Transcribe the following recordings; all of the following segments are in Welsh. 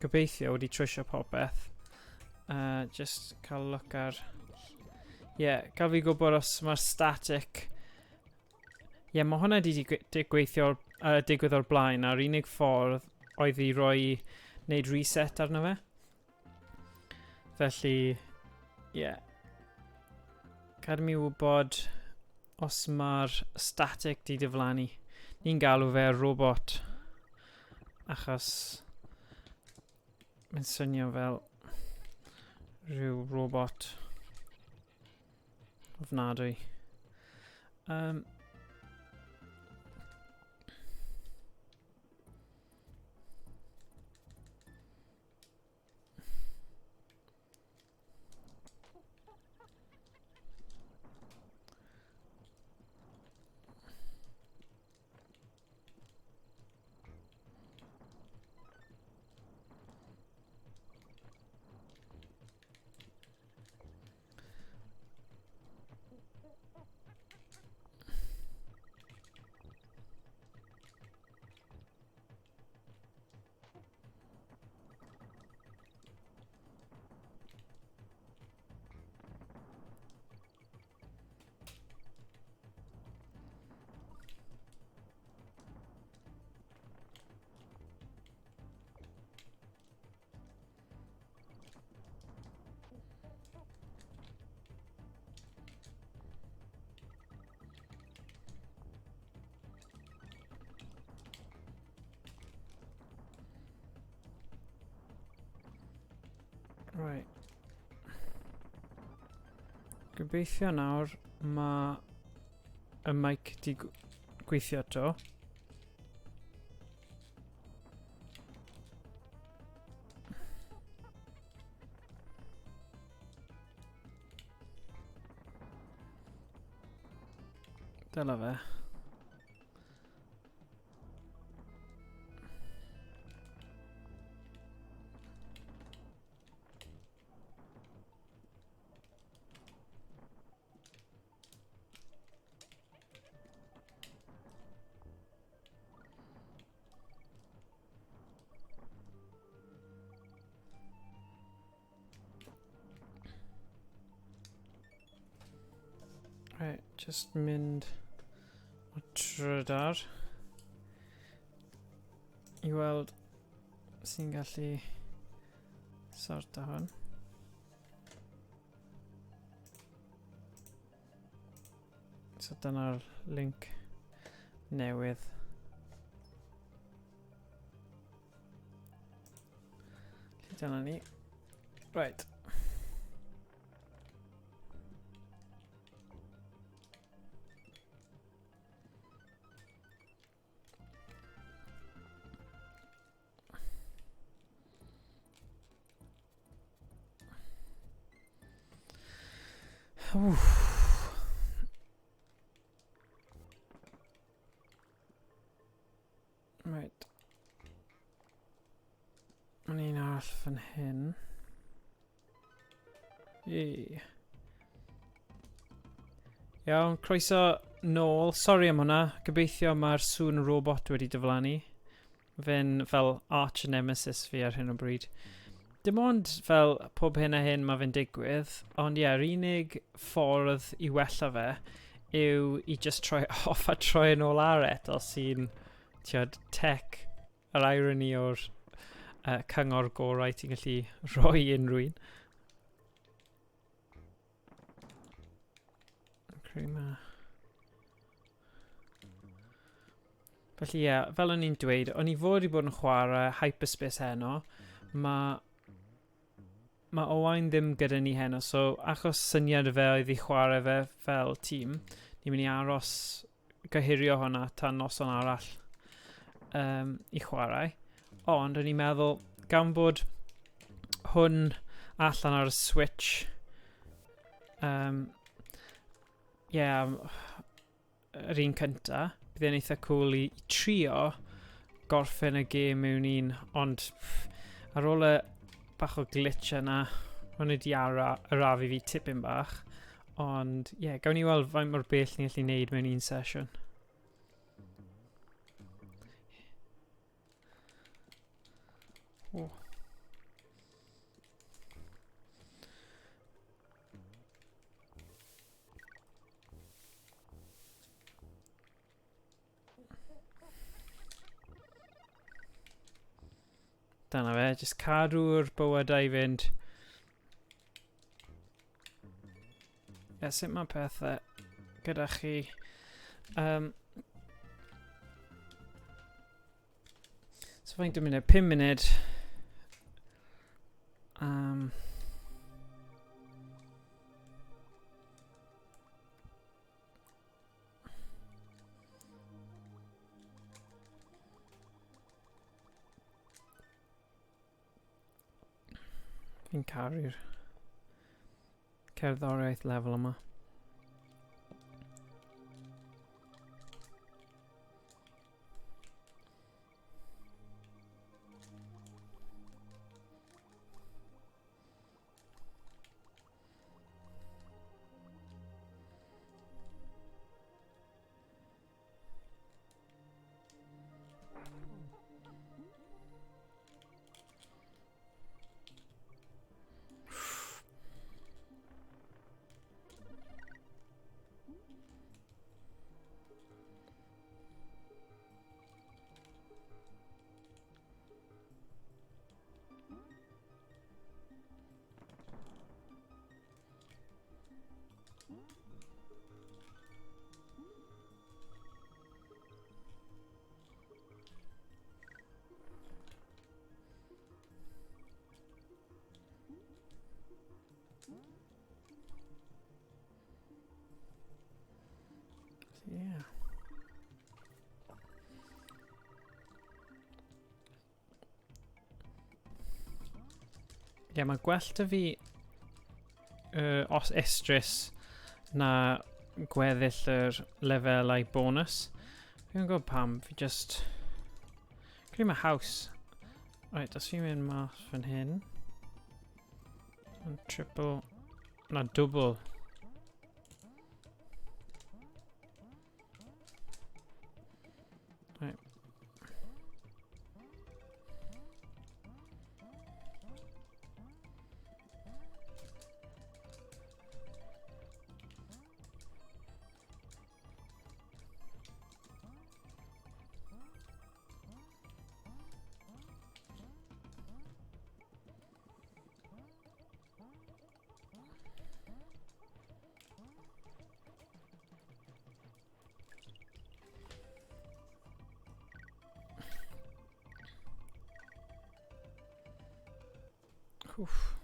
gobeithio wedi trwysio popeth. Just cael look ar... cael fi gwybod os mae'r static... mae hwnna wedi digwydd o'r blaen, a'r unig ffordd oedd i wneud reset arno fe. Felly, gad mi wybod os mae'r static di diflannu. Ni'n galw fe robot, achos mae'n swnio fel rhyw robot ofnadwy. Right. Gobeithio nawr mae y mic di gweithio to. Dyla fe. Right, just mynd o trydar I weld sy'n gallu sorta hwn. So dyna'r link newydd. Dyna ni. Right. Oof. Right. Un arall fan hyn. Iawn, croeso nôl. Sori am hwnna. Gobeithio mae'r sŵn robot wedi diflannu. Fe'n fel arch nemesis fi ar hyn o bryd. Dim ond fel pob hyn a hyn mae fe'n digwydd, ond yr unig ffordd I wella fe yw I just troi off a troi yn ôl ar eto sy'n tech, yr irony o'r cyngor gorau ti'n gallu rhoi unrhyw un. Felly fel o'n i'n dweud, o'n I fod I bod yn chwarae Hyperspace heno, Mae Owain ddim gyda ni heno, so achos syniad fe oedd I chwarae fe fel tîm, ni'n mynd I aros gyhurio hwnna tan noson arall I chwarae. Ond o'n i'n meddwl, gan bod hwn allan ar y Switch, yr un cynta, bydd e'n eitha cool I trio gorffen y gêm mewn un, ond ar ôl y bach o glitch yna, hwn wedi arafu fi tipyn bach, ond gawn ni weld faint mor bell ni'n gallu neud mewn un sesiwn. Dyna fe, jyst cadw'r bywydau i fynd. Sut mae pethau gyda chi? So faint o munud? 5 munud. Fi'n caru'r cerddoriaeth lefel yma. Yeah. Mae gwell da fi os estrus na gweddill yr lefelau bonus. Fi'n gwybod pam, fi just... Credu mae haws. Right, os fi'n mynd mas fan hyn. Triple... Na, double. Right. Oof.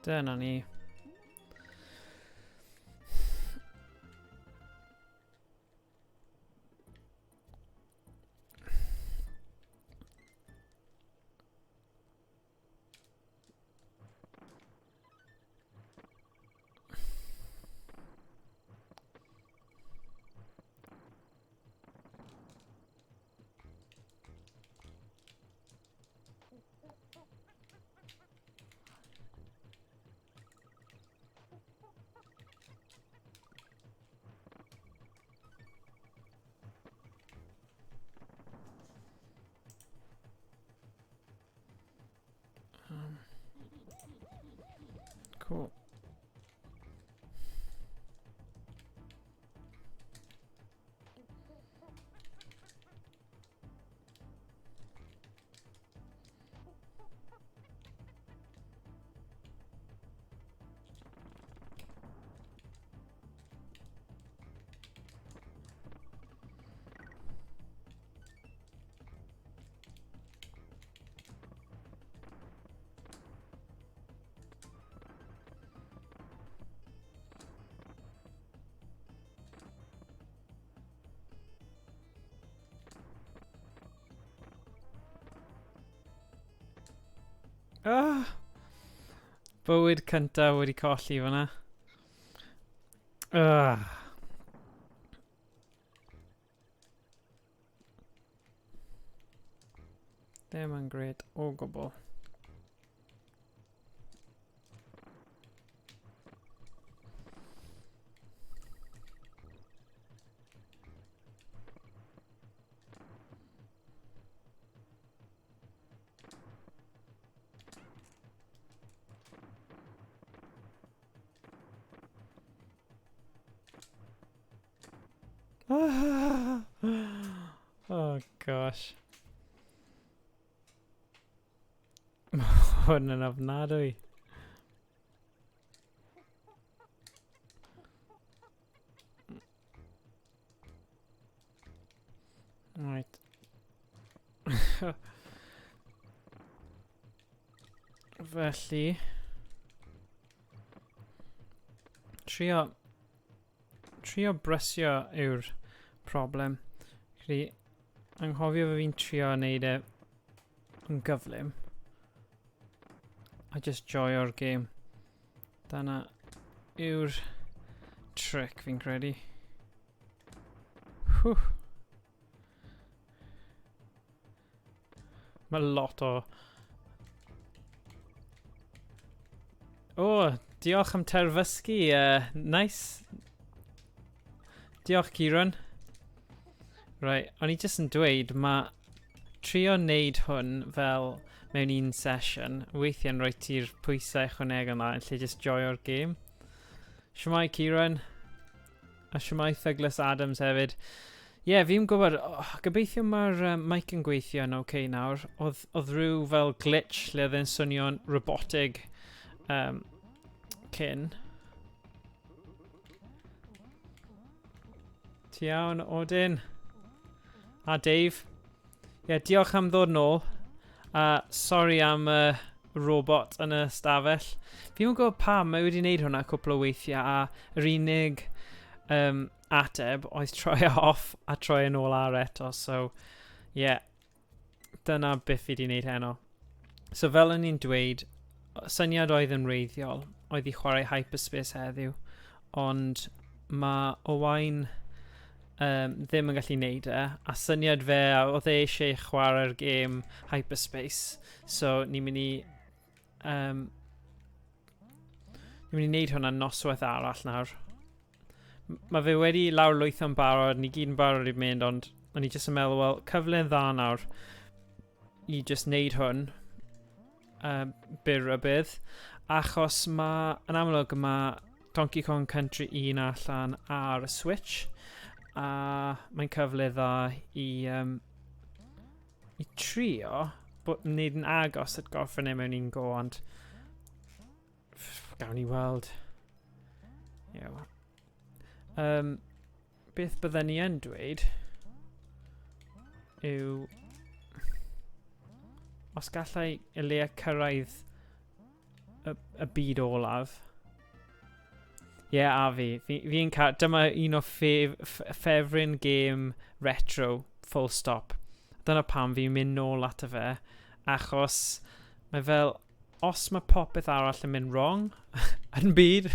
Dyna ni. Cool. Bywyd cyntaf wedi colli fyna. Ddim yn gred o gwbl. Oh gosh. Hwn yn ofnadwy. Right. Felly trio brysio yw'r problem. Felly anghofio fy fi'n trio wneud e yn gyflym a just joio'r game. Dyna yw'r trick fi'n credu. Mae lot o... O, diolch am terfysgu. Nice. Diolch, Kieran. Right, o'n i jyst yn dweud, mae trio wneud hwn fel mewn un session, weithiau'n rhoi ti'r pwysau ychwanegol yna yn lle just joio'r game. Shwmai, Kieran. A shwmai Douglas Adams hefyd. Ie, fi'n gwybod, gobeithio mae'r mic yn gweithio yn okay nawr. Oedd rhyw fel glitch lle oedd e'n swnio'n robotig cyn. Ti iawn, Odin? A Dave? Ie, diolch am ddod nôl. Sorry am robot yn y stafell. Fi'n gwybod pam, mae wedi wneud hwnna cwpl o weithiau a yr unig ateb oedd troi e off a troi yn ôl ar eto. So, yeah, dyna beth fi wedi wneud heno. So, fel o'n i'n dweud, syniad oedd yn wreiddiol oedd i chwarae Hyperspace heddiw, ond mae Owain ddim yn gallu neud e, a syniad fe oedd e eisiau chwarae'r game Hyperspace, so ni'n mynd i neud hwnna'n noswaith arall nawr. Mae fe wedi lawrlwytho yn barod, ni gyd yn barod i mynd, ond o'n i jyst yn meddwl, wel, cyfle'n dda nawr i just neud hwn byr y bydd, achos mae, yn amlwg, mae Donkey Kong Country 1 allan ar y Switch, a mae'n cyfle dda i trio bod wneud yn agos at gorffen e mewn un go, ond gawn ni weld. Beth bydden ni yn dweud yw os gallai Elea cyrraedd y byd olaf. Ie, a fi'n cael... Dyma un o ffefryn game retro, full stop. Dyna pam fi'n mynd nôl at y fe, achos mae fel... Os mae popeth arall yn mynd wrong yn byd,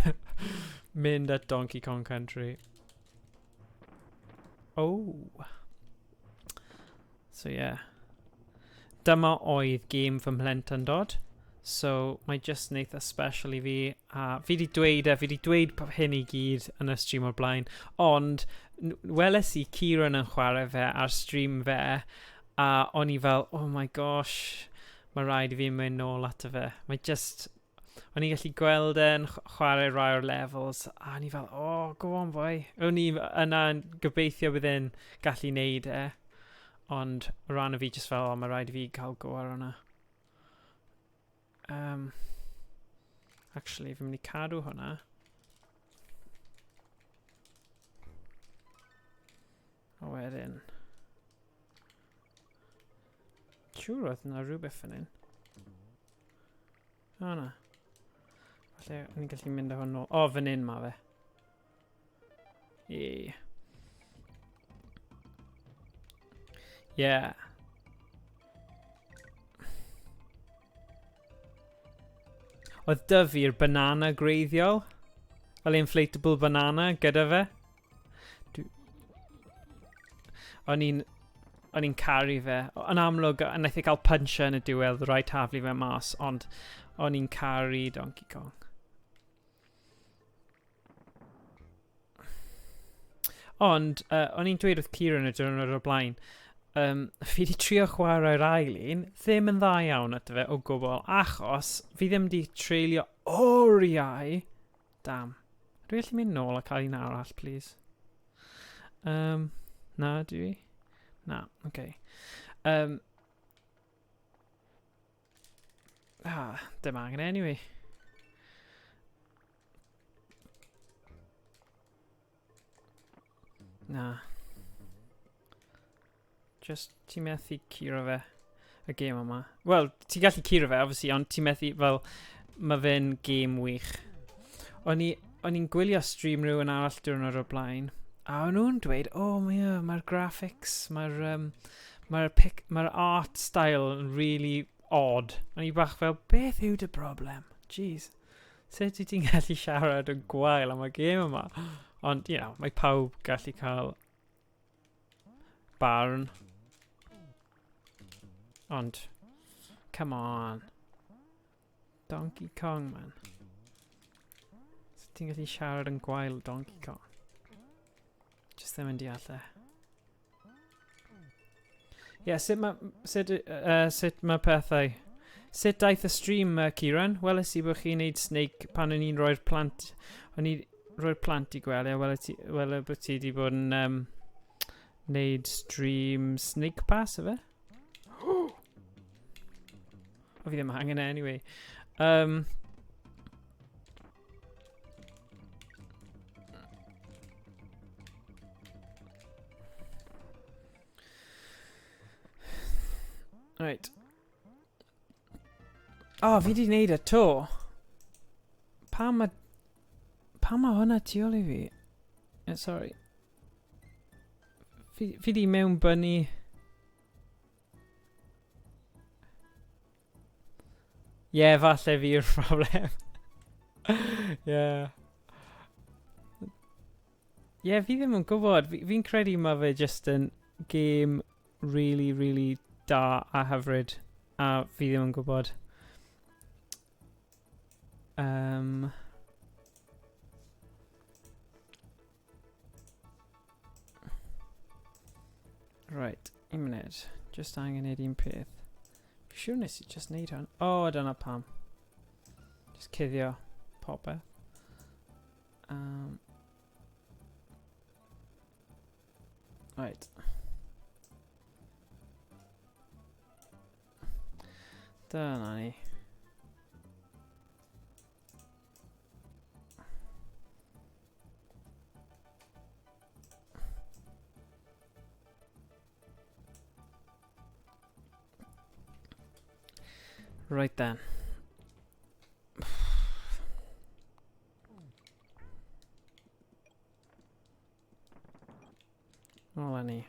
mynd at Donkey Kong Country. Oh. So, yeah. Dyma oedd game fy mhlentyndod. So, mae just yn eitha special i fi. A fi di dweud hyn i gyd yn y stream o'r blaen. Ond, weles i Kieran yn chwarae fe ar stream fe. A o'n i fel, oh my gosh, mae rhaid i fi mynd nôl at y fe. Mae just... O'n i gallu gweld e'n chwarae rai o'r levels. A o'n i fel, oh, go on boy. O'n i yna'n gobeithio bydd e'n gallu neud e. Ond, rhan o fi just fel, oh, mae rhaid i fi cael go ar hwnna. Actually, fi'n mynd i cadw hwnna. A wedyn... Siwr oedd yna rhywbeth fan hyn. O na. Falle ni'n gallu mynd â hwn nôl. O, fan hyn ma fe. Ie. Yeah. Oedd dyfu'r banana greiddiol. Fel inflatable banana gyda fe. O'n i'n o'n i'n caru fe. Yn amlwg, yn eithaf cael puncher yn y diwedd, rhaid taflu fe mas, ond o'n i'n caru Donkey Kong. Ond, o'n i'n dweud wrth Kieran y diwrnod o'r blaen, fi wedi trio chwarae'r ail un, ddim yn dda iawn at fe o gwbl, achos fi ddim wedi treulio oriau. Dam. Dwi'n gallu mynd nôl a cael un arall, please. Na, dwi? Na, oce. Dim angen anyway. Na. Just ti methu curo fe y gêm yma. Wel, ti gallu curo fe, obviously, ond ti methu, fel, mae fe'n gêm wych. O'n i'n gwylio stream rhywun arall diwrnod o'r blaen, a o'n nhw'n dweud, mae'r graphics, mae'r art style yn really odd. O'n i bach fel, beth yw dy broblem? Jeez. Sut wyt ti'n gallu siarad yn gwael am y gêm yma? Ond, mae pawb gallu cael barn. Ond, come on. Donkey Kong, man. Sut ti'n gallu siarad yn gwael Donkey Kong? Just ddim yn deall e. Sut mae pethau? Sut daeth y stream, Kieran? Weles i bod chi'n neud Snake pan o'n i'n rhoi'r plant... O'n i rhoi'r plant i gwely, a wela bod ti wedi bod yn neud stream Snake Pass, efe? O, fi ddim angen anyway. Right. Fi wedi neud y to. Pam mae hwnna tu ôl i fi? Sorry. Fi wedi mewnbynnu... falle fi yw'r problem. Fi ddim yn gwybod. Fi'n credu mae fe just yn game really, really da a hyfryd. A fi ddim yn gwybod. Right, un munud. Just angen neud un peth. Fi siŵr nes I just neud hwn. Dyna pam. Just cuddio popeth. Right. Dyna ni. Right then. Ola ni.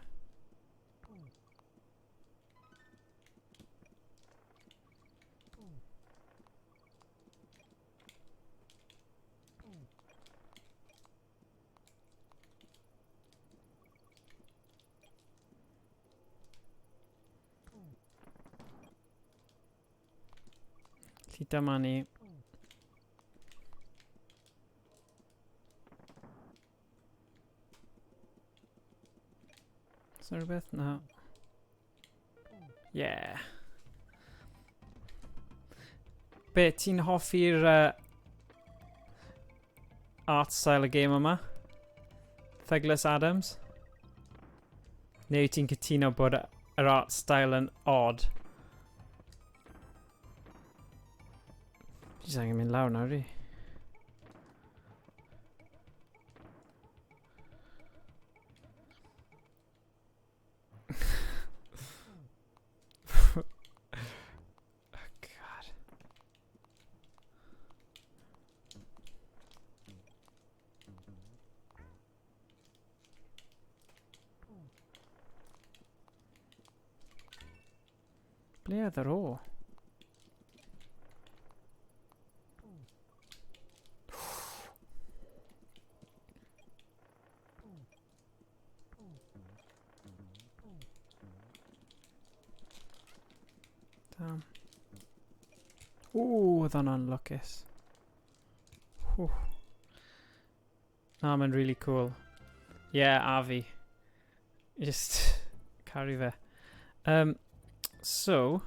Dyma ni. Is there rhywbeth? No. Yeah. Be, ti'n hoffi'r art style y game yma? Douglas Adams? Neu ti'n cytuno bod yr art style yn odd? Just angen mynd lawr nawr I. Oh God. Ble oedd yr o? Damn. Ww, oedd hwnna'n lwcus. Whew. Na, mae'n really cool. Yeah, a fi. Just caru fe. So...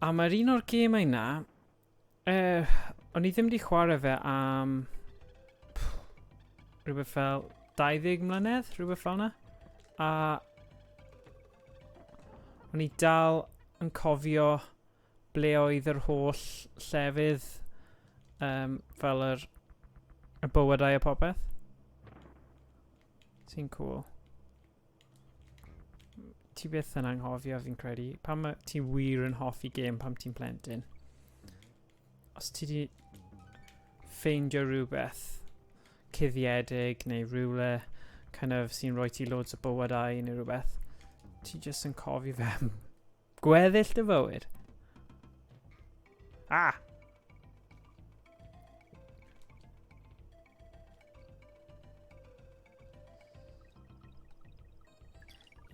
A mae'r un o'r gemau na... o'n i ddim wedi chwarae fe am... rhywbeth fel 20 mlynedd, rhywbeth fel na. A... o'n i dal yn cofio ble oedd yr holl llefydd fel y bywydau a popeth. Sy'n cool. Ti byth yn anghofio fi'n credu. Pam ti wir yn hoffi gêm pam ti'n plentyn. Os ti di ffeindio rhywbeth cuddiedig neu rhywle kind of sy'n rhoi ti loads o bywydau neu rhywbeth, ti jyst yn cofio fe am gweddill dy fywyd. Ah!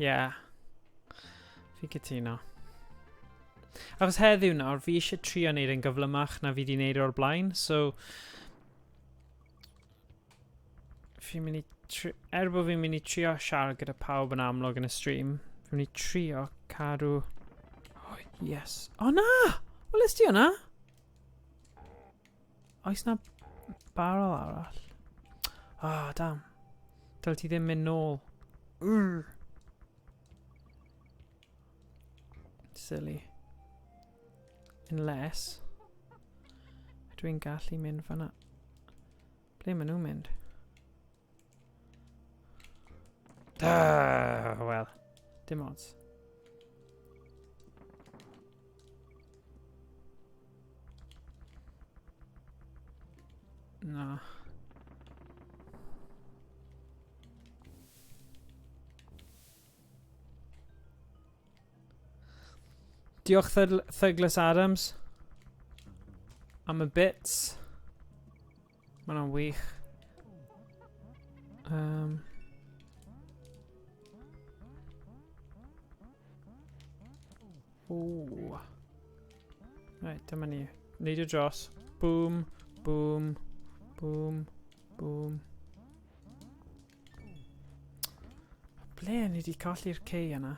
Yeah. Fi cytuno. Achos heddiw nawr, fi eisiau trio wneud yn gyflymach na fi wedi wneud o'r blaen, so... fi'n mynd i... bod fi'n mynd i trio siarad gyda pawb yn amlwg yn y stream, fi'n mynd i trio cadw... Oh, yes. Oh, na! Weles ti hwnna? Oes na barrel arall? Ah, damn. Dyl ti ddim mynd nôl. Silly. Unless... dwi'n gallu mynd fan'na. Ble maen nhw'n mynd? Wel, dim odds. Na. Diolch Douglas Adams am y bits. Ma' hwnna'n wych. Ooh. Right, dyma ni. Neidio dros. Boom, boom, boom, boom. Ble ni di colli'r cei yna?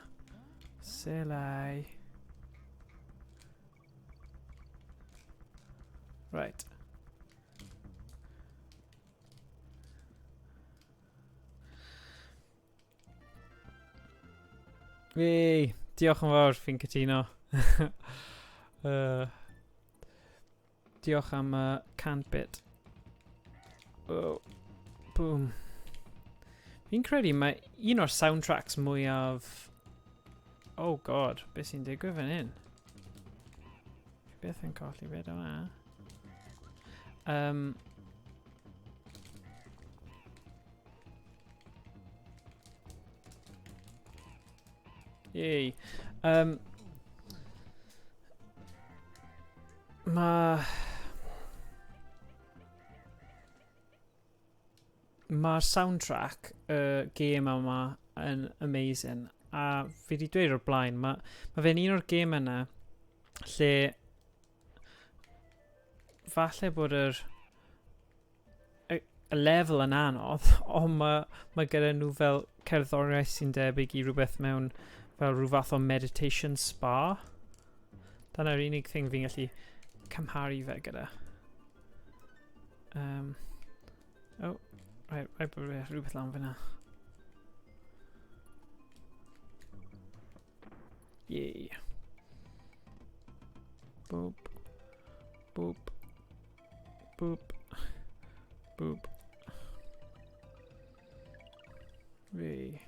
Silai. Right. Yay! Diolch yn fawr, fi'n cytuno. Diolch am cant bit. Oh, boom. Fi'n credu mae un o'r soundtracks mwyaf... Oh god, beth sy'n digwydd fan hyn? Fi beth yn colli beth yma. Yay. Mae'r soundtrack y gêm yma yn amazing. A fi wedi dweud o'r blaen, mae fe'n un o'r gêm yna lle falle bod y lefel yn anodd, ond mae gyda nhw fel cerddoriaeth sy'n debyg i rhywbeth mewn fel rhyw fath o meditation spa. Dyna'r unig thing fi'n gallu cymharu fe gyda. Oh, rhaid bod rhywbeth lan fyna. Yay. Boop. Boop. Boop. Boop. Yay.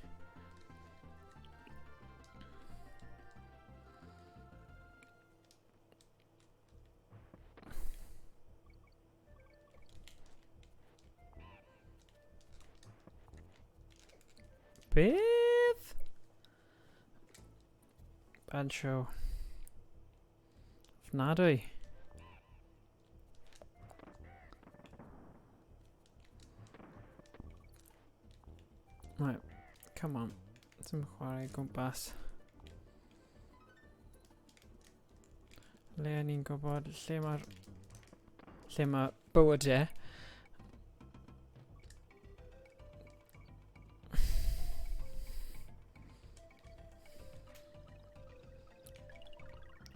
Beth? Bad show. Ofnadwy. Right, come on. Dim chwarae gwmpas. Le ni'n gwybod lle mae bywyd e.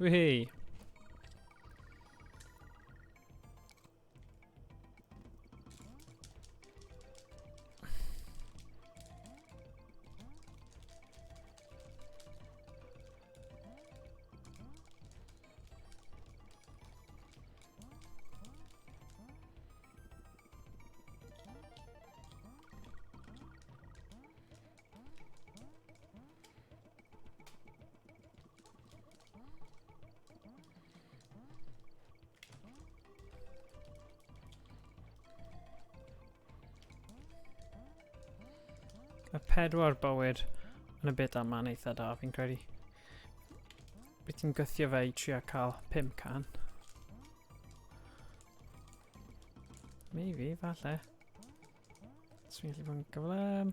Whee! Y 4 bywyd yn y bit yma'n eitha da, fi'n credu. Beth ti'n gythio fe i trio cael 500? Maybe, falle. Swn i'n gallu bod yn gyflym.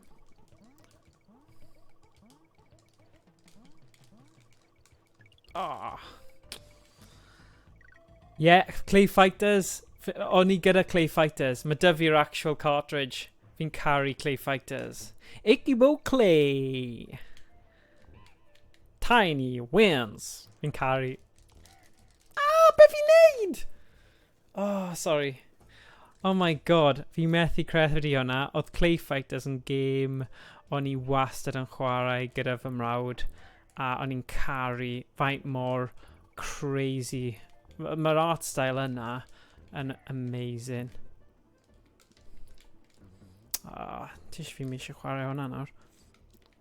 Yeah, Clay Fighters. O'n i gyda Clay Fighters. Mae dy fi'r actual cartridge. Fi'n caru Clay Fighters. Ikibo Clay! Tiny wins! Fi'n caru. Be fi'n neud? Oh, sorry. Oh my god. Fi methu credu hwnna. Oedd Clay Fighters yn game o'n i wastad yn chwarae gyda fy mrawd. A o'n i'n caru faint mor crazy. Mae'r art style yna yn amazing. Tish fi mi eisiau chwarae hwnna nawr.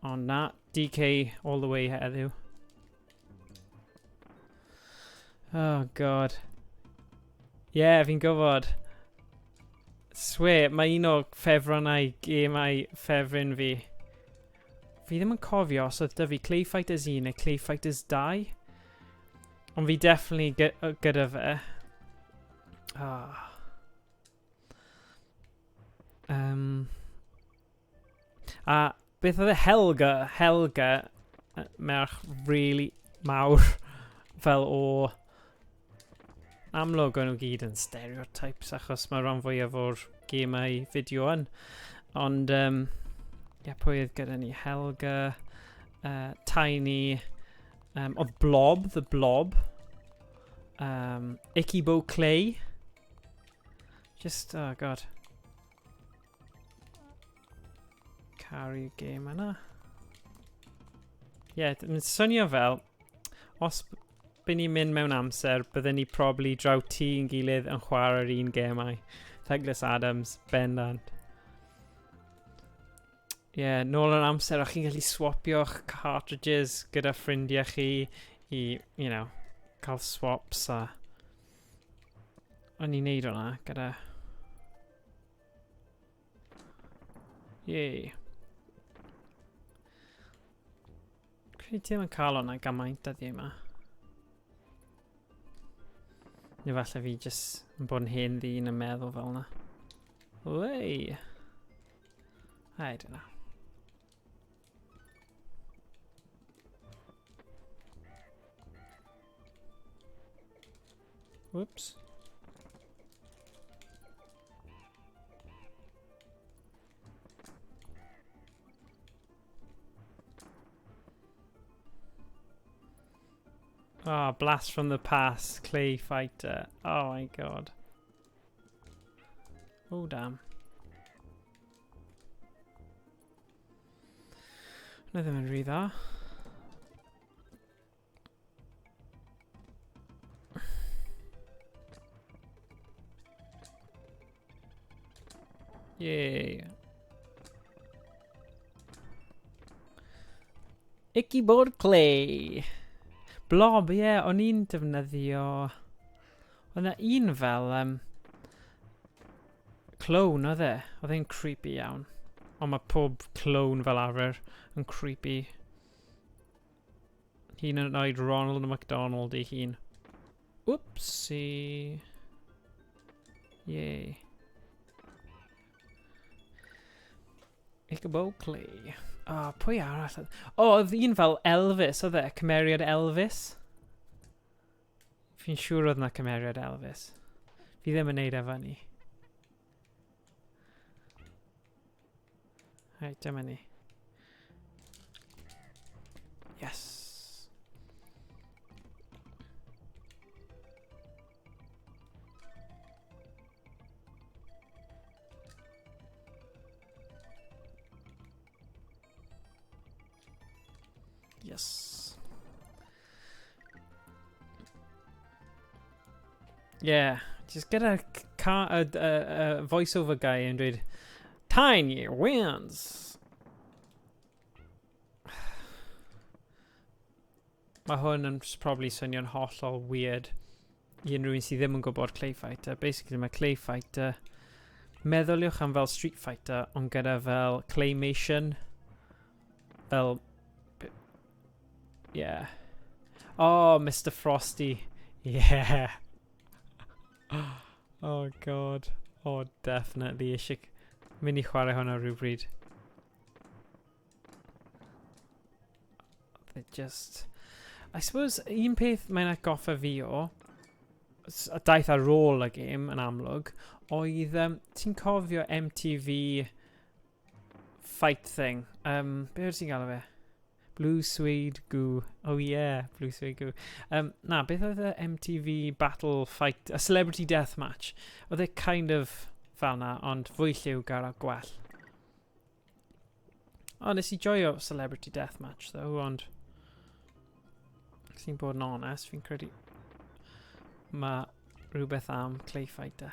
Ond na, DK all the way heddiw. Oh god. Yeah, fi'n gwybod. Swear, mae un o ffefronnau gemau ffefryn fi. Fi ddim yn cofio os oedd dy fi Clay Fighters 1 neu Clay Fighters 2. Ond fi definitely gyda fe. A beth oedd e? Helga, merch really mawr fel o amlwg o'n nhw gyd yn stereotypes achos mae rhan fwyaf o'r gemau fideo yn. Ond, pwy oedd gyda ni? Helga, Tiny, oedd Blob, The Blob, Ikibo Clay. Just, oh god. Caru game yna. Yeah, yn swnio fel, os byn ni'n mynd mewn amser, bydden ni probably draw ti yn gilydd yn chwarae'r un gemau. Douglas Adams, bendant. Yeah, nôl yn amser, o'ch chi'n gallu swapio'ch cartridges gyda ffrindiau chi i, you know, cael swaps a... O'n i'n neud hwnna gyda... Yay. Credu ti ddim yn cael hwnna gymaint dyddiau yma. Neu falle fi jyst yn bod yn hen ddyn yn meddwl fel yna. Wey! I don't know. Whoops. Oh, blast from the past, Clay Fighter. Oh my god. Oh damn. Hwna ddim yn rhy dda. Yay. Ikibo Clay. Blob, ie, o'n i'n defnyddio... Oedd yna un fel... clone oedd e. Oedd e'n creepy iawn. Ond mae pob clone fel arfer yn creepy. Hi'n yn oed Ronald McDonald ei hun. Whoopsie. Yay. Ikibo Clay. Pwy arall? Oedd un fel Elvis, oedd e? Cymeriad Elvis? Fi'n siŵr oedd na cymeriad Elvis. Fi ddim yn neud efo ni. Reit, dyma ni. Yes. Yes. Yeah, just get a voiceover guy and read Tiny wins. Mae hwn yn probably swnio'n hollol weird I unrhyw un sydd ddim yn gwybod Clay Fighter. Basically, mae Clay Fighter, meddyliwch am fel Street Fighter, ond gyda fel claymation. Fel... Yeah. Oh, Mr. Frosty. Yeah. Oh, God. Oh, definitely. Eisiau mynd I chwarae hwnna rhywbryd. They just... I suppose, un peth mae'n atgoffa fi o, daeth ar ôl y gêm yn amlwg, oedd, ti'n cofio MTV fight thing? Be oedd ti'n gael o fe? Blue Suede Goo. Oh yeah, Blue Suede Goo. Na, beth oedd y MTV battle fight, a celebrity death match? Oedd e kind of fel na, ond fwy lliwgar a gwell. O, nes I joio celebrity death match, though, ond... Sy'n bod yn onest, fi'n credu mae rhywbeth am Clay Fighter.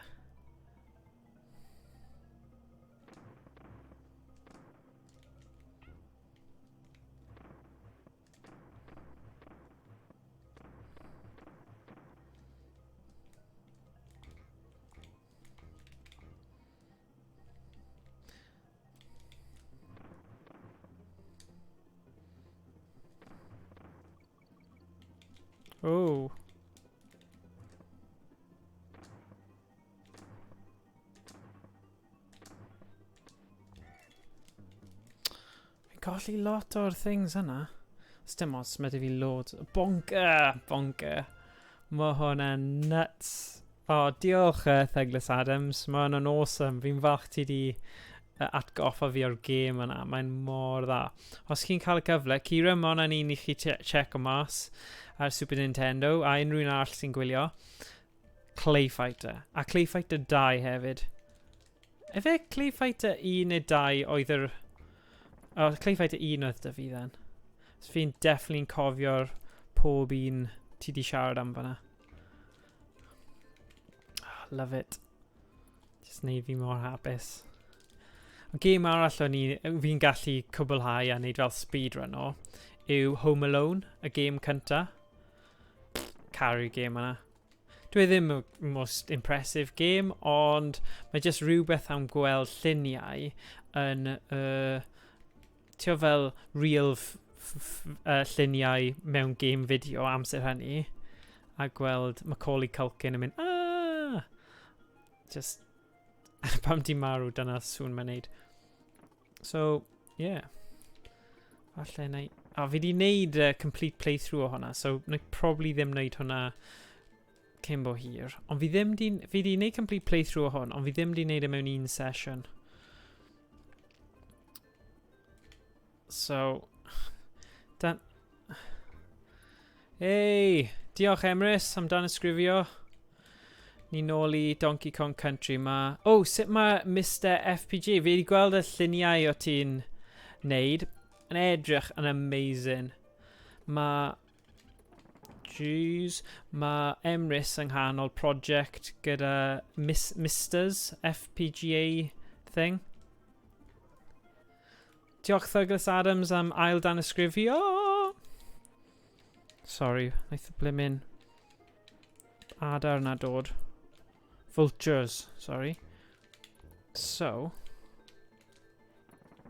Oh. Fi'n colli lot o'r things yna. Sdim os, mae 'da fi loads. Bonker! Bonker. Mae hwnna'n nuts. O, diolch Douglas Adams. Mae hwnna'n awesome. Fi'n falch ti di atgoffa fi o'r gêm yna. Mae'n mor dda. Os chi'n cael y cyfle, Kira, mae hwnna'n un I chi check o mas ar Super Nintendo, a unrhyw un arall sy'n gwylio. Clay Fighter. A Clay Fighter 2 hefyd. Efe Clay Fighter 1 neu 2 oedd yr... O, Clay Fighter 1 oedd dy fi then. So fi'n definitely'n cofio'r pob un ti di siarad am fanna. Oh, love it. Just neud fi mor hapus. O gêm arall o'n fi'n gallu cwblhau a neud fel speedrun o yw Home Alone, y gêm cynta. Caru gêm yna. Dwi ddim y most impressive game, ond mae just rhywbeth am gweld lluniau yn, tio fel real lluniau mewn game fideo amser hynny, a gweld Macaulay Culkin yn mynd, aah! Just, pam di marw, dyna sŵn mae'n neud. So, yeah. Falle neu... O, fi di neud complete playthrough o hwnna, so na probably ddim neud hwnna cyn bo hir. Ond fi di neud complete playthrough o hwn, ond fi ddim di neud e mewn un session. So... Hey! Diolch Emrys am dan ysgrifio. Ni nôl I Donkey Kong Country ma. Oh, sut mae Mr FPG? Fi wedi gweld y lluniau o ti'n neud. Yn edrych yn amazing. Mae... Jeez. Mae Emrys yng nghanol project gyda Misters FPGA thing. Diolch Douglas Adams am ail dan ysgrifio. Sorry, naeth y blimin adar na dod. Vultures, sorry. So.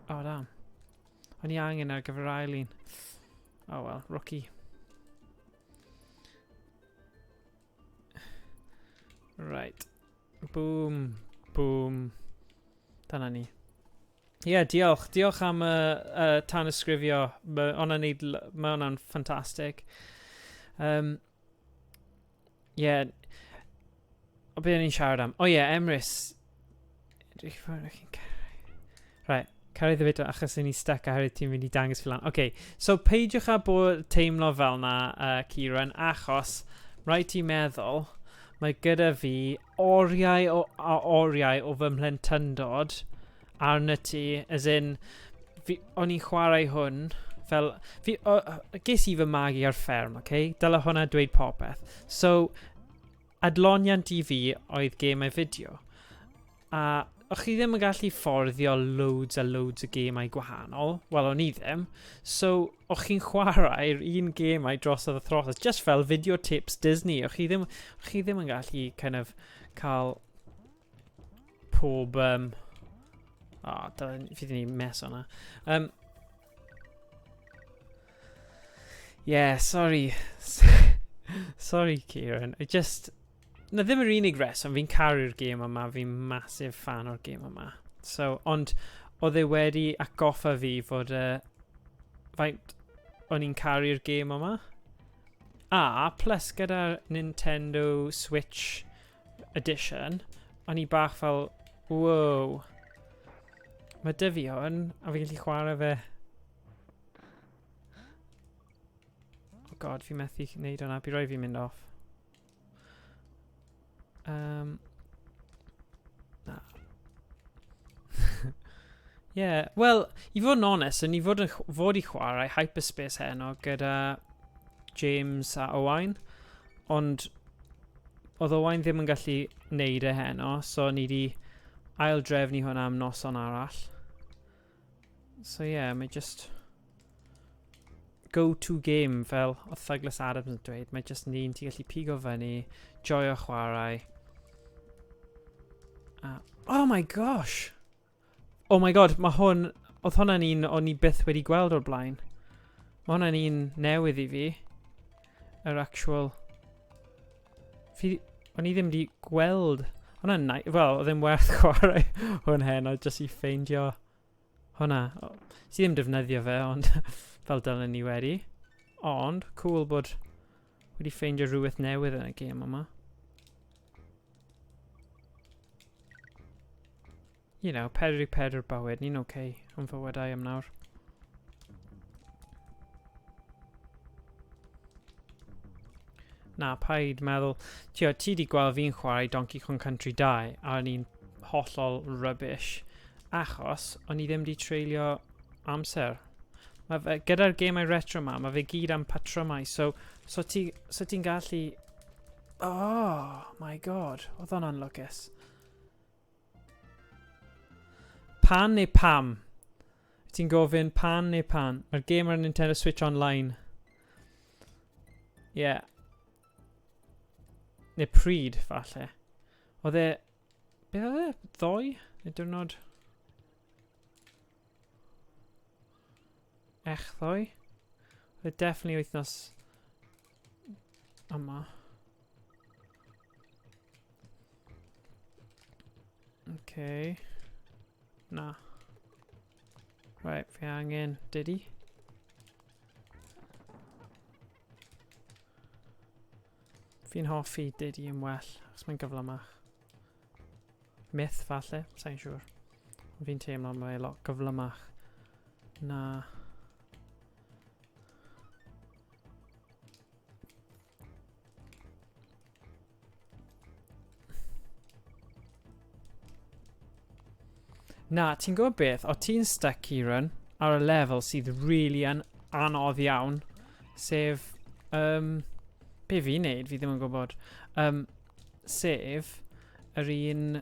Oh, damn. O'n I angen ar gyfer ail un. Oh well, rookie. Right. Boom. Boom. Dyna ni. Yeah, diolch. Diolch am tan ysgrifio. Mae hwnna'n ffantastig. Yeah. O beth o'n i'n siarad am? O ie, Emrys. Right. Cariad y fideo achos o'n i stuck a hyrwyd ti'n mynd i dangos fi lan. Okay, so peidiwch â bod teimlo fel na, Kieran, achos rhaid ti meddwl mae gyda fi oriau o fy mhlentyndod arna ti, as in, o'n i'n chwarae hwn fel, ges i fy magu ar fferm, okay? Dyle hwnna dweud popeth. So, adloniant i fi oedd gemau fideo. A o'ch chi ddim yn gallu fforddio loads a loads o gemau gwahanol. Wel, o'n i ddim. So, o'ch chi'n chwarae'r un gemau dros y throthos, just fel video tips Disney. O'ch chi ddim yn gallu kind of cael pob... fydd ni'n mes o'na. Yeah, sorry. Sorry, Kieran. I just... Na ddim yr unig reswm, fi'n caru'r gêm yma, fi'n massive fan o'r gêm yma. So, ond oedd e wedi atgoffa fi fod faint o'n i'n caru'r gêm yma. A, plus gyda'r Nintendo Switch Edition, o'n i bach fel, wow. Mae dy fi hwn, a fi'n gallu chwarae fe. Oh god, fi'n methu gwneud hwnna, bydd rhaid fi'n mynd off. Na. Yeah, well, i fod yn onest, o'n i fod i chwarae Hyperspace heno gyda James a Owain, ond oedd Owain ddim yn gallu neud e heno, so ni di ail drefnu hwnna am noson arall. So yeah, mae just go-to game fel oedd Douglas Adams yn dweud, mae just ni'n ti gallu pigo fyny, joio chwarae. Oh my gosh! Oh my god, oedd hwnna'n un o'n i byth wedi gweld o'r blaen. Mae hwnna'n un newydd i fi. Yr actual... O'n i ddim wedi gweld... Hwnna'n wel, oedd e'n werth chwarae hwn heno, jyst i ffeindio hwnna. Si ddim defnyddio fe, ond fel dylen ni wedi. Ond, cool bod wedi ffeindio rhywbeth newydd yn y gêm yma. You know, 4 bywyd, ni'n okay yn fywydau am nawr. Na, paid meddwl... Ti di gweld fi'n chwarae Donkey Kong Country 2 a ni'n hollol rubbish achos o'n i ddim di treulio amser. Gyda'r gemau retro ma, mae fe gyd am patrymau, so ti'n gallu... Oh my god, oedd hwnna'n lwcus. Pan neu pam? Ti'n gofyn pan neu pan? Mae'r game ar Nintendo Switch Online. Yeah. Neu pryd, falle. Oedd e... Beth oedd e? Ddoi? Neu diwrnod? Echddoe? Oedd e definitely wythnos... yma. Okay. Na. Right, fi angen Diddy. Fi'n hoffi Diddy yn well, achos mae'n gyflymach. Myth, falle, sa'n siŵr. Fi'n teimlo mae lot gyflymach na... Na, ti'n gwybod beth? O ti'n stuck, Kieran, ar y lefel sydd really anodd iawn, sef... be fi'n neud? Fi ddim yn gwybod. Sef yr un...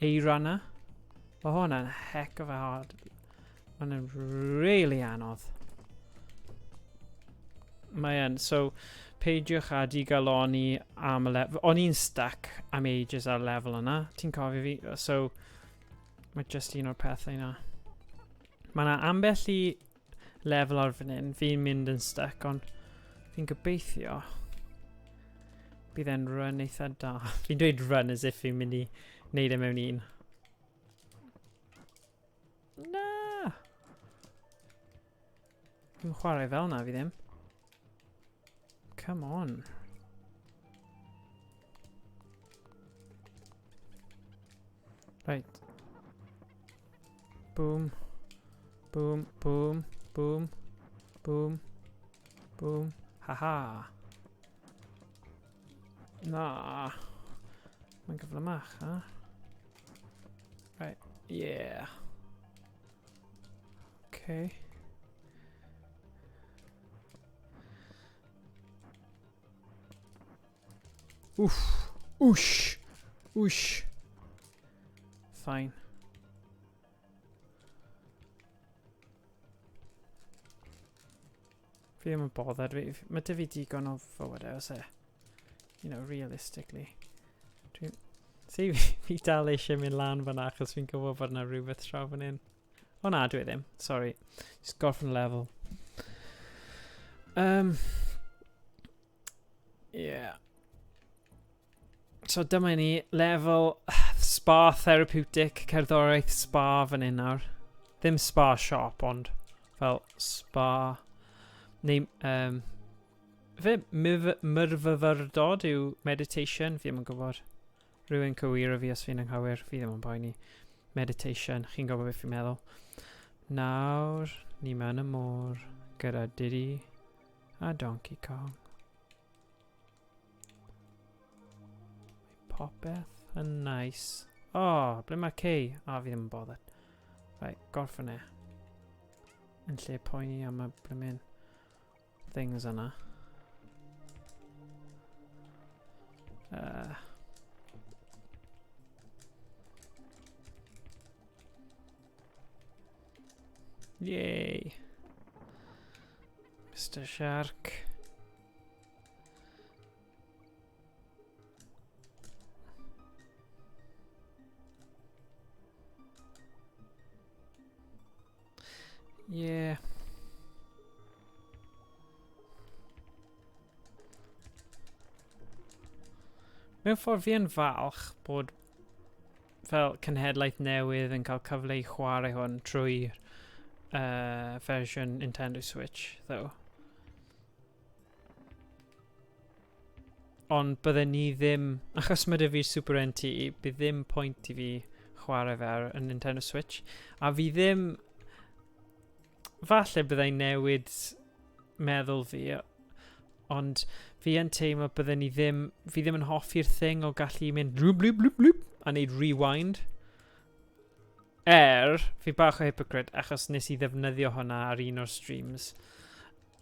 A-runner. Mae hwnna'n heck of a hard. Mae'n really anodd. Mae'n, so... Peidiwch a digaloni am y lefel. O'n i'n stuck am ages ar lefel yna. Ti'n cofio fi? So, mae just un o'r pethau yna. Mae yna ambell i lefel ar fan hyn. Fi'n mynd yn stuck, ond fi'n gobeithio bydd e'n run eitha da. Fi'n dweud run as if fi'n mynd i wneud e mewn un. Na! Fi'n chwarae fel na, fi ddim. Come on. Right. Boom. Boom, boom, boom, boom, boom. Haha. Na. Mae'n gyflymach, huh? Right. Yeah. Okay. Oof. Whoosh. Whoosh. Fine. Fi ddim yn bothered. Mae dy fi digon o fywyd os e. You know, realistically. See, fi dal eisiau mynd lan fyna achos fi'n gwybod bod yna rhywbeth draw fan hyn. O na, dwi ddim. Sorry. Just gorffen level. Yeah. So dyma ni, level spa therapeutic, cerddoriaeth spa fan hyn nawr. Ddim spa shop, ond fel spa. Neu, fe myrfyfyrdod yw meditation, fi ddim yn gwybod. Rhywun cywiro fi os fi'n anghywir, fi ddim yn poeni. Meditation, chi'n gwybod beth fi'n meddwl. Nawr, ni mewn y môr, gyda Diddy a Donkey Kong. Popeth yn nice. Oh, ble mae Kay? Ah, fi ddim yn bothered. Right, gorffen e. Yn lle poeni am y blymyn things yna. Yay. Mr. Shark. Yeah. Mewn ffordd fi yn falch bod fel cenhedlaeth newydd yn cael cyfle i chwarae hwn trwy'r fersiwn Nintendo Switch, though. Ond bydden ni ddim, achos mae dy fi'r Super NT, bydd ddim pwynt i fi chwarae fe ar y Nintendo Switch. A fi ddim, falle byddai'n newid meddwl fi, ond fi yn teimlo bydden ni ddim, fi ddim yn hoffi'r thing o gallu mynd blwp blwp blwp blwp a neud rewind. Fi bach o hypocrite achos nes i ddefnyddio hwnna ar un o'r streams.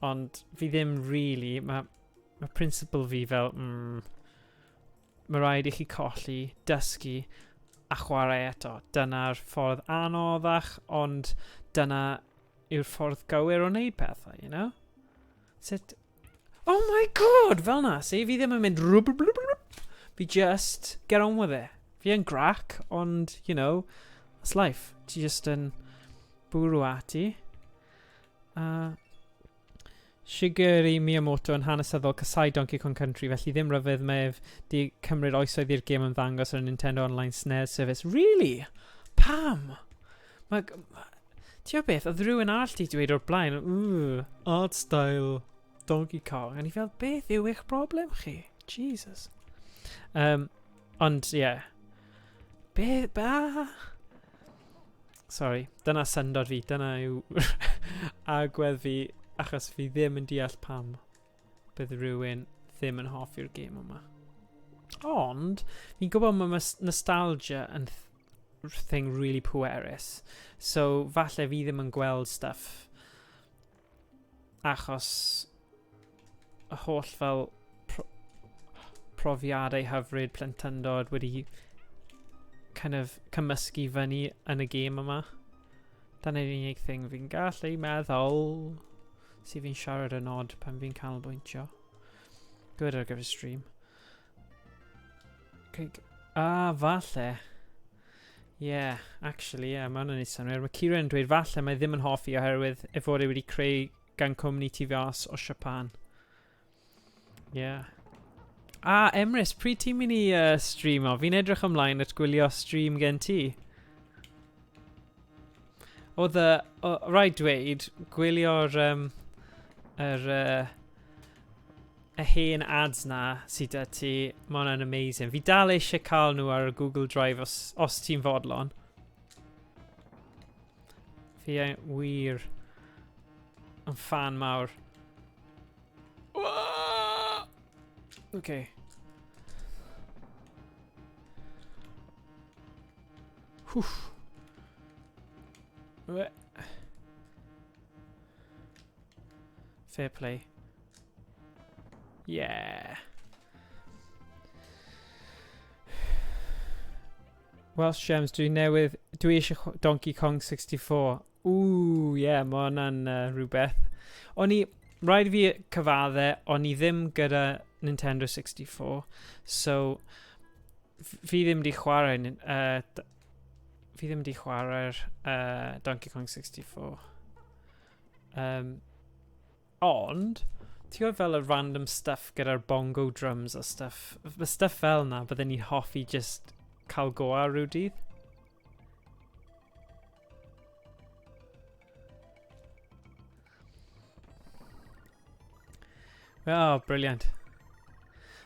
Ond fi ddim really, mae principle fi fel, mae rhaid i chi colli, dysgu a chwarae eto. Dyna'r ffordd anoddach, ond dyna yw'r ffordd gywir o wneud pethau, you know? Sut... Oh my god! Fel na, see? Fi ddim yn mynd rwb. Fi just get on with it. Fi yn grac, ond, you know, it's life. Ti just yn bwrw ati. Shigeru Miyamoto yn hanesyddol casau Donkey Kong Country, felly ddim ryfedd mae di cymryd oesoedd i'r gêm yn ddangos ar Nintendo Online SNES service. Really? Pam? Ti o beth, oedd rhywun all ti dweud o'r blaen, art style Donkey Kong. A ni fel, beth yw eich problem chi? Jesus. Ond, yeah. Sorry, dyna syndod fi, dyna yw agwedd fi, achos fi ddim yn deall pam bydd rhywun ddim yn hoffi'r gêm yma. Ond, fi'n gwybod mae nostalgia yn thing really pwerus, so falle fi ddim yn gweld stuff achos y holl fel profiadau hyfryd plentyndod wedi kind of cymysgu fyny yn y gêm yma. Dyna'r unig thing fi'n gallu meddwl sydd fi'n siarad yn odd pan fi'n canolbwyntio. Good ar gyfer stream. Falle. Yeah, actually, yeah, mae hwnna'n neud synwyr. Mae Kira yn dweud falle mae ddim yn hoffi oherwydd e fod e wedi creu gan cwmni TVS o Japan. Yeah. Emrys, pryd ti'n mynd i streamo? Fi'n edrych ymlaen at gwylio stream gen ti. Oedd rhaid dweud, gwylio'r y hen ads na sydd â ti, mae hwnna'n amazing. Fi dal eisiau cael nhw ar y Google Drive os ti'n fodlon. Fi yn wir yn fan mawr. Okay. Fair play. Yeah. Welsh Gems, dwi eisiau Donkey Kong 64. Ooh, yeah, mae hwnna'n rhywbeth. Rhaid fi cyfadde, o'n i ddim gyda Nintendo 64, so fi ddim di chwarae'r Donkey Kong 64. Ond, ti'n gwybod fel y random stuff gyda'r bongo drums a stuff, y stuff fel na, bydden ni'n hoffi just cael go ar ryw dydd. Oh, brilliant.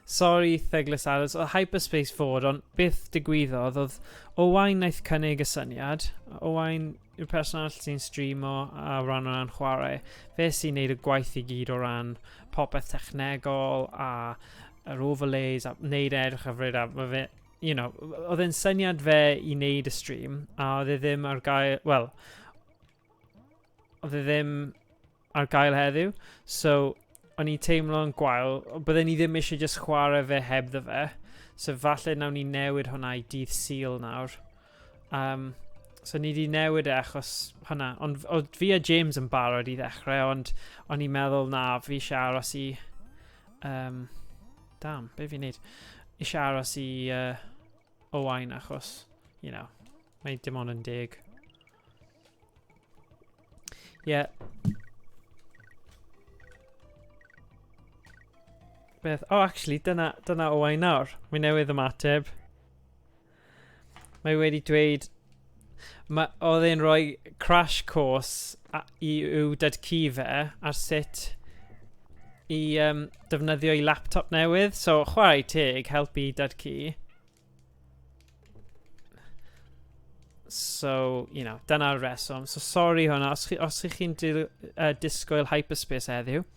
Sorry, Theglis Adders. Oedd Hyperspace fod, ond byth digwyddodd. Oedd Owain wnaeth cynnig y syniad. Owain yw'r person arall sy'n streamo a ran o ran chwarae. Fe sy'n neud y gwaith i gyd o ran popeth technegol a yr overlays a neud edrych hyfryd a fe, you know, oedd e'n syniad fe i neud y stream a oedd e ddim ar gael, wel, oedd e ddim ar gael heddiw, so o'n i teimlo'n gwael, byddwn ni ddim eisiau just chwarae fe heb ddo fe, so falle nawn ni newid hwnna i dydd Sul nawr. So ni di newid e achos hwnna, ond oedd fi a James yn barod i ddechrau, ond o'n i'n meddwl na fi eisiau aros i... damn, be fi'n neud? Eisiau aros i Owain achos, you know, mae dim ond yn deg. Yeah. Beth? Oh, actually, dyna Owain nawr. Mae newydd ymateb. Mae wedi dweud... Oedd e'n rhoi crash course i'w dydcu fe ar sut i defnyddio ei laptop newydd. So, chwarae teg, helpu dydcu. So, you know, dyna'r reswm. So, sorry hwnna. Os chi'n disgwyl Hyperspace heddiw.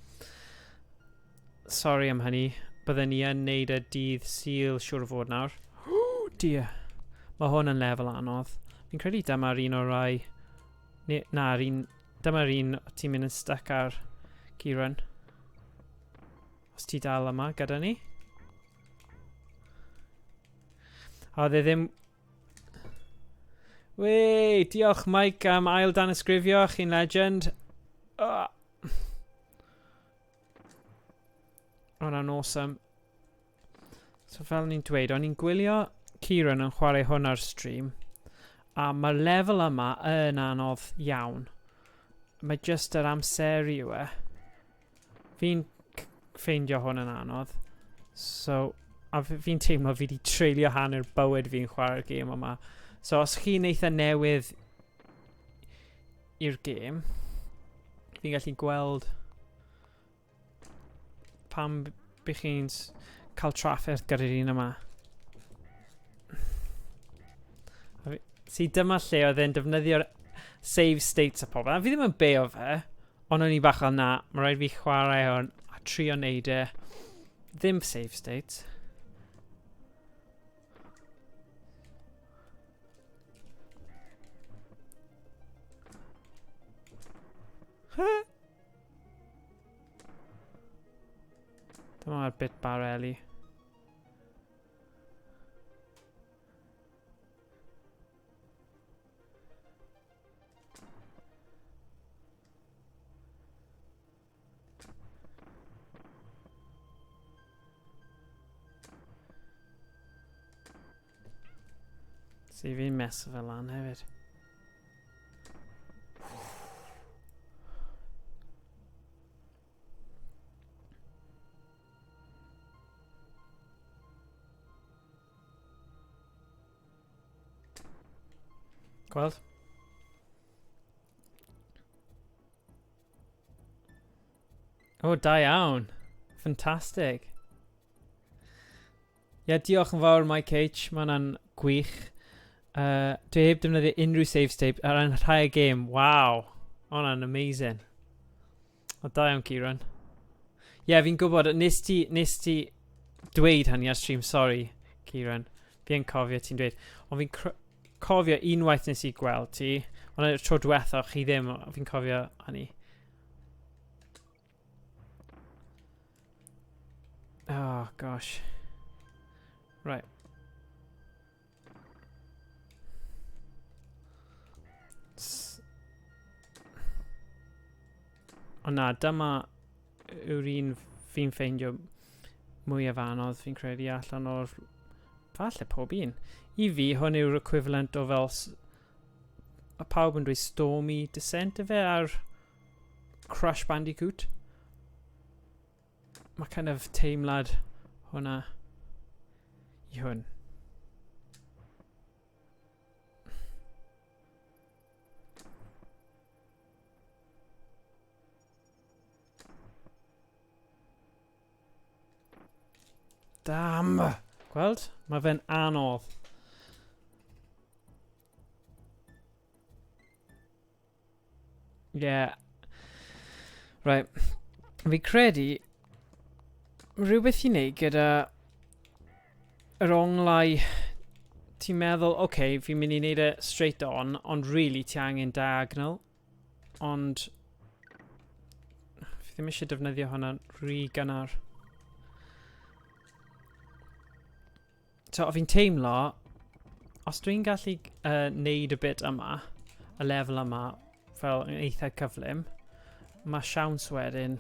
Sorry am hynny. Byddwn ni yn neud y dydd Sul siwr o fod nawr. Oh, dear. Mae hwn yn lefel anodd. Fi'n credu dyma'r un o rai... dyma'r un ti'n mynd yn stuck ar Kieran. Os ti dal yma gyda ni. Oedd e ddim... Wei, diolch Mike am ail dan ysgrifio, chi'n legend. Hwna'n awesome. So fel ni'n dweud, o'n i'n gwylio Kieran yn chwarae hwn ar stream. A mae'r lefel yma yn anodd iawn. Mae just yr amseru yw e. Fi'n ffeindio hwn yn anodd. So, a fi'n teimlo fi wedi treulio hanner bywyd fi'n chwarae'r gêm yma. So, os chi'n eitha newydd i'r gêm, fi'n gallu gweld pam bych chi'n cael trafferth gyda'r un yma. Si dyma lle oedd e'n defnyddio'r save states a pobl. Fi ddim yn beo fe, ond o'n i bach o na, mae rhaid fi chwarae hwn a trio neud e. Ddim save states. Dyma'r bit bareli. See fi'n meso fel lan hefyd. Gweld? O, da iawn. Fantastic. Ie, diolch yn fawr Mike H. Mae hwnna'n gwych. Dwi heb defnyddio unrhyw save state ar yn rhai y gêm. Waw. Hwnna'n amazing. O da iawn Kieran. Ie, fi'n gwybod, nes ti dweud hynny ar stream, sorry, Kieran. Fi'n cofio ti'n dweud. Ond fi'n cofio unwaith nes i gweld ti. Ond y tro diwetha, chi ddim, fi'n cofio hynny. Oh, gosh. Right. O na, dyma yw'r un fi'n ffeindio mwyaf anodd fi'n credu allan o'r... Falle pob un. I fi, hwn yw'r equivalent o fel... A pawb yn dweud Stormy Descent y fe ar Crash Bandicoot. Mae kind of teimlad hwnna i hwn. Damn! Gweld? Mae fe'n anodd. Yeah. Right. Fi credu rhywbeth i wneud gyda yr onglau ti'n meddwl, okay, fi'n mynd i wneud e straight on, ond really ti angen diagonal. Ond fi ddim eisiau defnyddio hwnna rhy gynnar. So, fi'n teimlo, os dwi'n gallu neud y bit yma, y lefel yma, fel yn eitha cyflym, mae siawns wedyn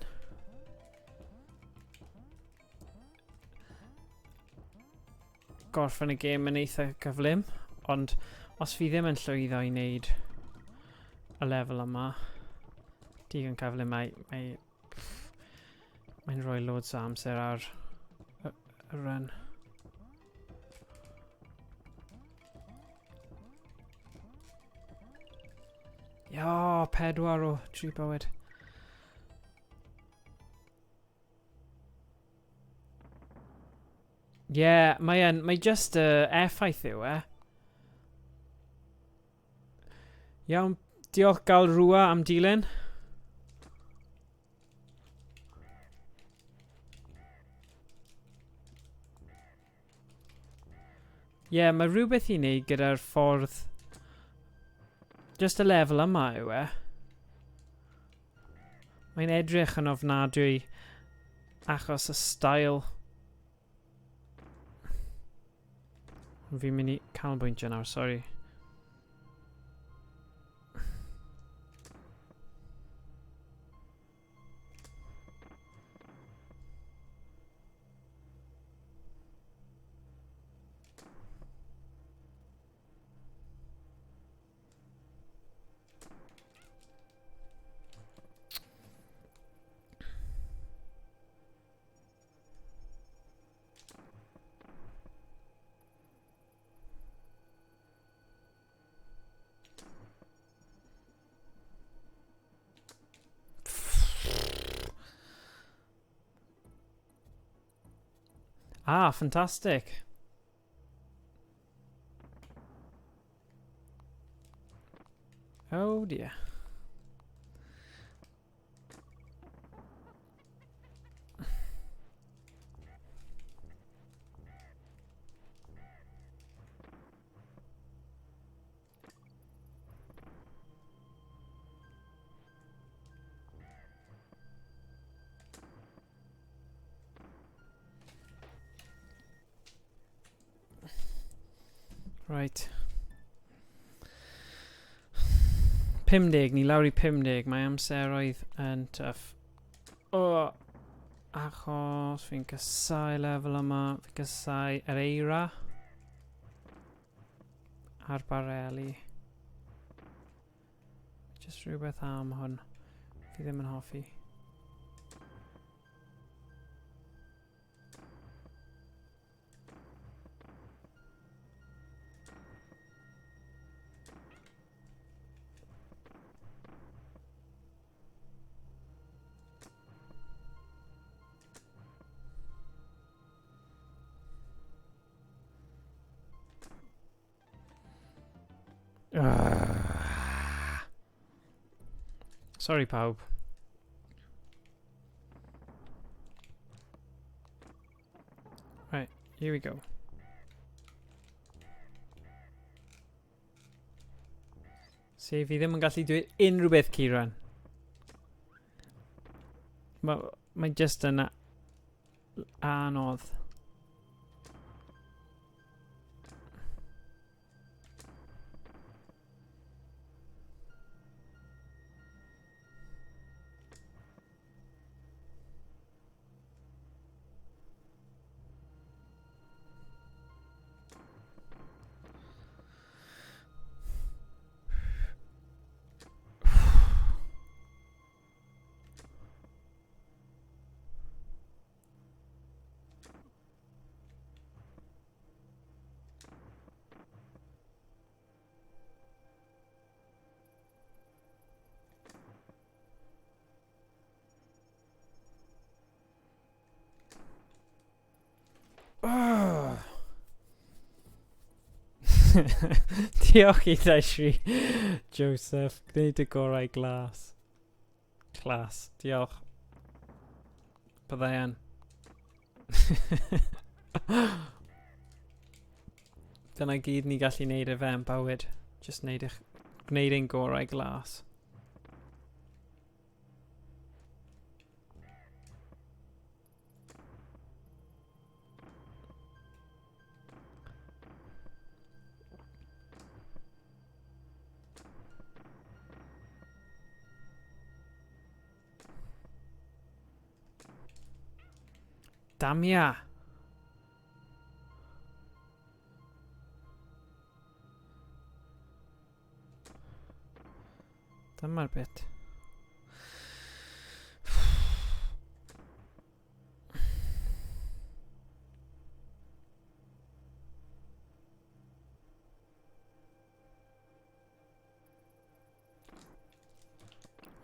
gorffen y gêm yn eitha cyflym, ond os fi ddim yn llwyddo i wneud y lefel yma, digon cyflym, mae'n rhoi loads o amser ar y run. Ia, 4 o 3 bywyd. Ie, mae just effaith yw e. Iawn, diolch gael rwa am dilyn. Ie, mae rhywbeth i wneud gyda'r ffordd... Just y lefel yma yw e. Mae'n edrych yn ofnadwy achos y style. Fi'n mynd i canolbwyntio nawr, sori. Ah, fantastic. Oh dear. Right. 50, ni lawr i 50. Mae amseroedd yn tough. O, achos fi'n casau lefel yma. Fi'n casau yr eira. A'r bareli. Just rhywbeth am hwn. Fi ddim yn hoffi. Sorry pawb. Right, here we go. See, fi ddim yn gallu dweud unrhyw beth, Ciaran. Mae just yn anodd. Diolch i ddysgu, Joseph. Gwneud y gorau glas. Clas. Diolch. Byddai yn. Dyna gyd ni gallu neud e fe yn bywyd. Just gwneud ein gorau glas. Damia! Dyma'r bit.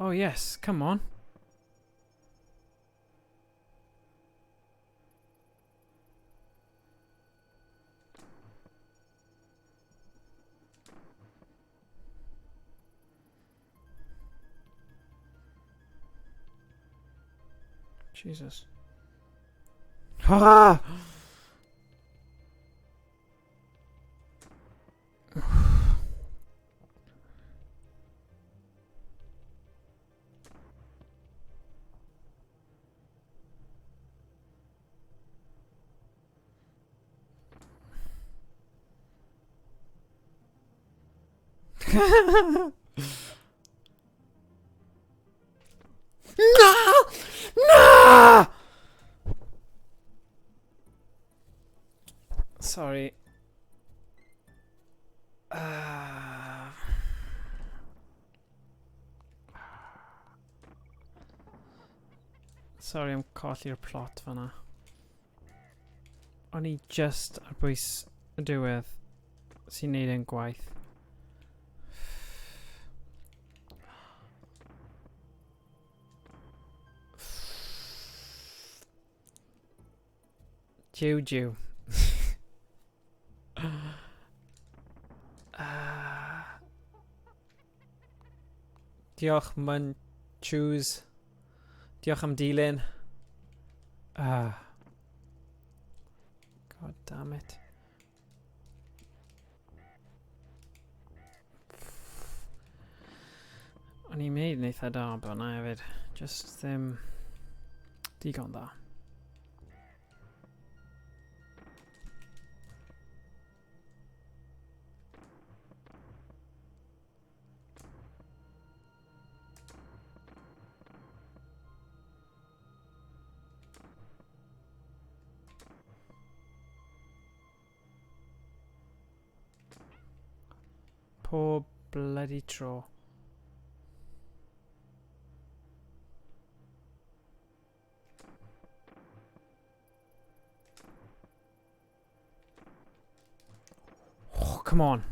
Oh yes, come on. Jesus. Ha! No! No! Sorry. Sorry, I'm colli'r plot fanna. O'n I just ar bwys y diwedd sy'n neud e'n gwaith. Jiw. Diolch, Mun Choose. Diolch am dilyn. God damn it. O'n i'n meid yn eitha da, but na hefyd. Just ddim digon da. Poor bloody tro. Oh, come on.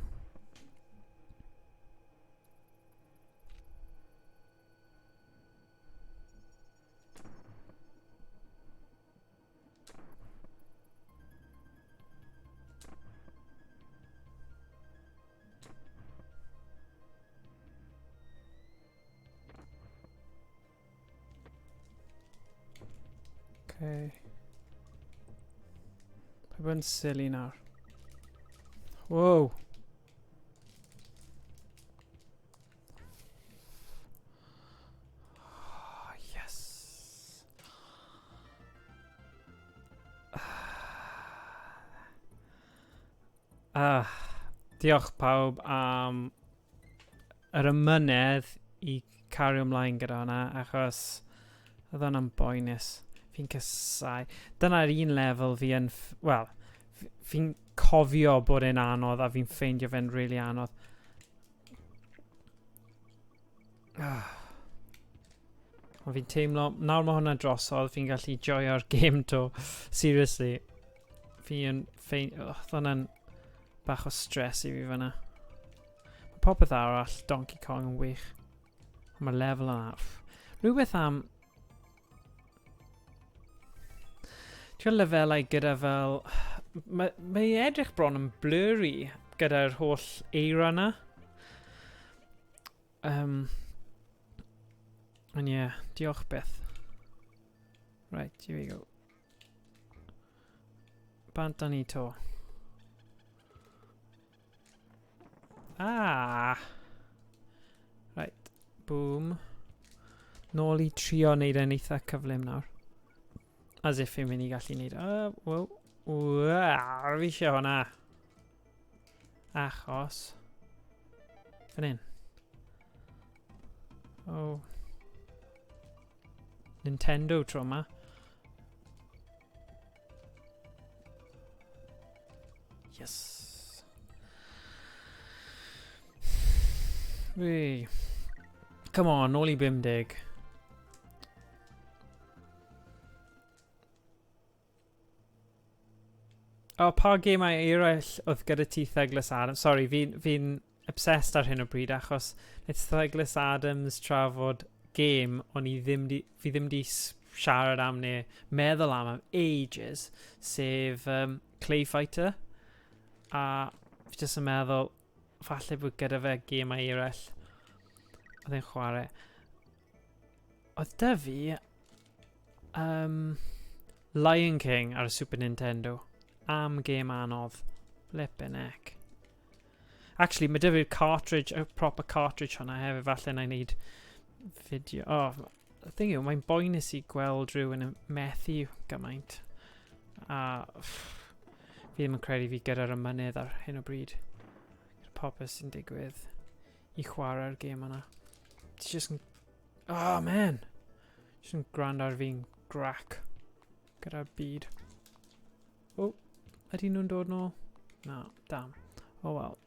Okay. Pa'i bod yn silly nawr. Whoa. Oh, yes. Diolch pawb am yr ymynedd i cario ymlaen gyda hwnna, achos oedd hwnna'n boenus. Fi'n cysau. Dyna'r un lefel fi yn... Wel, fi'n cofio bod e'n anodd a fi'n ffeindio fe'n really anodd. Ond fi'n teimlo... Nawr mae hwnna drosodd, fi'n gallu joio'r game to. Seriously. Fi'n ffeindio... Oedd hwnna'n bach o stress i fi fyna. Mae popeth arall Donkey Kong yn wych. Mae'r lefel yna. Rhywbeth am... Ti'n lefelau gyda fel... Mae edrych bron yn blurry gyda'r holl eira yna. And yeah, diolch Beth. Right, here we go. Bant da ni to. Ah! Right, boom. Nôl I trio wneud yn eitha cyflym nawr. As if fi'n mynd I gallu wneud... wow. Wow, fi eisiau hwnna. Achos. Fan hyn. Oh. Nintendo tro yma. Yes. Wee. Come on, nôl I 50. O, pa gemau eraill oedd gyda ti Douglas Adams? Sorry, fi'n obsessed ar hyn o bryd achos it's Douglas Adams trafod game ond fi ddim di siarad am neu meddwl am ages, sef Clay Fighter. A fi jyst yn meddwl, falle bod gyda fe gemau eraill oedd e'n chwarae. Oedd dy fi Lion King ar y Super Nintendo. Am game anodd. Flippin' heck. Actually, mae dy fi'r cartridge, a proper cartridge hwnna hefyd, falle na I wneud fideo. Oh, y thing yw, mae'n boenus I gweld rhywun yn methu gymaint. A fi ddim yn credu fi gyda'r ymynydd ar hyn o bryd. Popeth sy'n digwydd I chwarae'r game yna. It's just yn... Oh, man! Just yn gwrando ar fi'n grac gyda'r byd. Oh, ydy nhw'n dod nôl? No, damn. Oh well.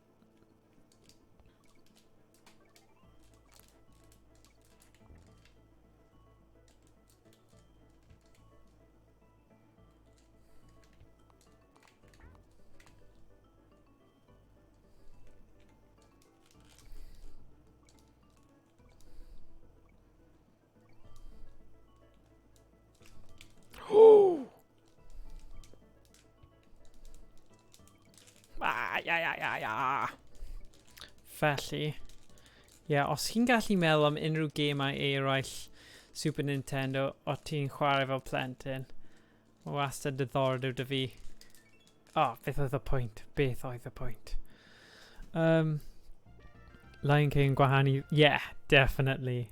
Felly, os chi'n gallu meddwl am unrhyw gemau eraill Super Nintendo o ti'n chwarae fel plentyn, mae wastad diddordeb dy fi. Beth oedd y pwynt? Beth oedd y pwynt? Lion King gwahanu... Yeah, definitely.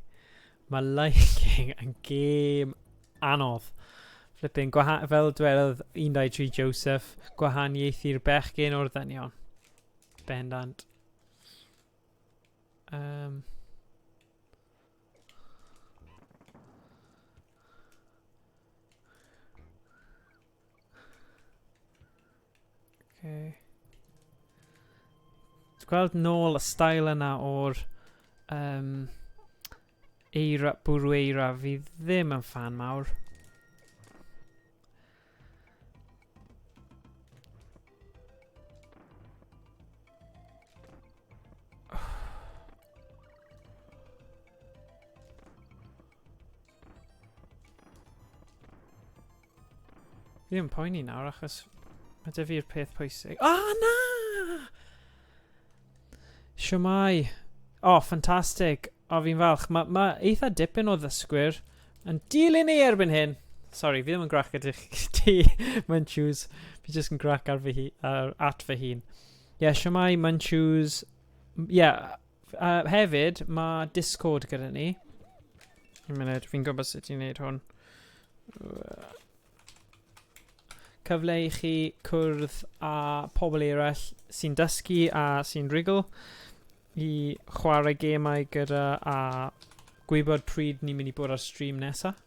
Mae Lion King yn gêm anodd. Flipping, fel dwelodd 123 Joseph, gwahaniaethu'r bechgyn o'r ddynion. Bendant. Okay. Gweld nôl y style yna o'r bwrw eira, fi ddim yn fan mawr. Fi ddim poeni nawr achos mae dy fi'r peth pwysig. Na! Siwmai. Ffantastig. Fi'n falch. Mae eitha dipyn o ddysgwyr yn dilyn ei erbyn hyn. Sorry, fi ddim yn grac ydych ti Munchws. Fi just yn grac ar fy at fy hun. Siamai Munchws. Hefyd, mae Discord gyda ni. Un munud, fi'n gwybod sut i'n neud hwn. Cyfle i chi cwrdd â pobl eraill sy'n dysgu a sy'n rigl i chwarae gemau gyda a gwybod pryd ni'n mynd i bod ar stream nesaf.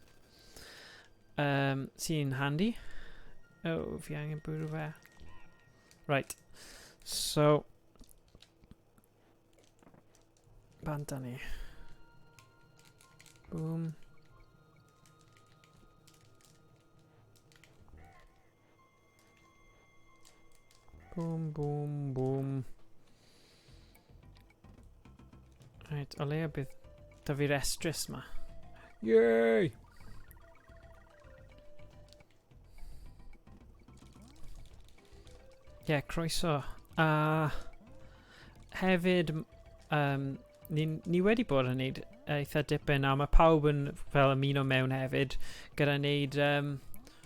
Sy'n handy. Fi angen bwrw fe. Right. So. Banta ni. Boom. Boom, boom, boom. Right, o leia bydd da fi'r estrus ma. Yay! Croeso. Hefyd, ni wedi bod yn neud eitha dipyn a mae pawb yn fel ymuno mewn hefyd gyda neud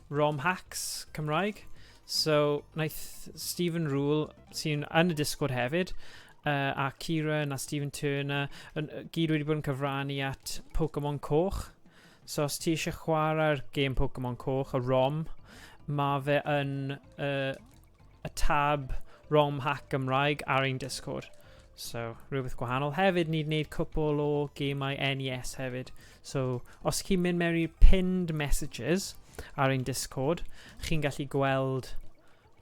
ROM hacks Cymraeg. So, naeth Stephen Rule sy'n yn y Discord hefyd a Kieran a Stephen Turner gyd wedi bod yn cyfrannu at Pokemon Coch. So, os ti eisiau chwarae'r game Pokemon Coch, y ROM, mae fe yn y tab ROM hack Gymraeg ar ein Discord. So, rhywbeth gwahanol. Hefyd, ni'n neud cwpl o gemau NES hefyd. So, os chi'n mynd mewn i'r pinned messages ar ein Discord, chi'n gallu gweld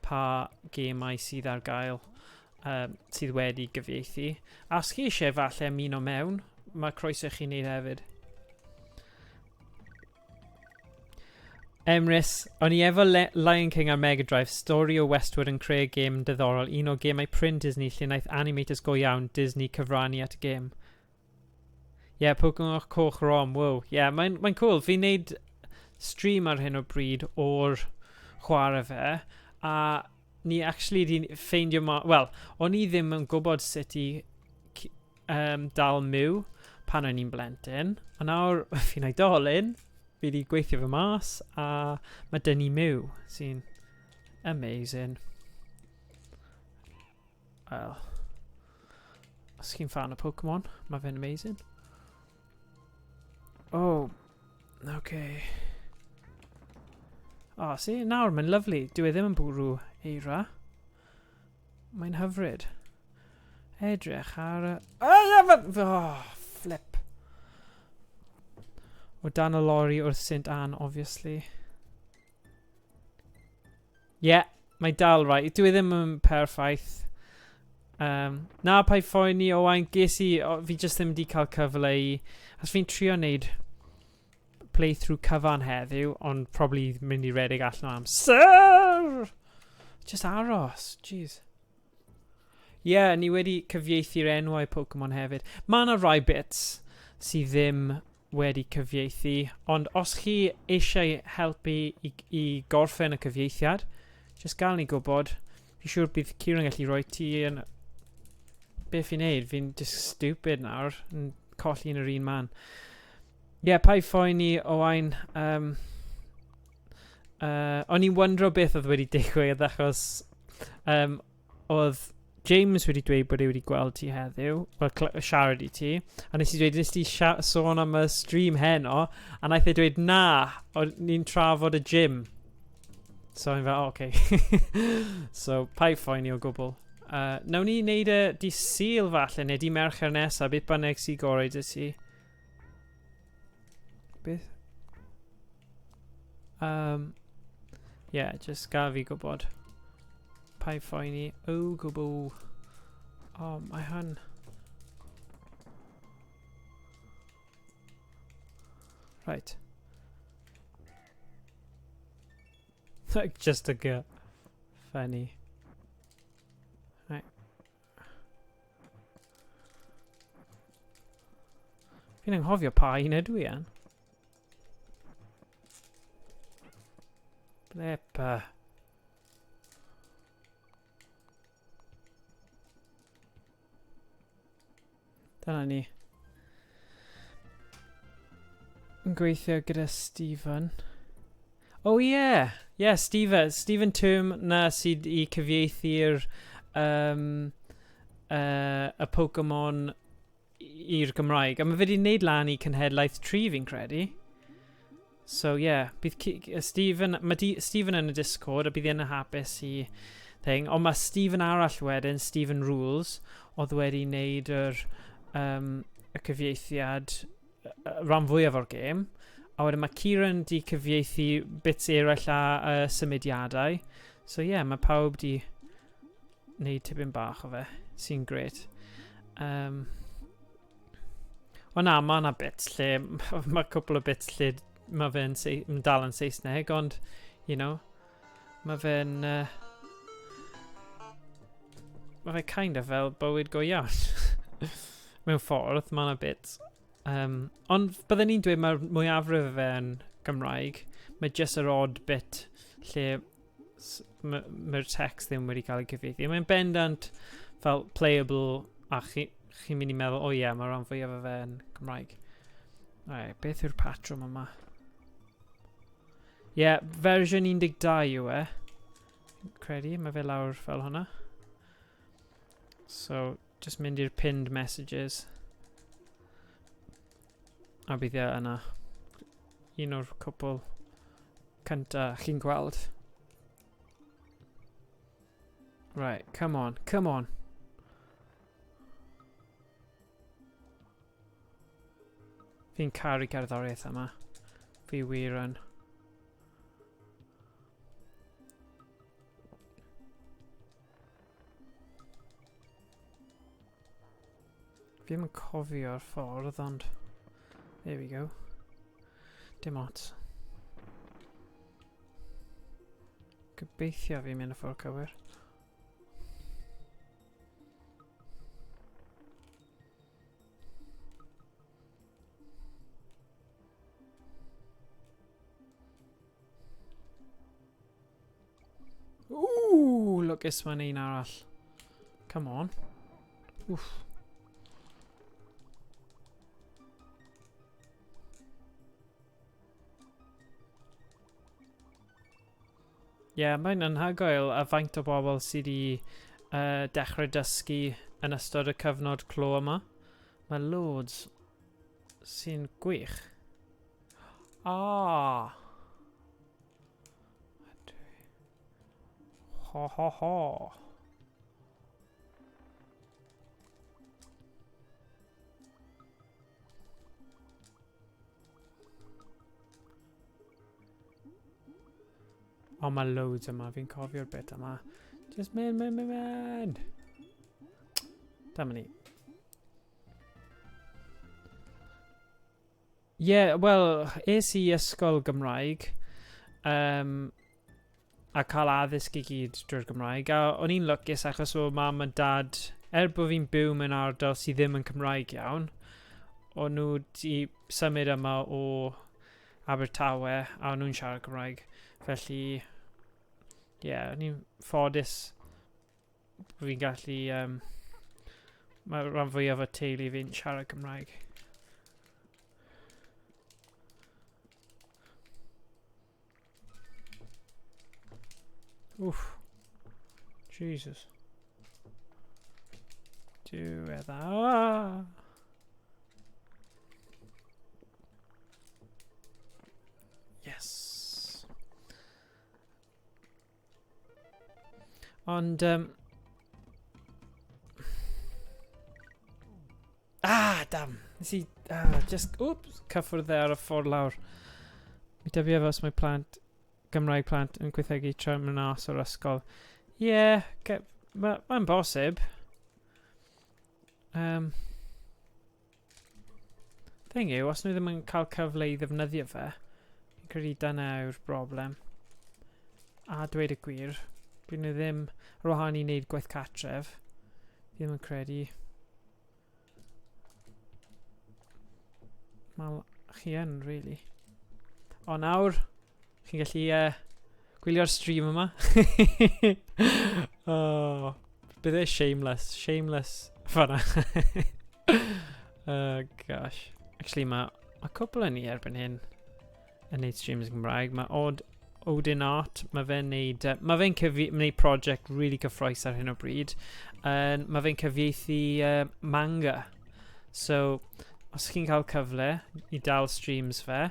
pa gemau sydd ar gael sydd wedi gyfieithu. A os chi eisiau falle ymuno mewn, mae croeso chi'n neud hefyd. Emrys, o'n i efo Lion King ar Mega Drive, stori o Westwood yn creu gêm diddorol, un o gemau print Disney lle wnaeth animators go iawn Disney cyfrannu at y gêm. Pokemon Coch ROM, wow. Mae'n cool. Fi'n neud stream ar hyn o bryd o'r chwarae fe, a ni actually di ffeindio o'n i ddim yn gwybod sut i dal Mew pan o'n i'n blentyn, a nawr fi'n oedolyn, fi wedi gweithio fy mas a mae dyn ni Mew sy'n amazing. Wel, os chi'n fan o Pokemon, mae fe'n amazing. Okay. See, nawr mae'n lyflu. Dwi e ddim yn bwrw eira. Mae'n hyfryd. Edrych ar flip. O dan y lori wrth St Anne, obviously. Mae dal right. Dwi ddim yn perffaith. Na pai phoeni o wain gesi, fi just ddim wedi cael cyfle i... As fi'n trio wneud playthrough cyfan heddiw, ond probably mynd i redeg allan o amser. Just aros, jeez. Ni wedi cyfieithu'r enwau Pokemon hefyd. Mae yna rai bits sydd ddim wedi cyfieithu, ond os chi eisiau helpu i gorffen y cyfieithiad, just gael ni gwybod. Fi'n siŵr bydd Kieran gallu rhoi ti yn... Beth fi'n neud? Fi'n just stupid nawr, yn colli yn yr un man. Pai phoeni o wain. O'n i'n wondro beth oedd wedi digwydd achos oedd James wedi dweud bod e wedi gweld ti heddiw, siarad i ti, a nes ti sôn am y stream heno, a naeth e dweud na, ni'n trafod y gym. So i'n fel, okay. So, pai phoeni o gwbl. Nawn ni wneud y di Sul falle, neu di Mercher nesaf, beth bynnag sy'n gorau dy si. Beth? Just gael fi gwybod. Pai phoeni. O gwbl. Mae hwn. Right. Just a girl. Funny. Right. Fi'n anghofio pa un ydw i an. Blepa. Dyna ni. Yn gweithio gyda Stephen. O ie. Ie, Stephen Term na sydd I cyfieithu'r y Pokemon i'r Gymraeg. A mae fe wedi wneud lan I Cenhedlaeth 3 fi'n credu. So yeah, bydd Stephen yn y Discord a bydd yn y hapus I thing. Ond mae Stephen arall wedyn, Stephen Rules, oedd wedi wneud y cyfieithiad rhan fwyaf o'r gêm. A wedyn mae Kieran di cyfieithu bits eraill a symudiadau. So yeah, mae pawb di wneud tipyn bach o fe, sy'n gret. O na, mae yna bits lle, mae cwpl o bits lle mae fe'n dal yn Saesneg, ond, you know, mae fe'n... mae fe kind of fel bywyd go iawn. Mewn ffordd, mae yna bits. Ond byddwn ni'n dweud mae'r mwyafrif o fe yn Gymraeg. Mae just yr odd bit lle mae'r text ddim wedi cael ei cyfieithu. Mae'n bendant fel playable a chi'n mynd I meddwl, o ie, mae rhan fwyaf o fe yn Gymraeg. Beth yw'r patrwm yma? Ie, fersiwn 12 yw e. Credu, mae fe lawr fel hwnna. So, just mynd i'r pinned messages. A bydd e yna. Un o'r cwpl cynta chi'n gweld. Right, come on, come on. Fi'n caru cerddoriaeth yma. Fi wir yn. Fi ddim yn cofio'r ffordd, ond... There we go. Dim ots. Gobeithio fi'n mynd y ffordd cywir. Ooh, lwcus mae'n un arall. Come on. Oof. Yeah, mae'n anhygoel a faint o bobl sydd wedi dechrau dysgu yn ystod y cyfnod clo yma. Mae loads sy'n gwych. Ah! Ho ho ho! O, mae loads yma. Fi'n cofio'r bit yma. Just mynd. Dyma ni. Yeah, wel, es I ysgol Gymraeg a cael addysg I gyd drwy'r Gymraeg. A o'n i'n lwcus achos o mam a dad, bod fi'n byw mewn ardal sydd ddim yn Cymraeg iawn, o'n nhw di symud yma o Abertawe a o'n nhw'n siarad Cymraeg. Felly, o'n i'n ffodus fi'n gallu, mae rhan fwyaf o teulu fi'n siarad Cymraeg. Oof. Jesus. Diwedd. Ah! Yes. Ond, damn. Nes I, just, oops, cyffwrdd ar y ffordd lawr. Mi dyfu efo os mae plant, Gymraeg plant yn gweithredu tra'n mynd as o'r ysgol. Ie, mae'n bosib. Thing yw, os nhw ddim yn cael cyfle I ddefnyddio fe, fi'n credu dyna yw'r broblem. A dweud y gwir, dyn nhw ddim ar wahân I wneud gwaith catref. Fi ddim yn credu. Mal chi yn, really. O nawr, chi'n gallu gwylio'r stream yma. Oh, bydd e shameless. Shameless fanna. Oh gosh. Actually, mae cwpl yn ni erbyn hyn yn neud streams yn Gymraeg. Mae odd Odin Art. Mae fe'n neud... mae fe'n neud project really cyffroes ar hyn o bryd. Mae fe'n cyfieithu manga. So, os chi'n cael cyfle i dal streams fe...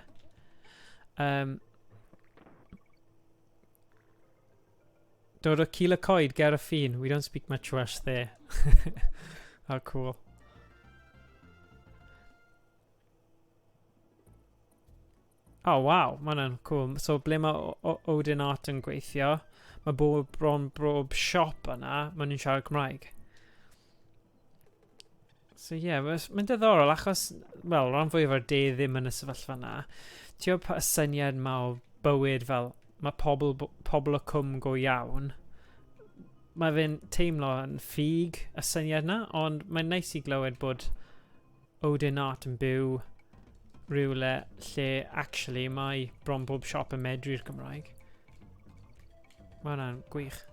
dod o Cil y Coed, ger y ffin. We don't speak much Welsh there. Oh, cool. Oh, wow. Mae hwnna'n cool. So, ble mae Odin Art yn gweithio, mae bron bob siop yna, maen nhw'n siarad Cymraeg. So, yeah, mae'n diddorol, achos, wel, rhan fwyaf o'r de ddim yn y sefyllfa yna. Ti'n gwybod y syniad ma o bywyd fel, mae pobl o cwm go iawn. Mae fe'n teimlo yn ffug y syniad yna, ond mae'n neis i glywed bod Odin Art yn byw rhywle lle actually mae bron bob siop yn medru'r Gymraeg. Mae hwnna'n gwych.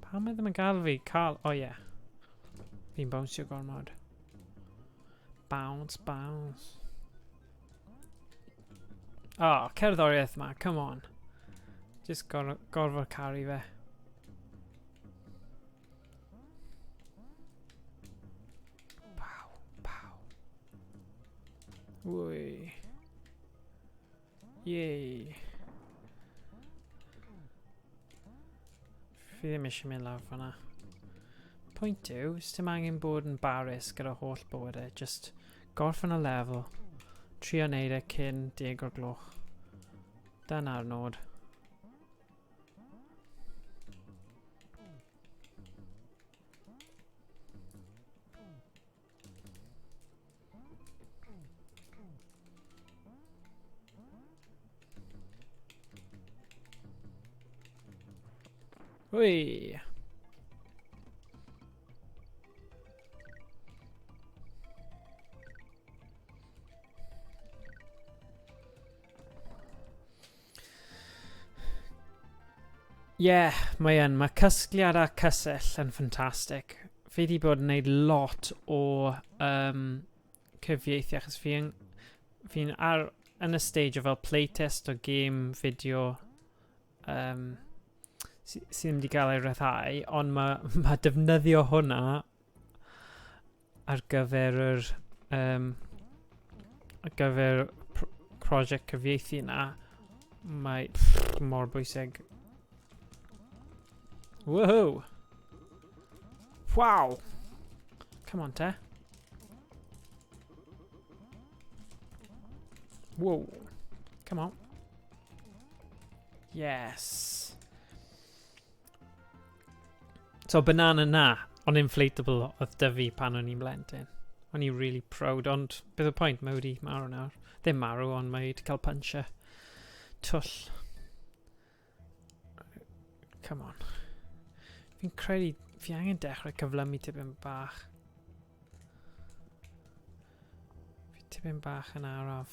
Pam mae ddim yn gael fi cael... O ie. Fi'n bounsio gormod. Bounce, bounce. Oh, cerddoriaeth ma, come on. Just gorfod caru fe. Pow, pow. Wwy. Yay. Fi ddim eisiau mynd lawr fan'na. Pwynt yw, dim angen bod yn barus gyda holl bywydau. Just gorffen y lefel. Trio neud e cyn 10 o'r gloch. Dyna'r nod. Whee! Yeah, mae casgliad a cysill yn ffantastig. Fi wedi bod yn gwneud lot o cyfieithu achos fi'n yn y stage o fel playtest o game fideo sy'n wedi cael ei ryddhau, ond mae defnyddio hwnna ar gyfer prosiect cyfieithu yna, mae mor bwysig. Woohoo! Wow! Come on, te. Whoa! Come on. Yes! So, banana na, on inflatable oedd dy fi pan o'n i'n blentyn. O'n i really proud, ond beth y pwynt, mae wedi marw nawr. Ddim marw, ond mae wedi cael puncher. Twll. Come on. Fi'n credu, fi angen dechrau cyflymu tipyn bach. Fi tipyn bach yn araf.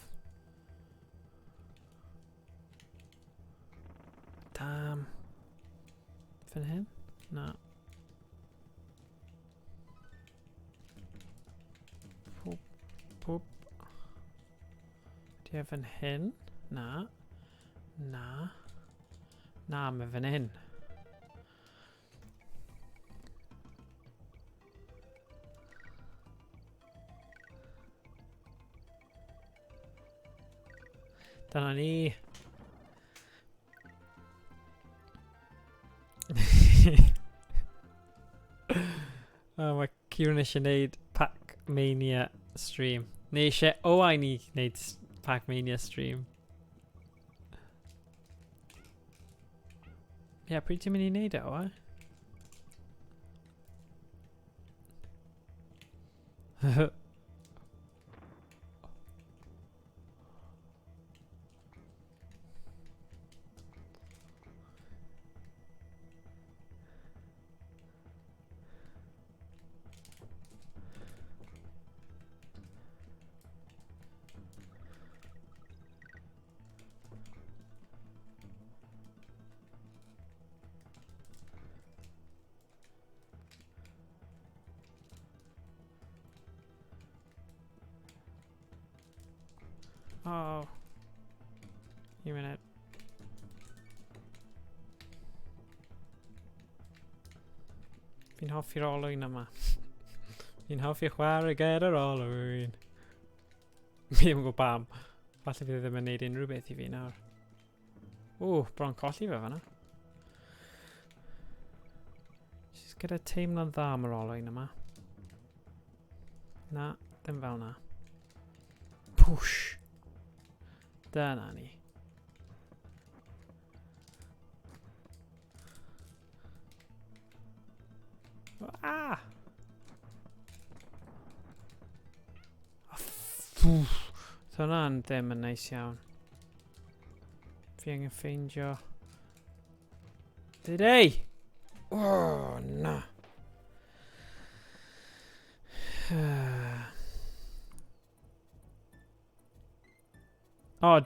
Damn. Fan hyn? Na. Poop, poop. Di e fan hyn? Na. Na. Na, mae fan hyn. Dyna ni. Mae Kieran eisiau gwneud Pac-Mania stream. Neu eisiau Owain i wneud Pac-Mania stream. Ie, pryd ti'n mynd i wneud e, Owain? Oh. Un munud. Fi'n hoffi'r olwyn yma. Fi'n hoffi chwarae gyda'r olwyn. Fi ddim yn gwybod pam. Falle fydd ddim yn neud unrhyw beth I fi nawr. Bron colli fe fan'na. Jyst gyda teimlo'n dda am yr olwyn yma. Na, ddim fel na. Pwsh! Dyna ni. Ah! So hwnna'n ddim yn neis iawn. Fi angen ffeindio... Dydei! Na.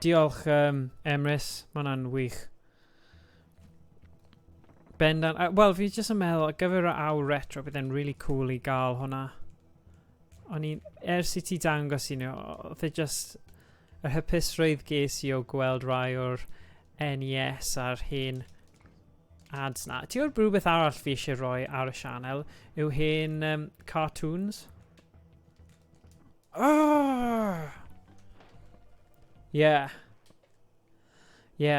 Diolch Emrys, ma' hwnna'n wych. Bendant, wel fi jyst yn meddwl, ar gyfer y awr retro, bydd e'n really cool I gael hwnna. O'n i'n, ers I ti dangos I nhw, oedd e just y hapusrwydd ges I o gweld rai o'r NES a'r hen ads na. Ti o'r rhywbeth arall fi eisiau rhoi ar y sianel yw hen cartoons. Yeah,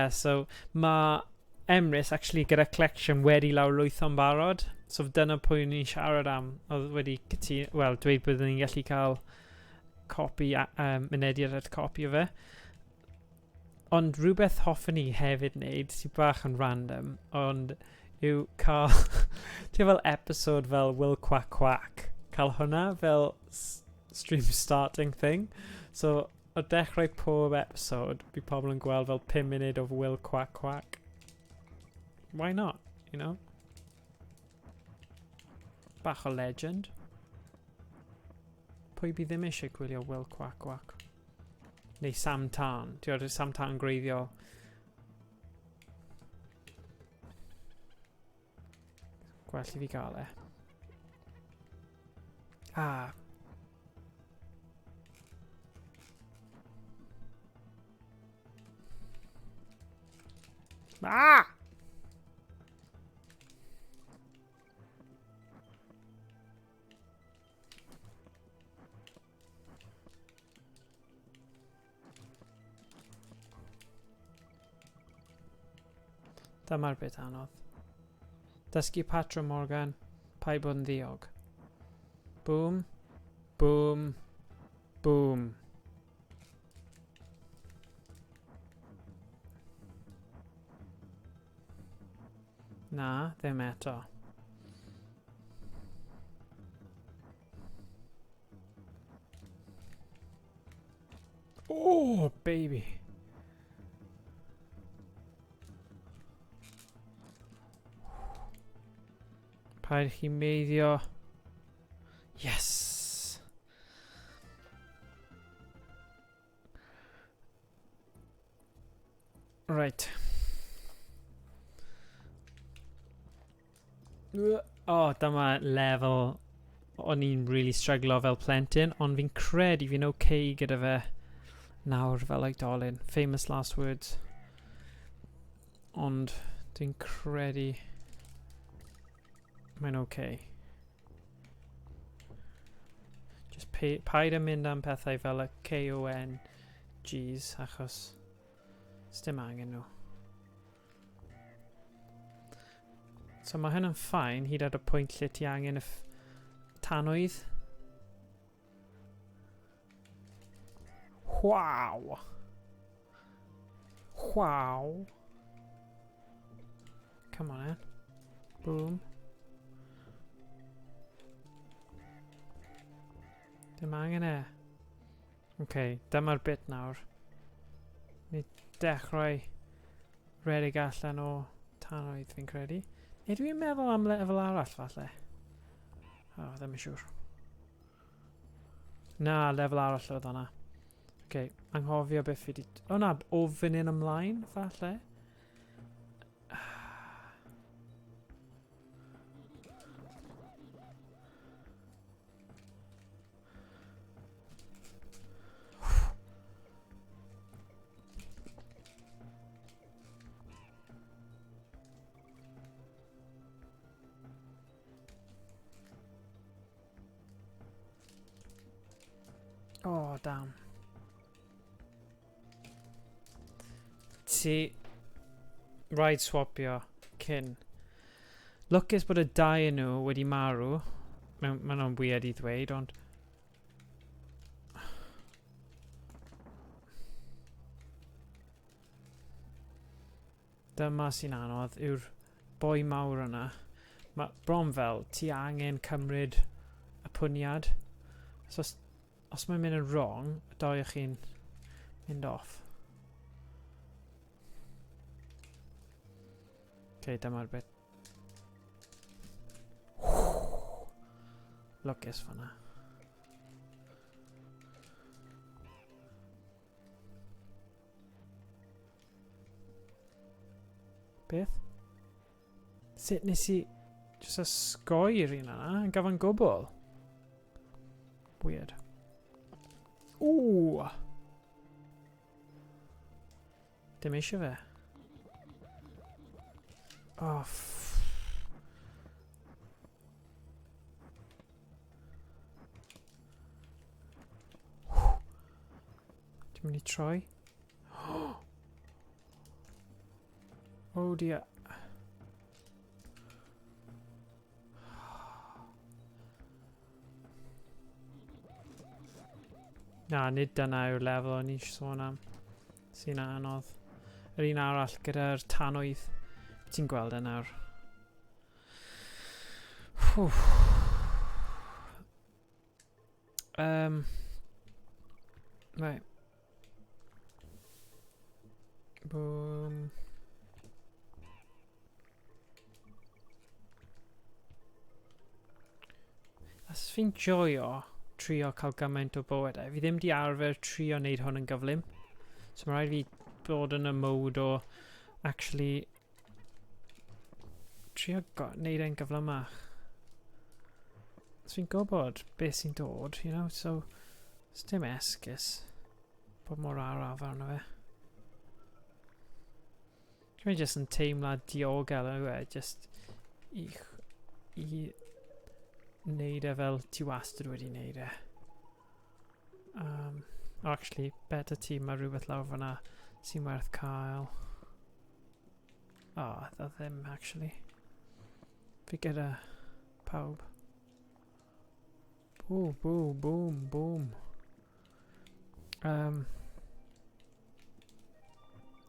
so ma' Emrys actually gyda collection wedi lawrlwytho'n barod. So dyna pwy ni'n siarad am. Oedd wedi wel, dweud byddwn ni'n gallu cael copi, mynediad at copi o fe. Ond rhywbeth hoffwn ni hefyd wneud, sy'n bach yn random, ond yw cael ti'n fel episode fel Will Quack Quack. Cael hwnna fel stream starting thing. So o dechrau pob episode, bydd pobl yn gweld fel 5 munud of Will Quack Quack. Why not, you know? Bach o legend. Pwy bydd ddim eisiau gwylio Will Quack Quack? Neu Sam Tan. Ti'n Sam Tan greiddiol. Gwell I fi gael e. Dyma'r bit anodd. Dysgu Patra Morgan, pai bod yn ddiog. Boom, boom, boom. Na, ddim eto. Oh, baby. Paid chi meiddio. Yes! Right. Dyma lefel o'n i'n really struglo fel plentyn, ond fi'n credu fi'n okay gyda fe nawr fel oedolyn. Famous last words. Ond dwi'n credu mae'n okay. Just paid a mynd am pethau fel y KONGs achos sdim angen nhw. So mae hyn yn ffain hyd at y pwynt lle ti angen y tanwydd. Wow! Wow! Come on, eh? Boom. Dim angen e. Okay, dyma'r bit nawr. Mi dechrau redig allan o tanwydd fi'n credu. Neu dwi'n meddwl am lefel arall falle. Ddim yn siŵr. Na, lefel arall oedd hwnna. Okay, anghofio beth fi di... na, ofyn yn ymlaen falle. Oh, damn. Ti... Rhaid swapio cyn. Lwcus bod y dau yn nhw wedi marw. Mae nhw'n weird I ddweud, ond... Dyma sy'n anodd yw'r boi mawr yna. Mae bron fel ti angen cymryd y pwniad. So os mae'n mynd yn wrong, y doi o chi'n mynd off. Okay, dyma'r bit. Lwcus fan'na. Beth? Sut nes I jyst ysgoi'r un yna yn gyfan gwbl? Weird. Ooh! Dim eisiau fe. Oh, Dwi'n mynd I troi. Oh dear. Na, nid dyna yw'r lefel o'n I sôn am. Sy'n anodd. Yr un arall gyda'r tanwydd. Ti'n gweld e nawr. Right. Boom. As fi'n joio trio cael gymaint o bywydau, fi ddim di arfer trio wneud hwn yn gyflym. So mae rhaid fi bod yn y mode o actually trio wneud e'n gyflymach. So fi'n gwybod beth sy'n dod, you know, so it's dim esgus bod mor araf arno fe. Dwi'n just yn teimlad diogel yw e, just I wneud e fel ti wastad wedi wneud e. Actually, better ti mae rhywbeth lawr fyna sy'n werth cael. Oh, dda ddim, actually. Fi gyda pawb. Boom, boom, boom, boom.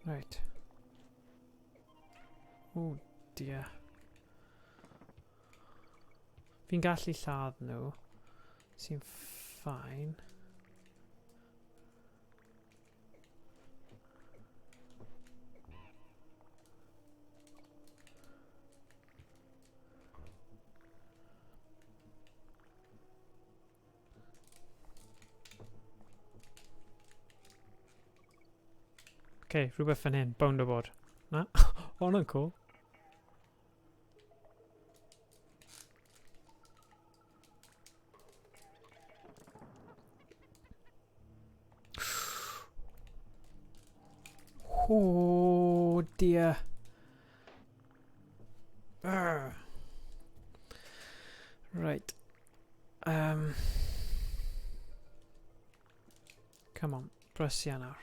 Right. Oh dear. Fi'n gallu lladd nhw. Sy'n fine. Okay, rhywbeth fan hyn, bound o bod. Na? Oh, no, cool. Oh dear. Urgh. Right. Come on, brysia nawr.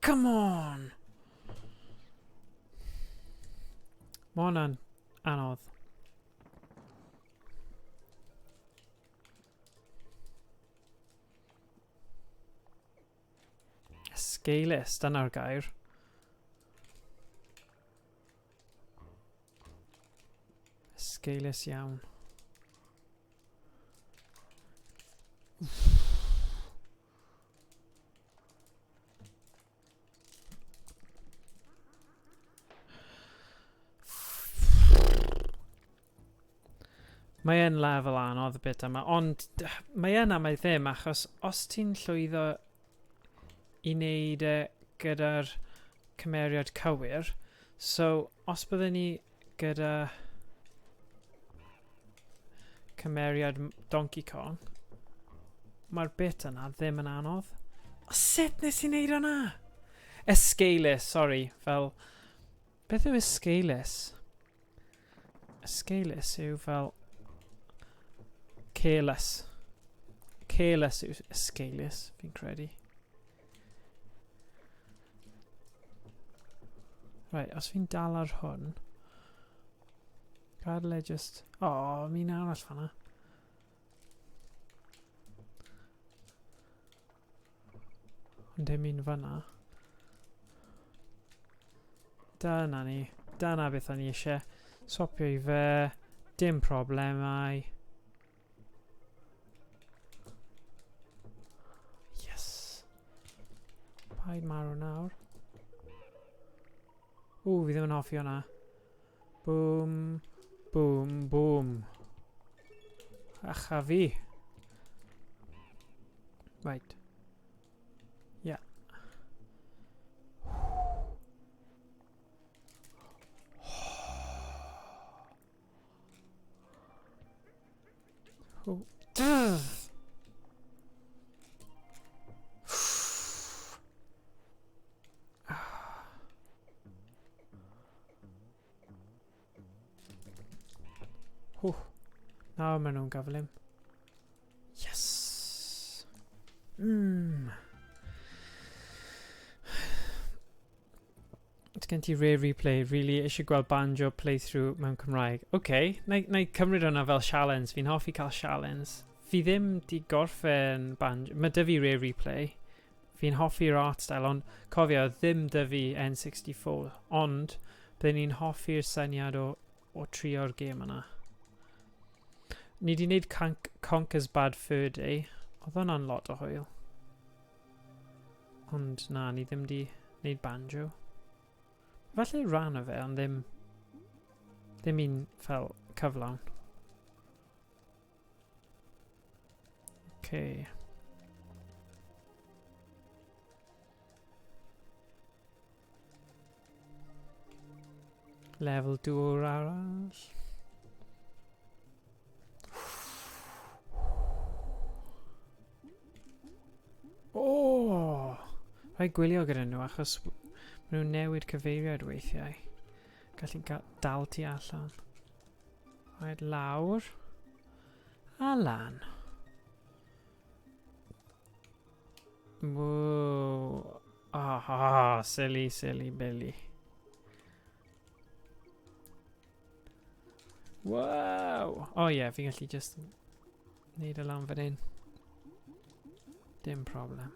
Come on! Mae hwnna'n anodd. Scaleless, dyna'r gair. Scaleless iawn. Mae e'n lefel anodd y bit yma, ond mae e'n am ei ddim, achos os ti'n llwyddo I wneud e gyda'r cymeriad cywir, so os byddwn ni gyda cymeriad Donkey Kong, mae'r bit yna ddim yn anodd. O, sut nes i wneud hwnna? Escalus, sorry, fel... Beth yw escalus? Escalus yw fel... Careless. Careless yw escalus, fi'n credu. Right, os fi'n dal ar hwn... Gadael e just... O, mi'n arall fanna. Ond dim un fanna. Dyna ni. Dyna beth o'n i eisiau. Swapio i fe. Dim problemau. Yes. Paid marw nawr. Fi ddim yn hoffi hwnna. Boom. Boom. Boom. Acha fi. Right. Yeah. Oh. Nawr maen nhw'n gyflym. Yes! It's gen ti rare replay. Really eisiau gweld banjo playthrough mewn Cymraeg. Okay, na i cymryd hwnna fel challenge. Fi'n hoffi cael challenge. Fi ddim di gorffen banjo. Mae dy fi rare replay. Fi'n hoffi'r art style, ond cofio, ddim dy fi N64. Ond, byddwn ni'n hoffi'r syniad o trio'r gêm yna. Ni di wneud Conker's Bad Fur Day. Oedd hwnna'n lot o hwyl. Ond na, ni ddim di wneud banjo. Falle rhan o fe, ond ddim un fel cyflawn. Okay. Level 2 arall. O! Rhaid gwylio gyda nhw achos maen nhw'n newid cyfeiriad weithiau. Gallu dal ti allan. Rhaid lawr. A lan. Whoa. Ah, silly, silly Billy. Wow! Oh yeah, fi'n gallu just neud y lan fan hyn. Dim problem.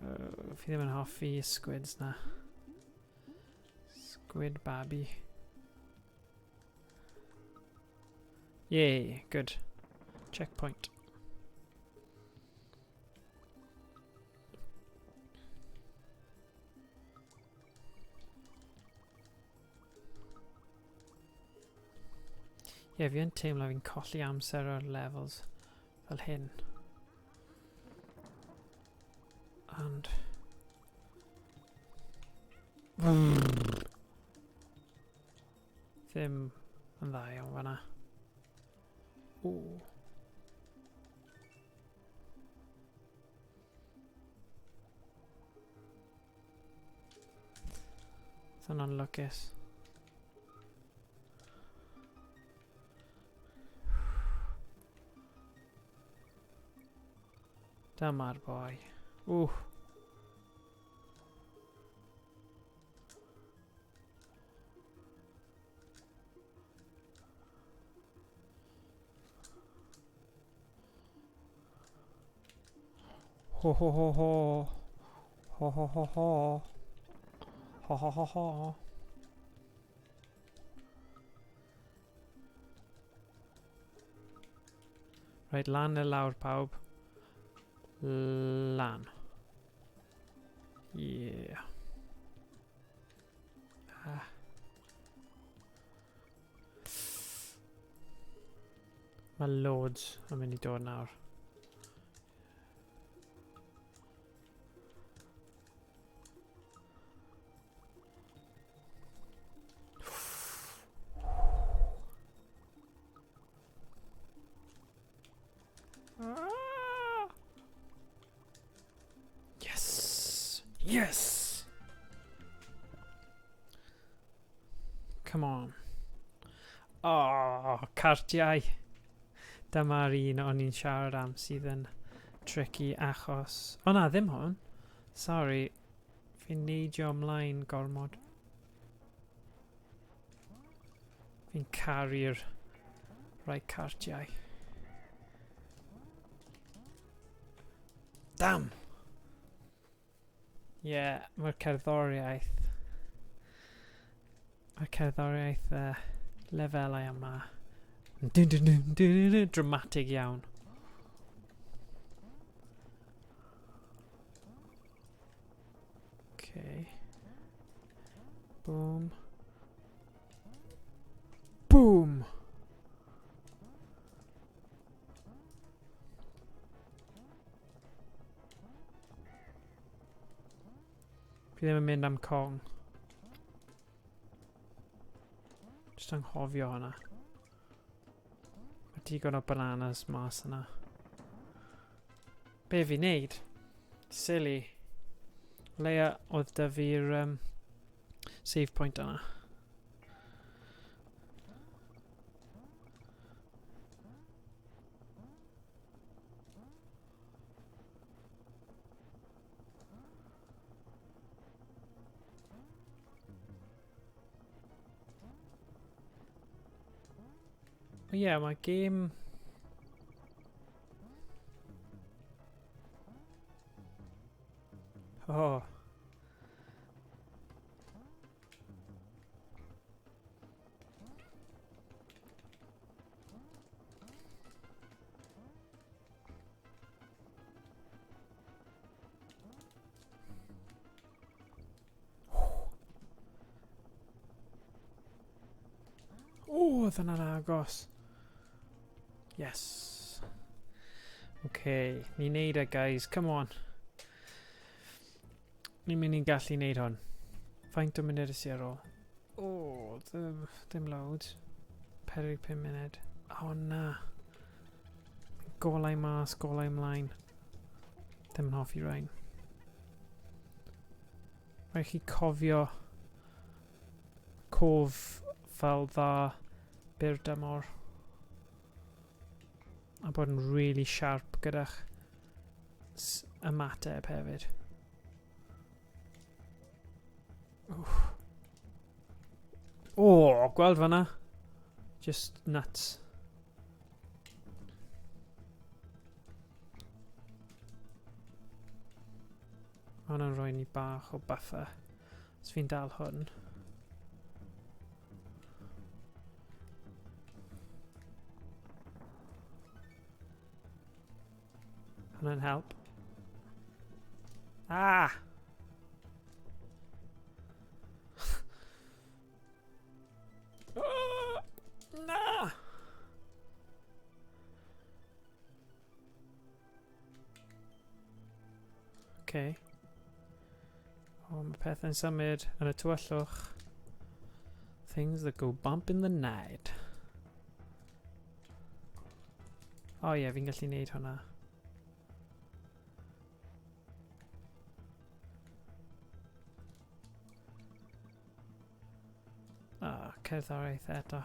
Fi ddim yn hoffi y squids na. Squid baby. Yay, good. Checkpoint. Ie, fi yn teimlo fi'n colli amser o'r levels fel hyn. And... Ddim yn dda iawn fanna. Ooh. It's an unluckus. Dyma'r boi. Ooh. Ho ho ho ho. Ho ho ho ho. Ho ho ho ho. Right, lan neu lawr pawb. Lan. Yeah. Mae loads yn mynd I dod nawr. Yes! Come on. Oh, cartiau. Dyma'r un o'n i'n siarad am sydd yn tricky achos... O na, ddim hwn. Sorry. Fi'n neidio ymlaen gormod. Fi'n caru'r rai cartiau. Damn! Yeah, mae'r cerddoriaeth... Mae'r cerddoriaeth lefelau yma. Dramatic iawn. Okay. Boom. Boom! Fi ddim yn mynd am Kong. Just anghofio hwnna. Mae digon o bananas mas yna. Be fi'n neud? Silly. Leia oedd dy fi'r save point yna. O ie, mae game... Oh. O, oedd yna'n agos. Yes. Okay, ni'n neud e, guys. Come on. Ni'n mynd i'n gallu neud hwn. Faint o munud ys i ar ôl? O, dim loads. 45 munud. O na. Golau mas, golau ymlaen. Dim yn hoffi rhain. Rhaid chi cofio cof fel dda byr dymor. A bod yn really sharp gyda'ch ymateb hefyd. O, gweld fanna? Just nuts. Hwna'n rhoi ni bach o buffer. Os fi'n dal hwn. Hwna'n help. Ah! Na! Okay. O, mae pethau'n symud yn y tywyllwch. Things that go bump in the night. O ie, fi'n gallu neud hwnna. Cerddoriaeth eto.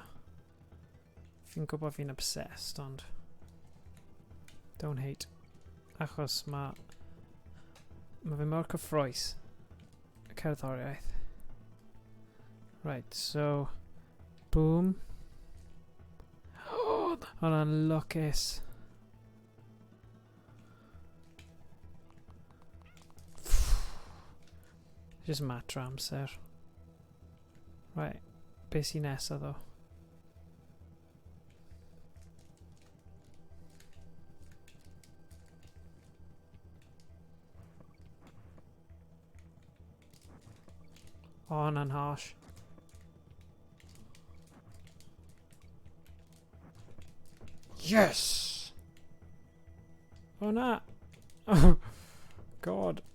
Fi'n gwybod fi'n obsessed, ond... Don't hate. Achos mae fe mor cyffroes. Y cerddoriaeth. Right, so... Boom. Oh, hwnna'n lwcus. Just matter amser. Right. Be sy'n nesa ddo? O, hwnna'n harsh. Yes! Oh na! Oh, God.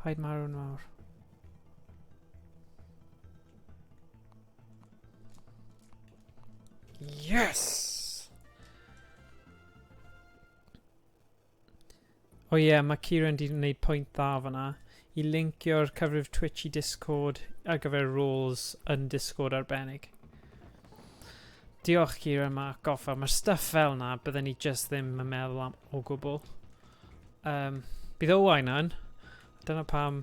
Paid marw'n mawr. Yes! O ie, mae Kieran wedi gwneud pwynt dda fan'na i linkio'r cyfrif Twitch i Discord ar gyfer roles yn Discord arbennig. Diolch Kieran, mae goffa. Mae'r stuff fel na bydden ni just ddim yn meddwl am o gwbl. Bydd Owain yn. Dyna pam...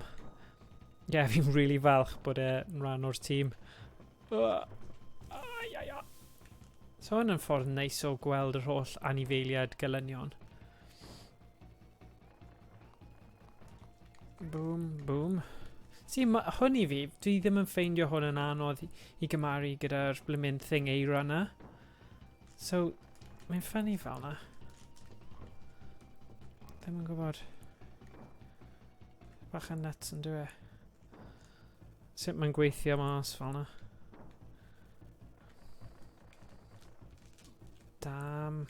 Ie, fi'n really falch bod e'n rhan o'r tîm. So hwn yn ffordd neis o gweld yr holl anifeiliad gelynion. Boom, boom. See, hwn i fi, dwi ddim yn ffeindio hwn yn anodd i gymaru gyda'r blimyn thing eira yna. So, mae'n ffynnu fel na. Ddim yn gwybod. Bach yn nuts yn dwi. Sut mae'n gweithio mas fel na. Damn.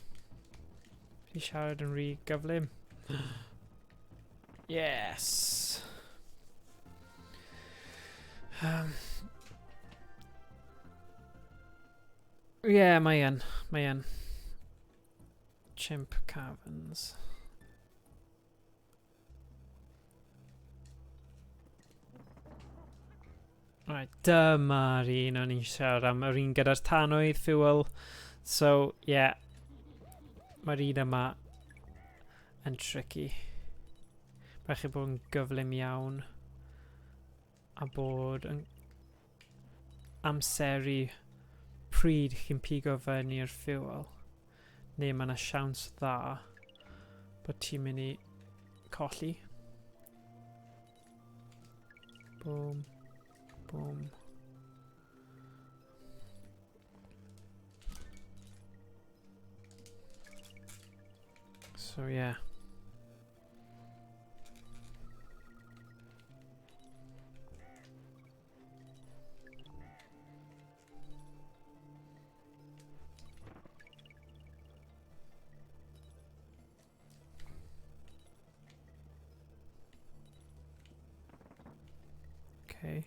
Fi siarad yn rhy gyflym. Yes. Yeah, mae yn. Chimp Caverns. Right, dyma'r un o'n i'n siarad am, yr un gyda'r tanwydd fuel. So, yeah, mae'r un yma yn tricky. Rhaid chi bod yn gyflym iawn a bod yn amseru pryd chi'n pigo fyny'r fuel, neu mae yna siawns dda bod ti'n mynd i colli. Boom, boom. So yeah. Okay.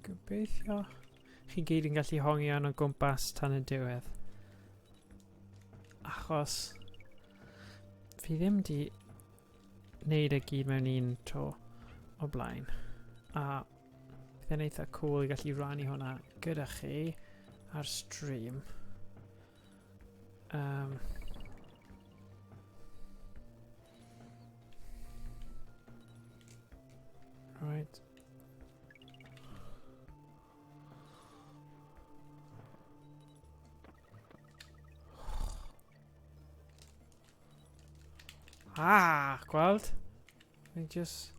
Gobeithio chi gyd yn gallu hongi yn o gwmpas tan y diwedd. Achos fi ddim di wneud y gyd mewn un tro o blaen. A bydd e'n eitha cool i gallu rannu hwnna gyda chi ar stream. Right. Gweld? Fi just...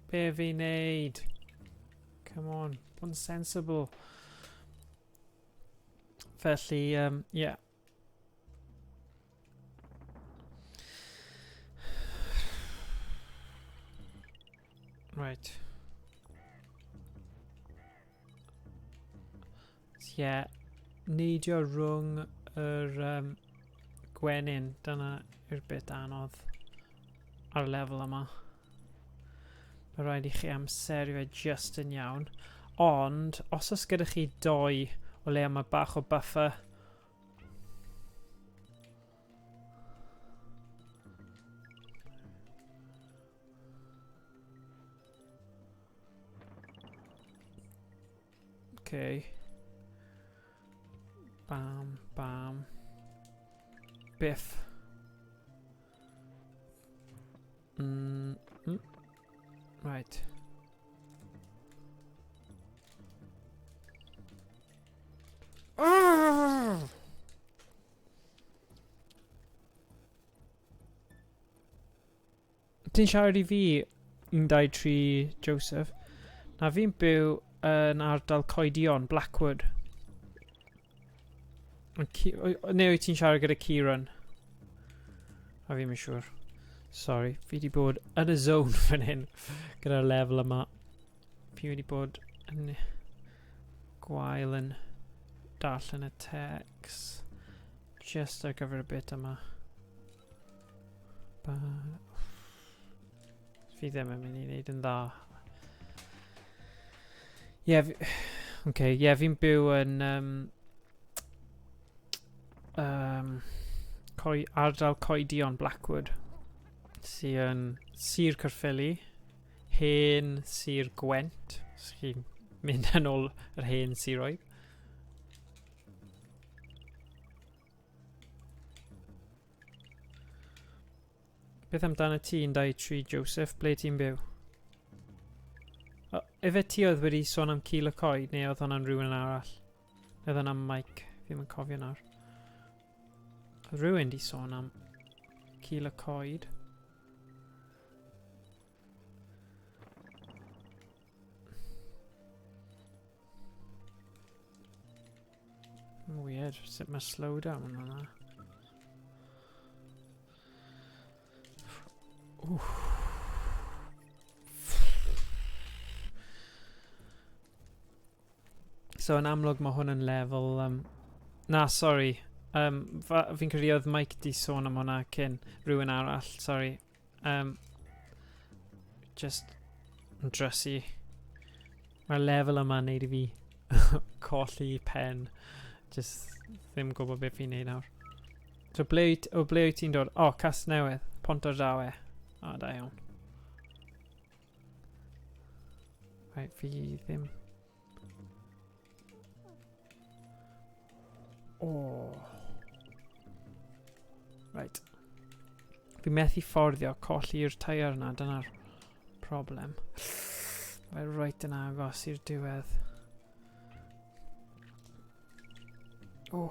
Be fi'n neud? Come on, bod yn sensible. Felly, yeah. Right. Yeah, neidio rhwng yr gwenyn. Dyna yw'r bit anodd ar y lefel yma. Mae rhaid i chi amseru fe just yn iawn. Ond, os oes gyda chi doi o le yma bach o buffer, okay. Bam, bam. Biff. Right. Ti'n siarad I fi 123 Joseph? Na fi'n byw yn ardal Coedion, Blackwood. Neu wyt ti'n siarad gyda Kieran? A fi'n siŵr. Sorry, fi wedi bod yn y zone fan hyn gyda'r lefel yma. Fi wedi bod yn gwael yn darllen y text just ar gyfer y bit yma. Fi fi ddim yn mynd i wneud yn dda. Ie, fi'n byw yn ardal Coedion Blackwood, sy'n yn Sir Caerphilly, hen Sir Gwent, os chi'n mynd yn ôl yr hen siroedd. Beth amdano ti yn 23 Joseph, ble ti'n byw? Efe ti oedd wedi sôn am cil y coed, neu oedd hwnna'n rhywun arall? Oedd hwnna'n Mike, ddim yn cofio nawr. Oedd rhywun di sôn am cil y coed. Weird, sut mae slowdown yn hwnna. So yn amlwg mae hwn yn lefel... na, sorry. Fi'n credu oedd Mike di sôn am hwnna cyn rhywun arall, sorry. Just yn drysu. Mae'r lefel yma'n neud i fi colli pen. Just ddim gwybod beth fi'n neud nawr. So ble wyt ti'n dod? O, Cas Newydd. Pont o'r Dawe. O, da iawn. Right, fi ddim... O. Right. Fi methu fforddio colli'r tair yna, dyna'r problem. Mae right yn agos i'r diwedd. O.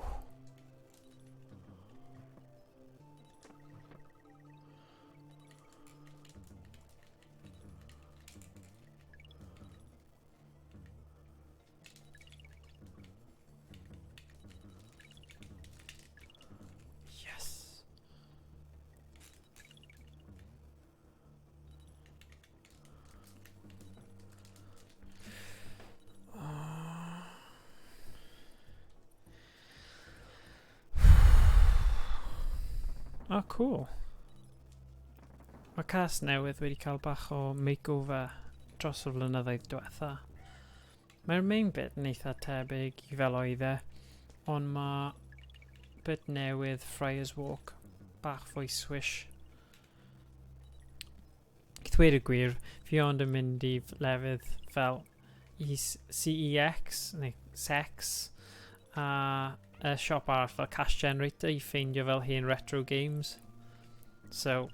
Oh, cool. Mae Cas Newydd wedi cael bach o makeover dros y flynyddoedd diwetha. Mae'r main bit yn eitha tebyg i fel oedd e, ond mae bit newydd Friars Walk bach fwy swish. Ddweud y gwir, fi ond yn mynd i lefydd fel i CEX neu Sex a y siop arall fel Cash Generator i ffeindio fel hen retro games. So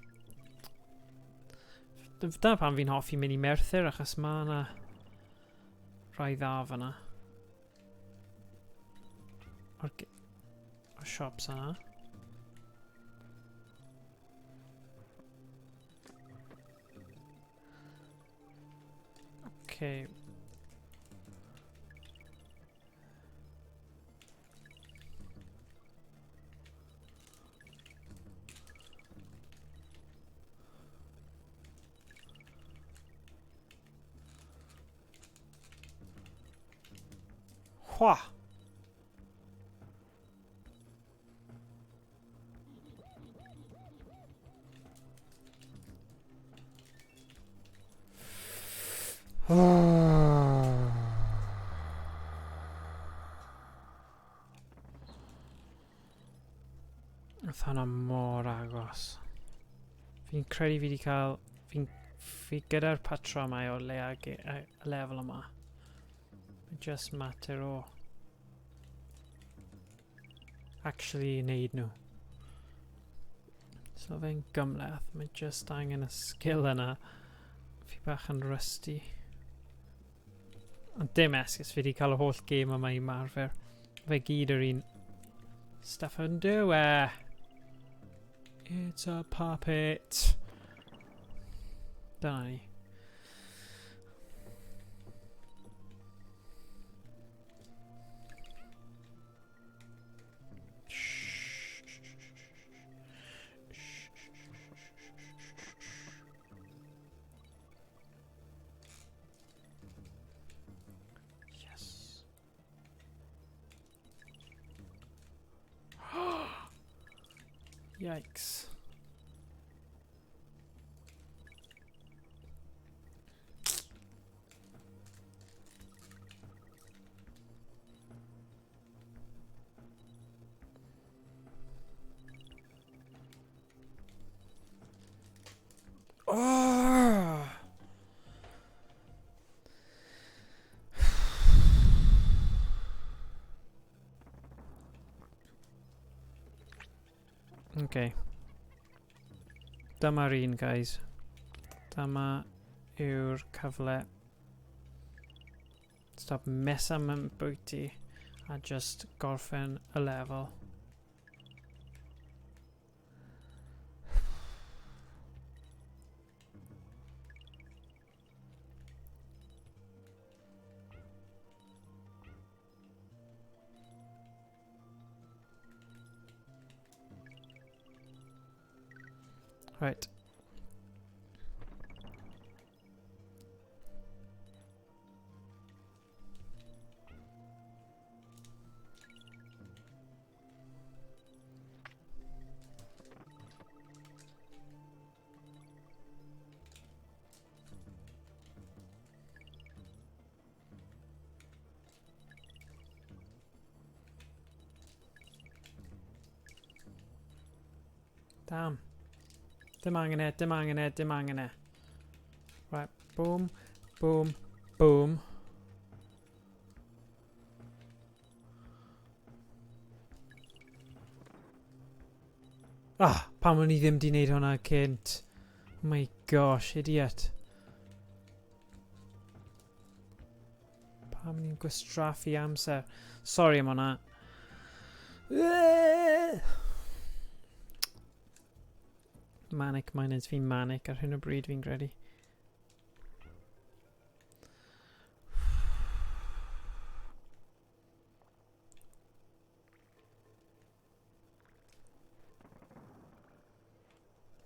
dyna pan fi'n hoffi mynd i Merthyr, achos mae yna rhai dda fyna o'r siops yna. Okay. Hwa! Oedd hwnna mor agos. Fi'n credu fi wedi cael... Fi gyda'r patromau o lefel yma. Just matter o actually neud nhw. So fe'n gymleth, mae just angen y skill yna. Fi bach yn rusty. Ond dim esgus, fi wedi cael y holl game yma i marfer. Fe gyd yr un stuff yn do e. It's a puppet. Dyna ni. Yikes. Okay. Dyma'r un, guys. Dyma yw'r cyfle. Stop mess am bwyty a just gorffen y lefel. Right. Damn. Dim angen e, dim angen e, dim angen e. Right, boom, boom, boom. Ah, pam o'n i ddim di wneud hwnna cynt. Oh my gosh, idiot. Pam o'n i'n gwastraffu amser. Sorry am hwnna. Manic minus fi'n manic ar hyn o bryd fi'n credu.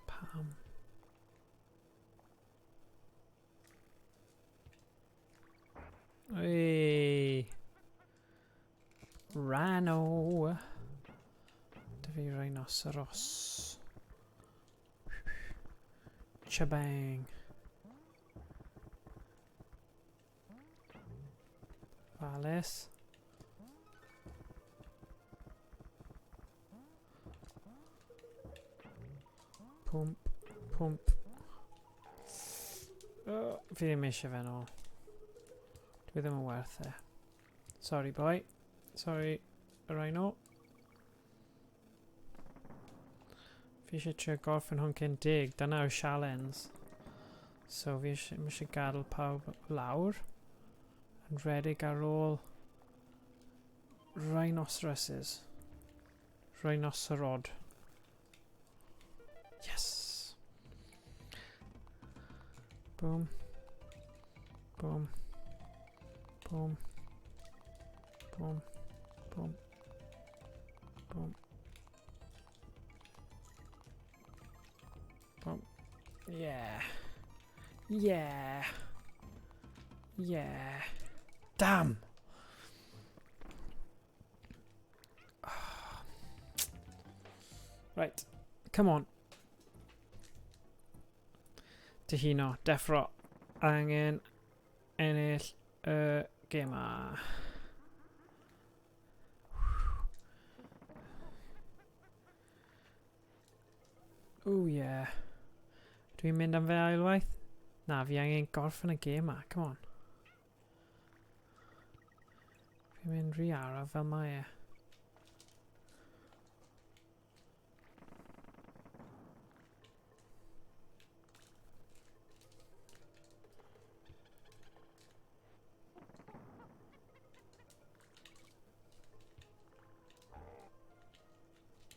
Pam? Hey. Rhino. Da fi rhinoceros. Shabang. Valles. Pump, pump. Oh, fi ddim eisiau fe nôl. Dwi ddim yn werth e. Sorry boy. Sorry, rhino. Fi eisiau trio gorffen hwn cyn dig. Dyna yw sialens. So fi eisiau gadael pawb lawr. Yn rhedeg ar ôl rhinoceroses. Rhinocerod. Yes! Boom. Boom. Boom. Boom. Boom. Boom. Boom. Yeah. Yeah. Yeah. Damn! Right. Come on. Dyhuno. Deffro. Angen ennill y gêm a. Ooh yeah. Dwi'n mynd am fe ailwaith? Na, fi angen gorffen y gêm a. Come on. Fi'n mynd rhy araf fel mae e.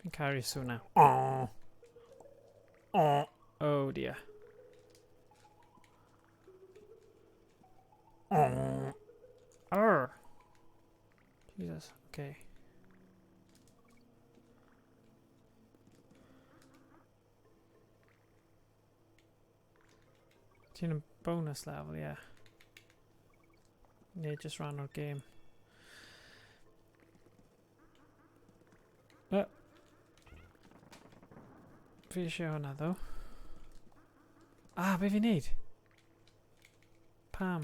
Fi'n caru sŵna. Oh. Oh. Oh dear. Oh. Arr. Jesus. Okay. Ti'n yn bonus level, yeah. Neu just ran o'r game. Fi eisiau hwnna ddo. Ah, be fi'n neud? Pam?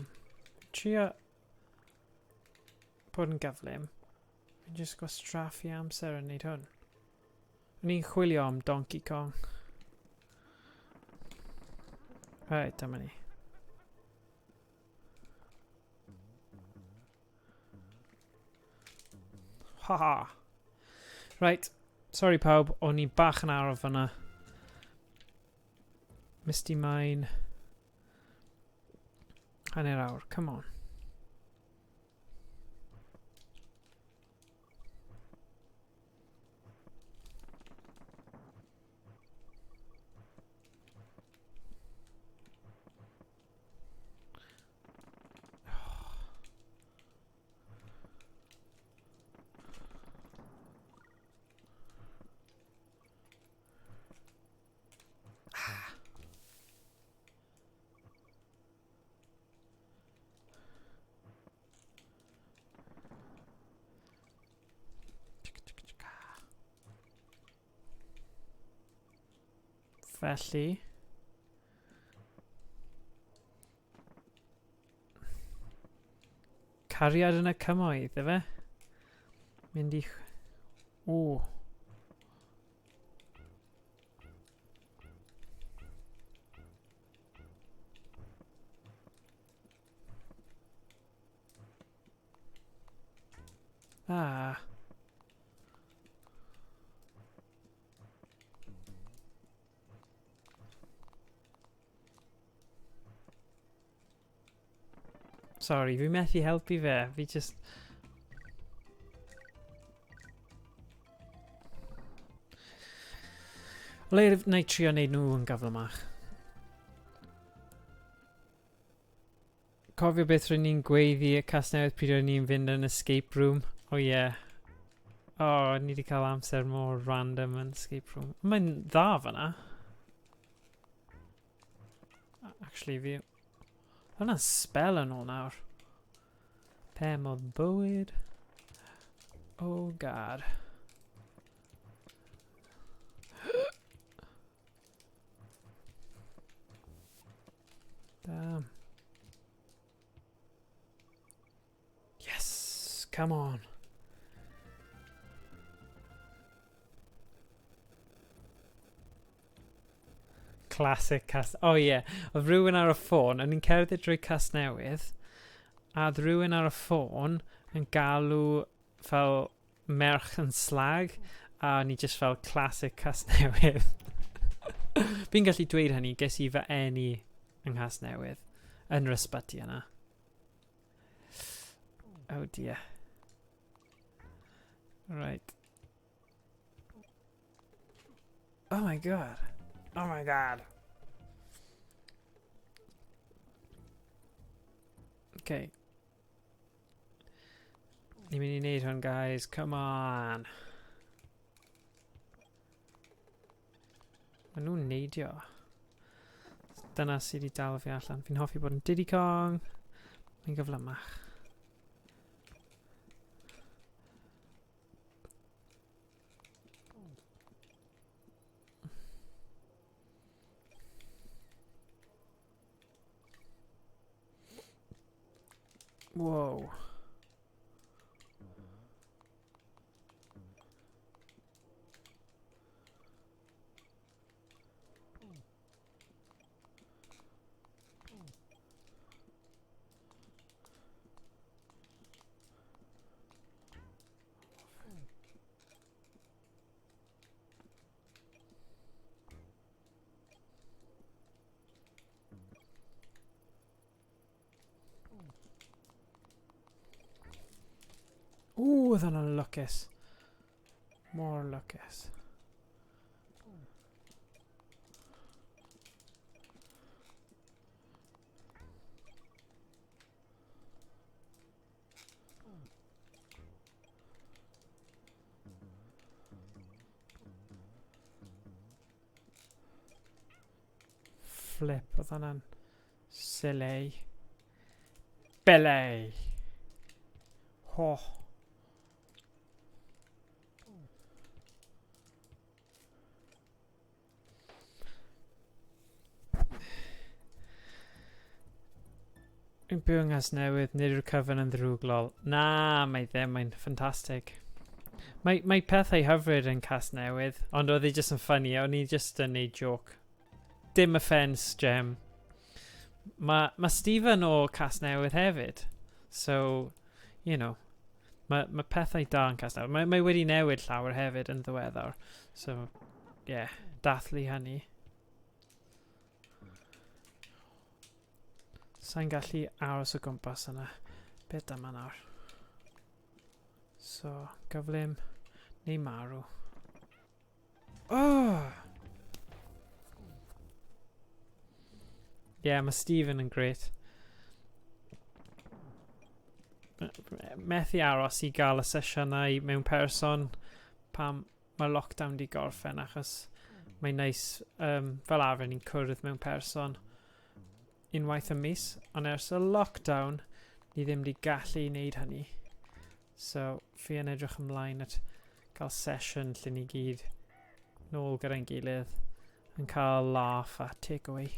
Trio bod yn gyflym. Fi'n just gwastraffu amser yn neud hwn. O'n i'n chwilio am Donkey Kong. Right, dyma ni. Haha. Right. Sorry pawb, o'n i bach yn araf fyna. Misty Mine. Hanner awr, come on. Felly cariad yn y cymoedd, efe? Mynd i... Ww. Ah. Sorry, fi methu helpu fe. Fi just... Le na i trio neud nhw yn gyflymach. Cofio beth rydyn ni'n gweiddi y Casnewydd pryd o'n ni'n fynd yn escape room? Oh yeah. Oh, ni wedi cael amser mor random yn escape room. Mae'n dda fyna. Actually, fi... Hwna'n spell yn ôl nawr. Pem o bywyd. Oh god. Damn. Yes! Come on. Classic cast... Oh yeah. Oedd rhywun ar y ffôn, o'n i'n cerdded drwy Casnewydd, a oedd rhywun ar y ffôn yn galw fel merch yn slag, a ni just fel classic Casnewydd. Fi'n gallu dweud hynny, ges i fy eni yng Nghasnewydd, yn yr ysbyty yna. Oh dear. Right. Oh my god. Oh my god. Okay. Ni'n mynd i wneud hwn, guys. Come on. Maen nhw'n neidio. Dyna sydd wedi dal fi allan. Fi'n hoffi bod yn Diddy Kong. Mae'n gyflymach. Whoa. Ooh, oedd hwnna'n lwcus. More lwcus. Flip, oedd hwnna'n silly. Billy. Ho. Yn byw yng Nghasnewydd, nid yw'r cyfan yn ddrwg lol. Na, mae ddim, mae'n ffantastig. Mae pethau hyfryd yn Casnewydd, ond oedd hi jyst yn ffynnu, o'n i jyst yn neud joke. Dim offence, Jem. Mae Stephen o Casnewydd hefyd. So, you know, Mae pethau da yn cas nawr. Mae wedi newid llawer hefyd yn ddiweddar. So, yeah, dathlu hynny. Sa'n gallu aros o gwmpas yna. Beth yma nawr. So, gyflym neu marw. Oh! Yeah, mae Stephen yn great. Methu aros i gael y sesiynau mewn person pam mae lockdown di gorffen achos mae'n neis fel arfer ni'n cwrdd mewn person unwaith y mis, ond ers y lockdown ni ddim wedi gallu wneud hynny. So, fi yn edrych ymlaen at cael sesiwn lle ni gyd nôl gyda'n gilydd yn cael laugh a takeaway.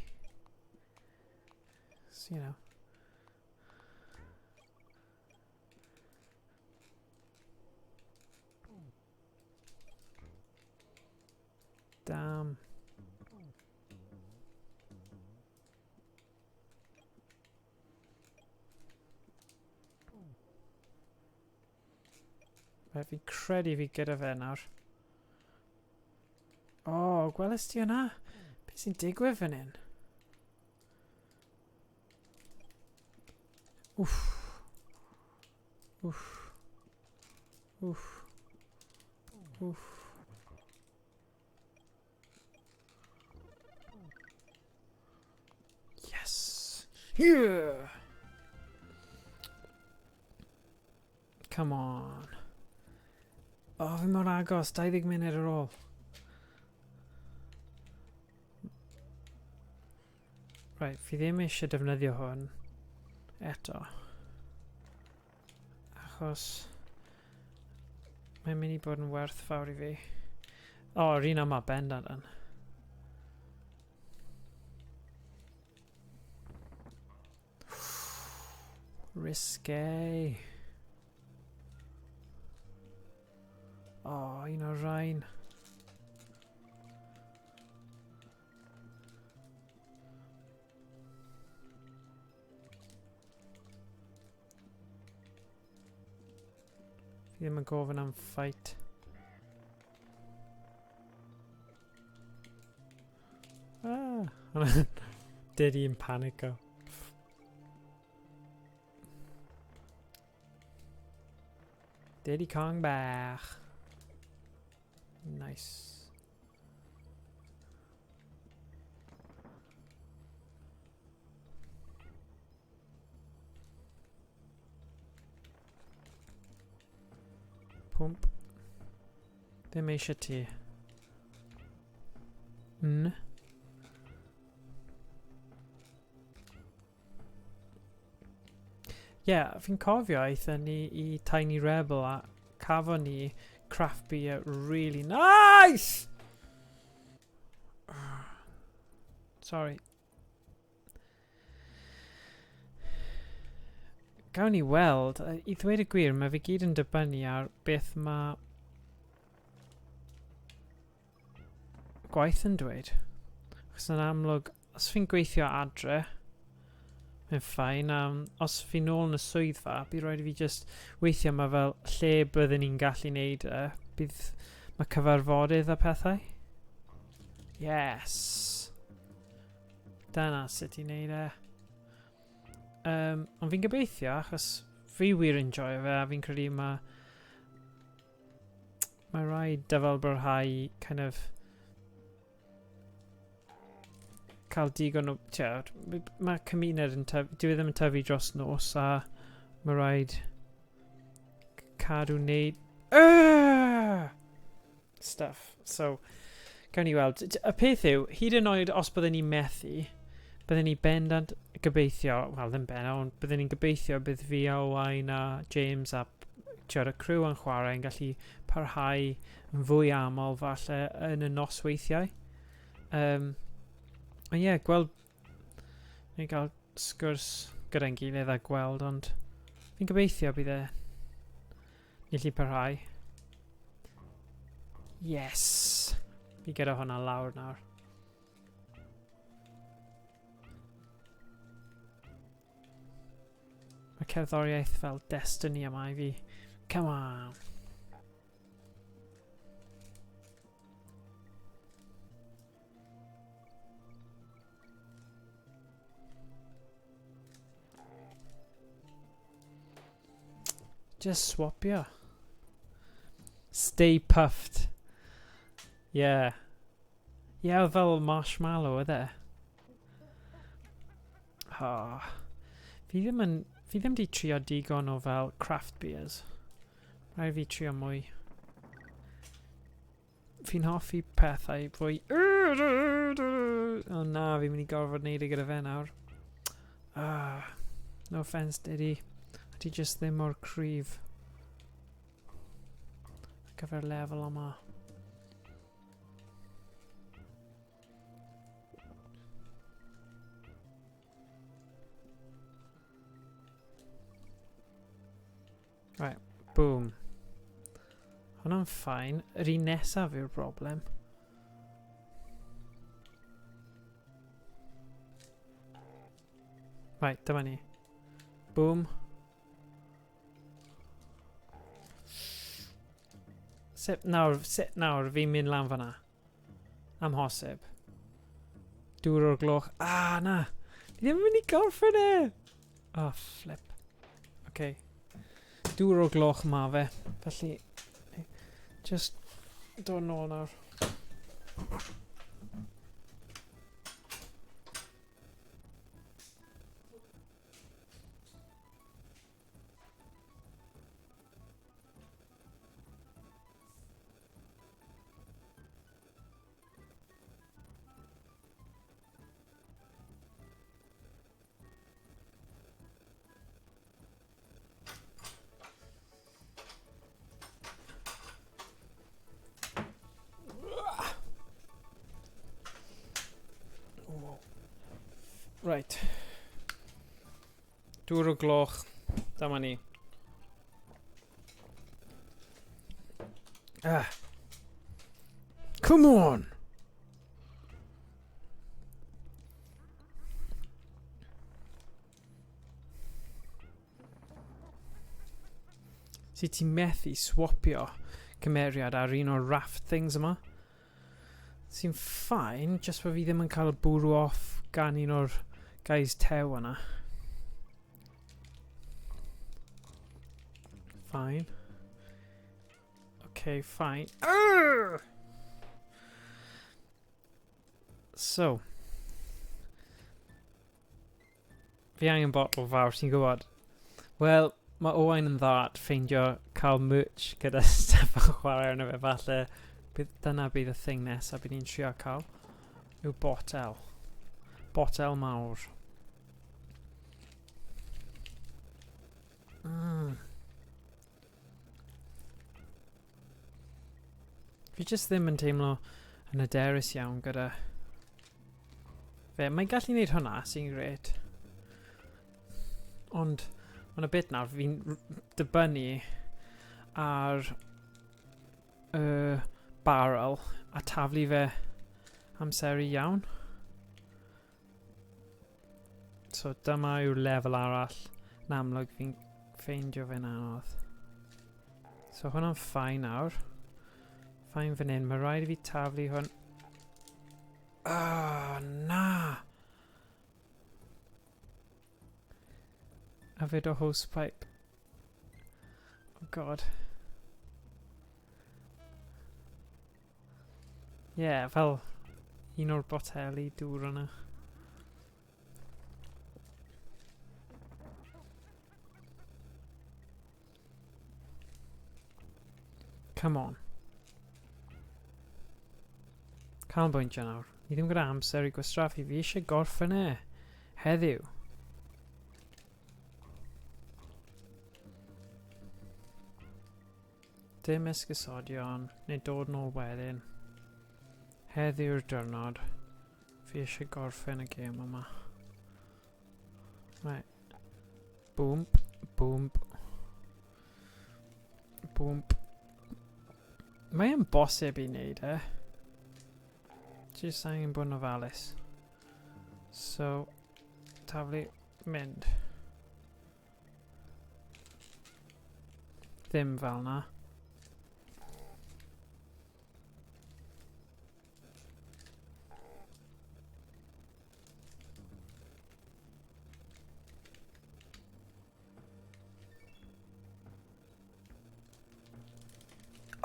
So, you know. Damn. Fi'n credu fi gyda fe nawr. O, gwelais ti hwnna? Beth sy'n digwydd fan hyn? Wff. Wff. Wff. Wff. Yes! Yeah! Come on. O, fi mor agos, 20 munud ar ôl. Right, fi ddim eisiau defnyddio hwn eto. Achos mae'n mynd i bod yn werth fawr i fi. O, yr un yma bendant yn. Risque. O, un o'r rhain. Fi ddim yn gofyn am fight. Ah! Did i'n panico. Diddy Kong bach. Nice. Pump. Ddim eisiau ti. Yeah, fi'n cofio aethon ni I Tiny Rebel a cafon ni craft beer really nice! Sorry. Gawn ni weld, I ddweud y gwir, mae fi gyd yn dibynnu ar beth mae gwaith yn dweud. Achos yn amlwg, os fi'n gweithio adre, mae'n ffain. Os fi nôl yn y swyddfa, bydd rhaid I fi just weithio mae fel lle byddwn ni'n gallu neud bydd mae cyfarfodydd a pethau. Yes! Dyna sut I neud ond fi'n gobeithio achos fi wir enjoy fe a fi'n credu mae rhaid dyfalbarhau kind of cael digon o... Mae cymuned yn tyfu... Dwi ddim yn tyfu dros nos a mae rhaid cadw wneud... stuff. So, gawn ni weld. Y peth yw, hyd yn oed os byddwn ni methu, byddwn ni bendant gobeithio... Wel, ddim bendant, ond byddwn ni'n gobeithio bydd fi a Owain a James a y crew yn chwarae yn gallu parhau yn fwy aml falle yn y nosweithiau. Ond ie, gweld... Ni'n cael sgwrs gyda'n gilydd a gweld, ond fi'n gobeithio bydd gallu parhau. Yes! Fi gyda hwnna lawr nawr. Mae cerddoriaeth fel destiny yma I fi. Come on. Just swap ya. Stay puffed. Yeah. Yeah, fel marshmallow ydy. Fi ddim di trio digon o fel craft beers. Rhaid fi trio mwy. Fi'n hoffi pethau fwy... O na, fi'n mynd i gorfod neud e gyda fe nawr. No offence, Diddy. Ti just ddim mor cryf. Ar gyfer lefel yma. Right, boom. Hwna'n ffain. Yr un nesaf yw'r broblem. Right, dyma ni. Boom. Sut nawr, fi'n mynd lan fan'na. Amhosib. Dŵr o'r gloch. Na! Fi ddim yn mynd i gorffen e! Oh, flip. Okay. Dŵr o'r gloch ma fe. Felly, just dod nôl nawr. Right. Dŵr o gloch. Dyma ni. Come on! Si ti methu swapio cymeriad ar un o'r raft things yma? Sy'n ffain, just bod fi ddim yn cael bwrw off gan un o'r guys tew yna. Fine. Okay, fine. So. Fi angen botol fawr, ti'n gwybod? Wel, mae Owain yn dda at ffeindio cael merch gyda stuff o chwarae arno fe. Falle dyna bydd y thing nesaf bydd ni'n trio cael. Yw botel. Botel mawr. Fi jyst ddim yn teimlo yn hyderus iawn gyda fe. Mae'n gallu gwneud hwnna sy'n gret. Ond mae'n y bit nawr fi'n dibynnu ar barrel a taflu fe amseru iawn. So dyma yw'r lefel arall. Yn amlwg fi'n ffeindio fe'n anodd. So hwnna'n ffain nawr. Ffain fan hyn. Mae rhaid i fi taflu hwn. Na! A fyd o hosepipe. Oh god. Yeah, fel un o'r boteli dŵr yna. Come on. Canolbwyntio nawr. Ni ddim gyda amser i gwastraffu. Fi eisiau gorffen e. Heddiw. Dim esgusodion. Neu dod nôl wedyn. Heddiw'r diwrnod. Fi eisiau gorffen y gêm yma. Right. Boomp. Boomp. Boomp. Mae'n bosib i wneud e. Jyst angen bod yn ofalus. So, taflu mynd. ddim fel na.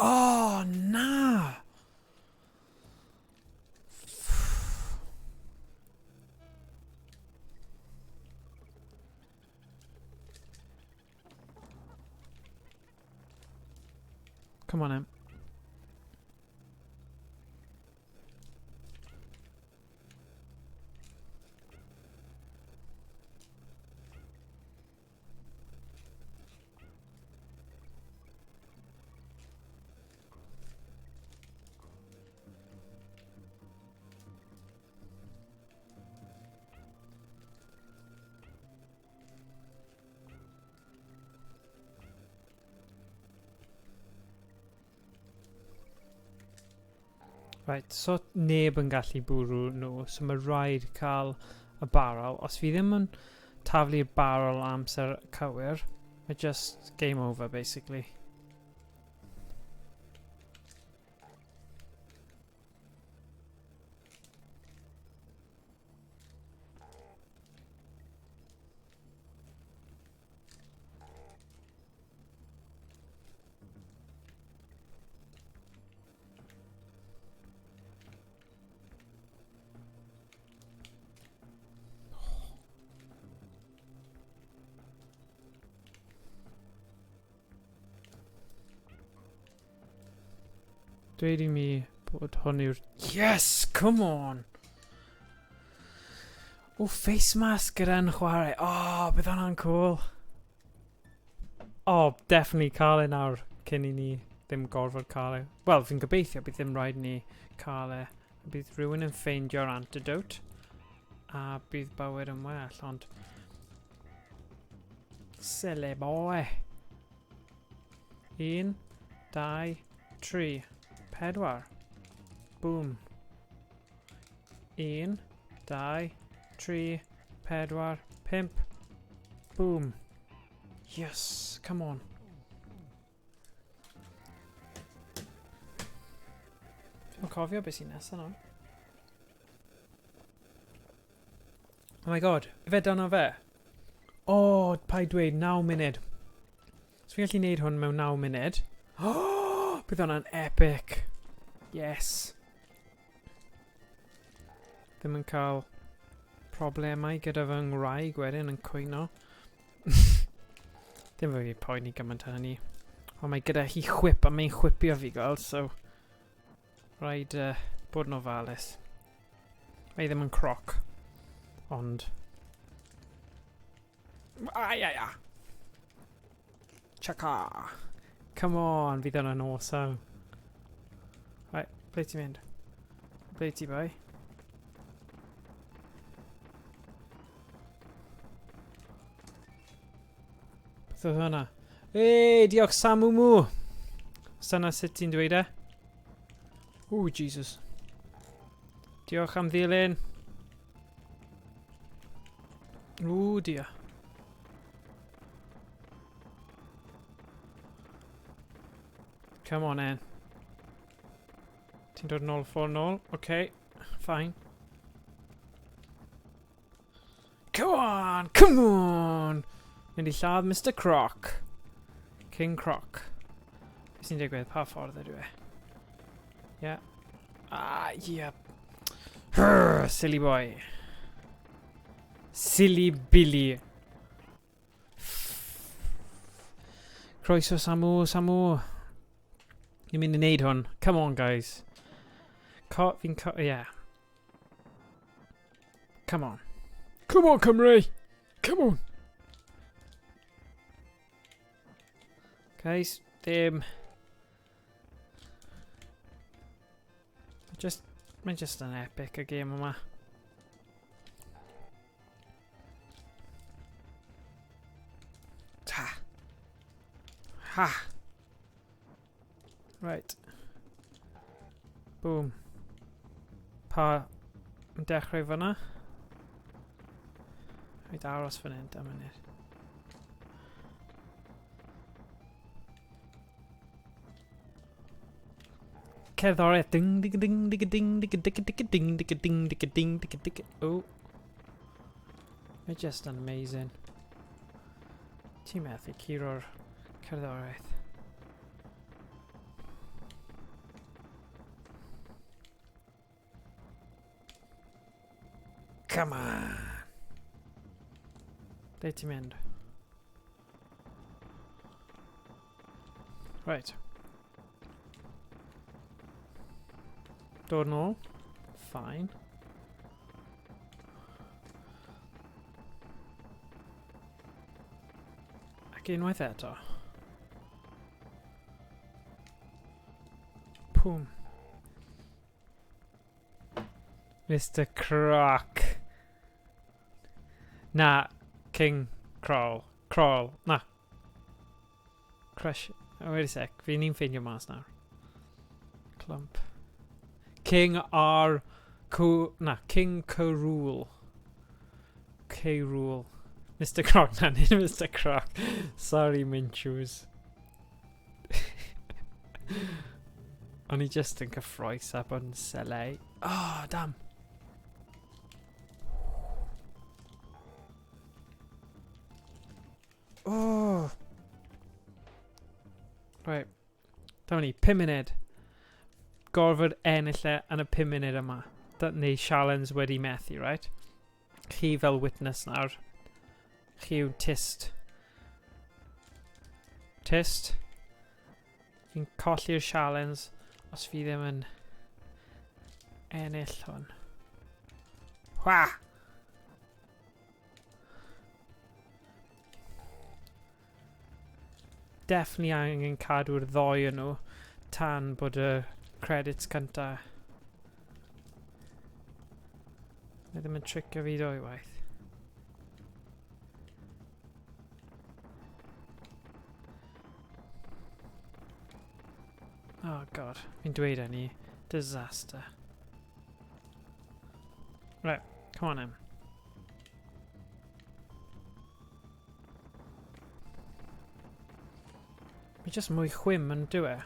Oh, na! Come on, Em. Right, so neb yn gallu bwrw nhw, so mae rhaid cael y barrel. Os fi ddim yn taflu'r barrel amser cywir, mae just game over, basically. Dweud I mi bod hwn yw'r... Yes! Come on! O, face mask gyda'n chwarae. Oh, bydd hwnna'n cool. Oh, definitely cael e nawr cyn I ni ddim gorfod cael e. Wel, fi'n gobeithio bydd ddim rhaid ni cael e. Bydd rhywun yn ffeindio'r antidote. A bydd bywyd yn well, ond... Silly boy. 1, 2, 3. 4. Boom. 1, 2, 3, 4, 5. Boom. Yes, come on. Fi'n cofio beth sy'n nesaf nawr. Oh my god, fe dyna fe. Oh, paid dweud 9 munud. So fi'n gallu neud hwn mewn 9 munud. Oh, bydd hwnna'n epic. Yes. Ddim yn cael problemau gyda fy ngwraig wedyn yn cwyno. Ddim fwy poeni gymaint hynny. Ond mae gyda hi chwip a mae'n chwipio fi gael, so rhaid bod yn ofalus. Mae ddim yn croc. Ond... Ai. Chaka! Come on, fydd yna'n awesome. Right, ble ti'n mynd? Ble ti bai? Beth oedd hwnna? Hey, diolch Samu Mw! Dyna sut ti'n dweud e? Ooh, Jesus. Diolch am ddilyn. Ooh, dear. Come on, En. Ti'n dod nôl ffordd nôl? Okay, fine. Come on! Mynd I lladd Mr Croc. King Croc. Beth sy'n digwydd? Pa ffordd ydw e? Yeah. Ah, yeah. Silly boy. Silly Billy. Croeso Samu. Ni'n mynd I neud hwn. Come on, guys. Yeah. Come on. Come on, Cymru! Come on! Guys, mae'n just an epic y game yma. Ta! Ha! Right. Boom. Pa yn dechrau fyna? Rhaid aros fan hyn, am munud. cerddoriaeth. Ding, dig, ding, dig, ding, dig, dig, dig, ding, dig, ding, dig, ding, dig, dig. Oh. They're just amazing. Ti'n methu curo'r cerddoriaeth. Come on. Ble ti'n mynd? Right. Dod nôl. Fine. Ac unwaith eto. Pwm. Mr. Croc. Na. King Crawl. Crawl. Na. Crush. Oh, wait a sec. Fi'n ni'n ffeindio mas nawr. Clump. King R. Na. King K-Rule. K-Rule. Mr. Croc. Na, nid Mr. Croc. Sorry, Minchws. O'n I just yn cyffroes a bod yn selau. Oh, damn. Oh. Right. Dyma ni, 5 munud. Gorfod ennill e yn y 5 munud yma. Neu sialens wedi methu, right? Chi fel witness nawr. Chi yw'n tist. Tist. Fi'n colli'r sialens os fi ddim yn ennill hwn. Hwa! Definitely angen cadw'r ddoi yn nhw tan bod y credits cynta. Mae ddim yn tricio fi dwy waith. Oh god, fi'n dweud hynny. Disaster. Right, come on in. Mae jyst mwy chwym yn dyw e.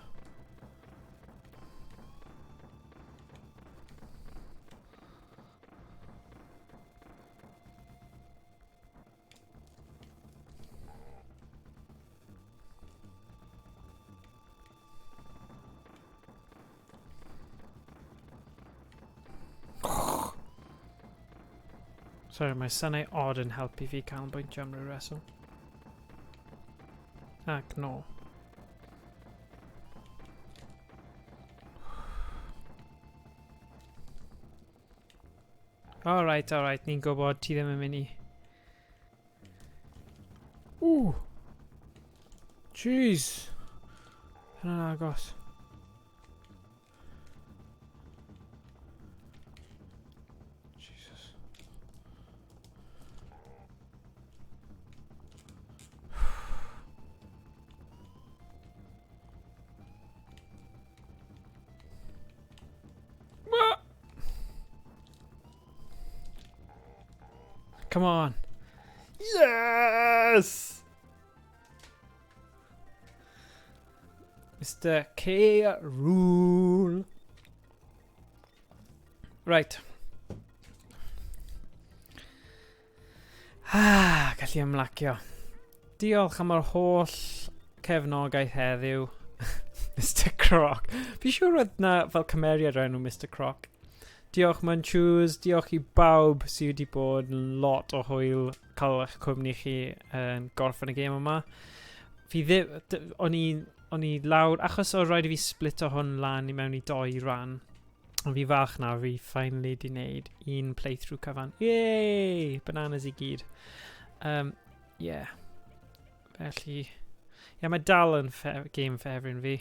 Sorry, mae synau odd yn helpu fi canolbwyntio am ryw reswm. Ac no. Alright, ni'n gwybod ti ddim yn mynd i. Ooh! Jeez! Hynna'n agos. Jesus. Come on. Yes! Mr. K. Rule. Right. Gallu ymlacio. Diolch am yr holl cefnogaeth heddiw. Mr. Croc. Fi siŵr oedd na fel cymeriad o'r enw Mr. Croc. Diolch Manchws, diolch I bawb sydd wedi bod yn lot o hwyl cael eich cwmni chi yn gorffen y gêm yma. Fi ddim, o'n I lawr, achos oedd rhaid I fi splito hwn lan I mewn I 2 ran. Ond fi fach na, fi finally di wneud un playthrough cyfan. Yay! Bananas I gyd. Yeah. Felly, yeah, mae dal yn game ffefryn fi.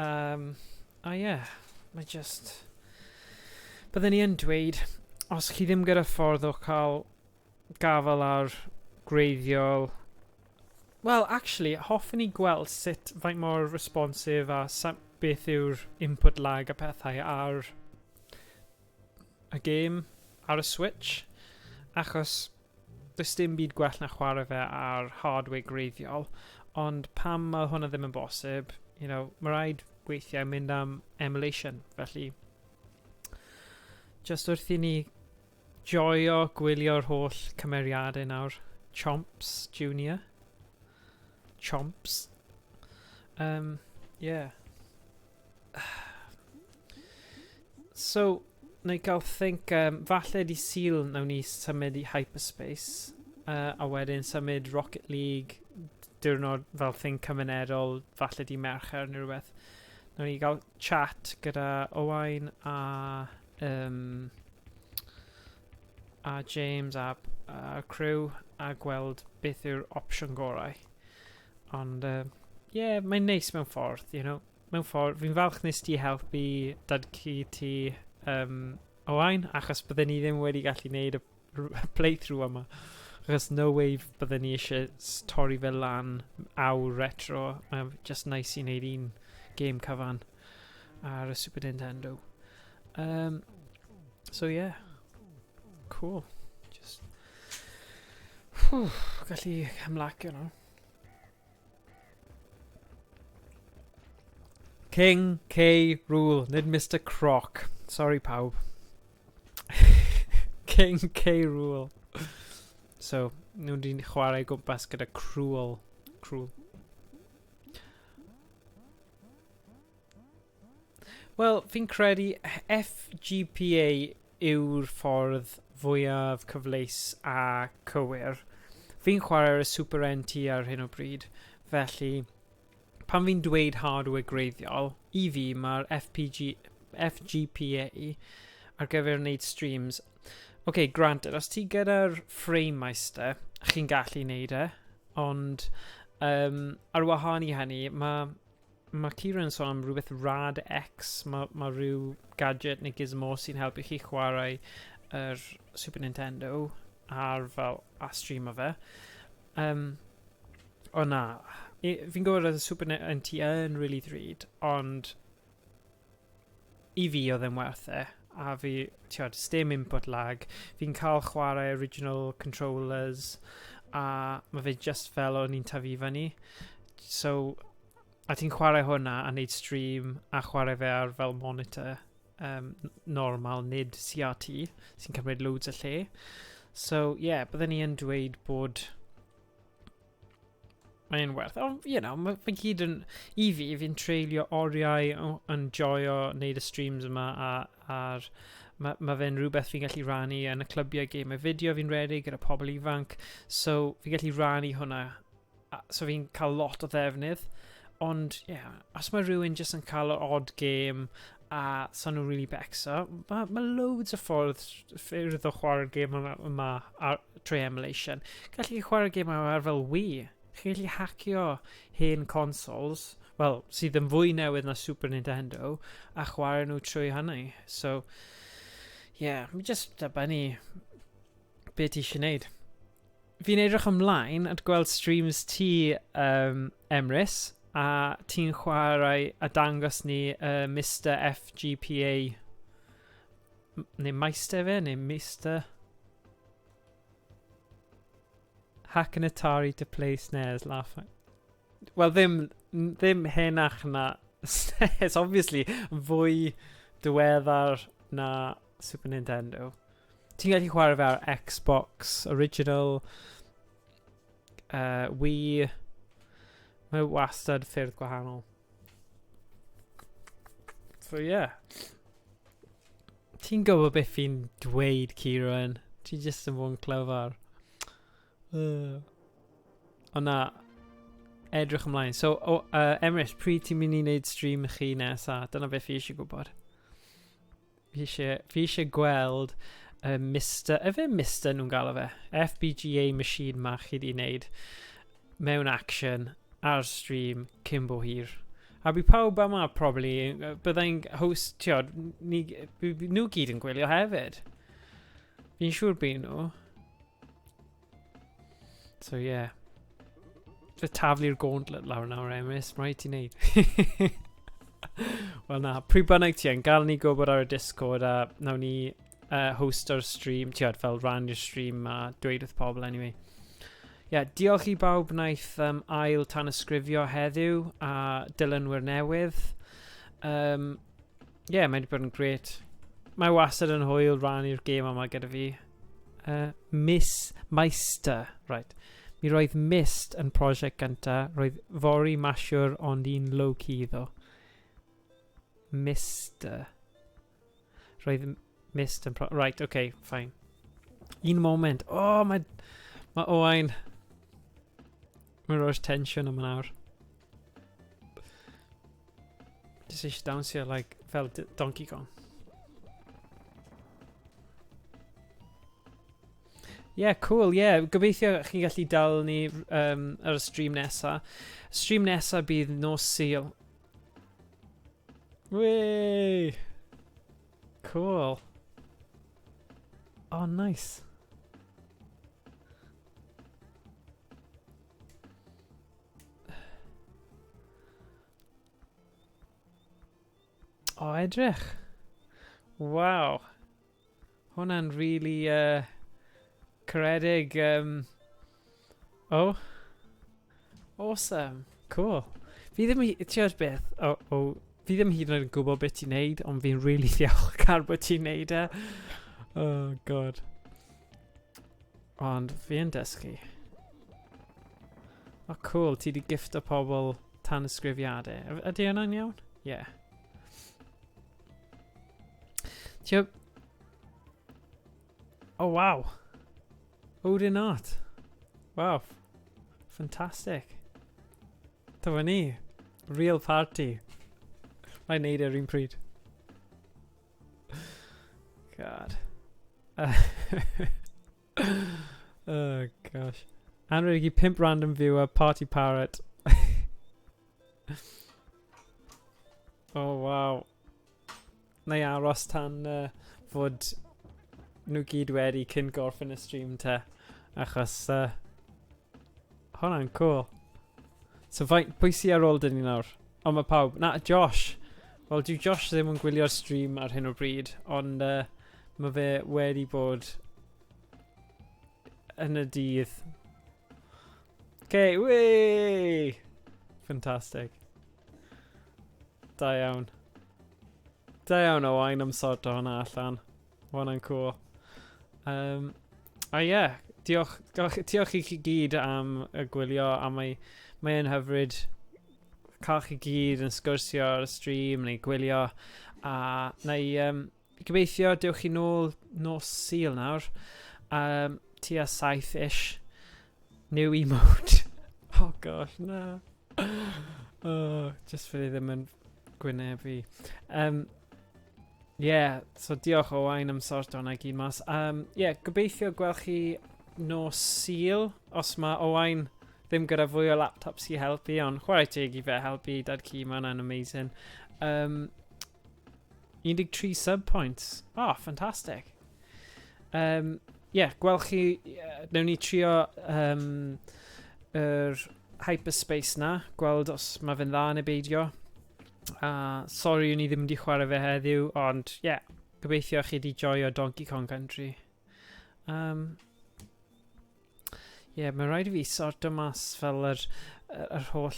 Yeah, mae just... Byddwn I yn dweud, os chi ddim gyda ffordd o cael gafel ar greiddiol... Wel, actually, hoffwn I gweld sut faint mor responsive a beth yw'r input lag a pethau ar y game, ar y Switch. Achos, does dim byd gwell na chwarae fe ar hardware greiddiol. Ond pam mae hwnna ddim yn bosib, you know, mae rhaid weithiau mynd am emulation. Felly, just wrth I ni joio gwylio'r holl cymeriadau nawr. Chomps Junior. Chomps. Yeah. So, na I gael think, falle di Sul nawn ni symud I hyperspace, a wedyn symud Rocket League, diwrnod fel thing cymunedol, falle di Mercher neu rhywbeth. Nawn ni gael chat gyda Owain a James a crew a gweld beth yw'r opsiwn gorau. Ond, yeah, mae'n neis mewn ffordd, you know. Mewn ffordd, fi'n falch nes ti helpu dadgu ti Owain, achos bydden ni ddim wedi gallu gwneud y playthrough yma. Achos no way bydden ni eisiau torri fel lan awr retro. Just nice I wneud un game cyfan ar y Super Nintendo. So yeah, cool. Just gallu ymlacio nhw. King K. Rule, nid Mr. Croc. Sorry pawb. King K. Rule. So, nhw wedi'n chwarae gwmpas gyda Cruel. Wel, fi'n credu FGPA yw'r ffordd fwyaf cyfleus a cywir. Fi'n chwarae y Super NT ar hyn o bryd, felly pan fi'n dweud hardware greiddiol, I fi mae'r FGPA ar gyfer wneud streams. OK, granted, os ti gyda'r FrameMeister, chi'n gallu wneud e, ond ar wahân I hynny, mae Kieran sôn am rhywbeth Rad X, mae rhyw gadget neu gizmo sy'n helpu chi chwarae yr Super Nintendo ar fel a streamo fe. O na, fi'n gwybod oedd y Super NT yn really ddrud, ond I fi oedd e'n werth e, a fi, tiod, stem input lag, fi'n cael chwarae original controllers, a mae fe just fel o'n i'n tyfu fyny. So, a ti'n chwarae hwnna a wneud stream a chwarae fe ar fel monitor normal, nid CRT, sy'n cymryd loads o lle. So, yeah, byddwn ni yn dweud bod mae'n werth. Ond, you know, mae gyd yn... I fi, fi'n treulio oriau yn joio wneud y streams yma a'r... Mae fe'n rhywbeth fi'n gallu rannu yn y clybiau game y fideo fi'n redig gyda pobl ifanc. So, fi'n gallu rannu hwnna. So, fi'n cael lot o ddefnydd. Ond, yeah, os mae rhywun jyst yn cael yr odd game a son nhw'n really becso, mae loads o ffyrdd o chwarae'r game yma trwy emulation. Gallu chwarae'r game yma ar fel Wii. Chi'n gallu hacio hen consoles, wel, sydd yn fwy newydd na Super Nintendo, a chwarae nhw trwy hynny. So, yeah, mi just dibynnu beth ti eisiau gwneud. Fi'n edrych ymlaen at gweld streams ti, Emrys, a ti'n chwarae a dangos ni Mr. FGPA, neu Meister fe, neu Mr. Hack an Atari to play SNES, laughing. Wel, ddim henach na SNES, obviously, fwy diweddar na Super Nintendo. Ti'n gallu chwarae fe ar Xbox Original, Wii, mae wastad ffyrdd gwahanol. So, yeah. Ti'n gwybod beth fi'n dweud, Kieran? Ti'n just yn fod yn clyfar. O na, edrych ymlaen. So, Emrys, pryd ti'n mynd I wneud stream chi nesa? Dyna beth fi eisiau gwybod. Fi eisiau gweld Mr. nhw'n gael o fe. FPGA machine ma chi di wneud mewn action ar stream cyn bo hir. A bu pawb yma, probably, byddai'n host, tiod, nhw gyd yn gwylio hefyd. Fi'n siŵr byd nhw. So, yeah. Fy taflu'r gauntlet lawr nawr, Emrys. Mae rhaid ti wneud. Wel na, pryd bynnag ti yn, gael ni gwybod ar y Discord a nawn ni host o'r stream, tiod, fel rannu'r stream a dweud wrth pobl, anyway. Yeah, diolch I bawb wnaeth ail tan ysgrifio heddiw a dilynwyr newydd. Yeah, mae wedi bod yn great. Mae wastad yn hwyl rannu'r gêm yma gyda fi. Miss Meister, right. Mi roedd Mist yn prosiect gynta, roedd fori masiwr ond un low-key ddo. Mister. Roedd Mist yn right, okay, fine. Un moment. Oh, mae Owain. Mae'n roi'r tension yma nawr. Just eisiau dawnsio like fel Donkey Kong. Yeah, cool, yeah. Gobeithio chi'n gallu dal ni ar y stream nesa. Stream nesa bydd nos Sul. Whey! Cool. Oh, nice. Oh, edrych. Wow. Hwnna'n really caredig. Oh. Awesome. Cool. Fi ddim tiod beth. Fi ddim hyd yn oed yn gwybod beth ti'n neud, ond fi'n really ddiolchgar bod ti'n neud e. Oh, god. Ond fi yn dysgu. Oh, cool. Ti di gifto pobl tan ysgrifiadau. Ydy hwnna'n iawn? Yeah. Tiod... Oh, wow. Odin art. Wow. Fantastic. Dyma ni. Real party. Rhaid neud yr un pryd. God. Oh gosh. Anreg I 5 random viewer, party parrot. Oh wow. Na I aros tan fod nhw gyd wedi cyn gorffen y stream te. Achos hwnna'n cool. So pwy sy ar ôl dyn ni nawr? O mae pawb. Na, Josh. Wel, dyw Josh ddim yn gwylio'r stream ar hyn o bryd, ond mae fe wedi bod yn y dydd. Okay, whey! Fantastic. Da iawn. Da iawn Owain am sort o hwnna allan. Hwnna'n cool. Yeah, diolch I chi gyd am y gwylio, a mae'n hyfryd cael chi gyd yn sgwrsio ar y stream neu gwylio, a neu gobeithio dewch chi nôl nos Sul nawr, tua 7-ish, new emote. Oh gosh, no. Oh, just for ddim yn gwynebu. Yeah, so diolch Owain am sort o'na gyd mas. Yeah, gobeithio gweld chi nos Sul, os mae Owain ddim gyda fwy o laptops I helpu, ond chwarae teg I fe helpu dad ci, mae'n amazing. 13 sub points. Oh, fantastic. Yeah, gweld chi, newn ni trio hyperspace na, gweld os mae fe'n dda neu beidio. Sorry o'n I ddim wedi chwarae fe heddiw, ond yeah, gobeithio chi wedi joio Donkey Kong Country. Yeah, mae'n rhaid I fi sort o mas fel yr holl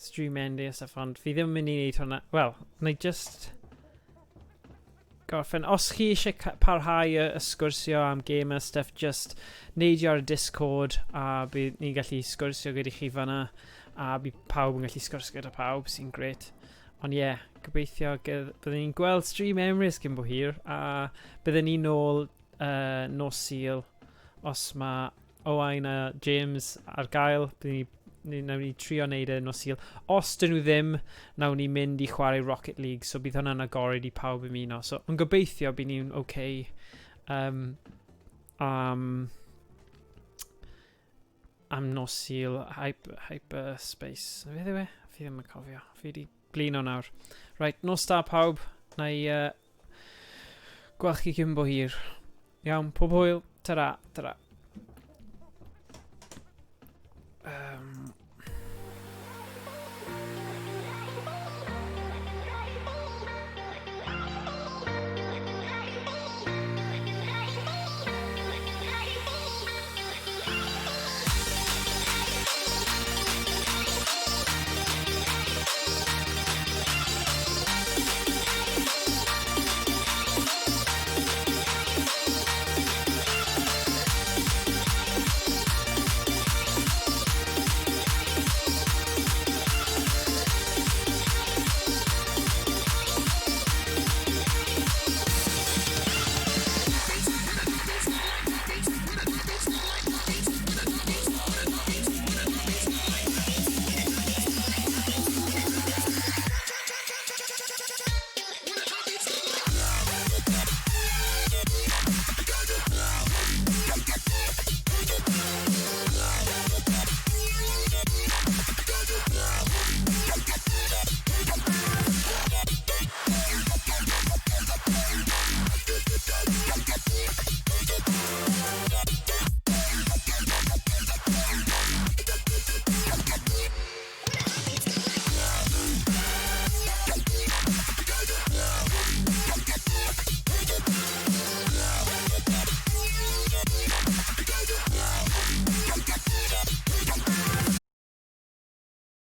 stream ending a stuff, ond fi ddim yn mynd I wneud hwnna. Wel, neu just gorffen. Os chi eisiau parhau y sgwrsio am game a stuff, just neidio ar Discord, a bydd ni'n gallu sgwrsio gyda chi fanna, a bydd pawb yn gallu sgwrsio gyda pawb, sy'n great. Ond yeah, gobeithio byddwn ni'n gweld stream Emrys cyn bo hir, a byddwn ni'n nôl nos Sul, os mae Owain a James ar gael, nawn ni trio neud nos Sul. Os dyn nhw ddim, nawn ni mynd I chwarae Rocket League, so bydd hwnna'n agored I pawb ymuno. So, yn gobeithio bydd ni'n okay. Am nos Sul, hyperspace. Fe ddewe? Fi ddim yn cofio. Fi di blino nawr. Right, nos da pawb. Na I gweld chi cyn bo hir. Iawn, pob hwyl. Ta-ra, ta-ra.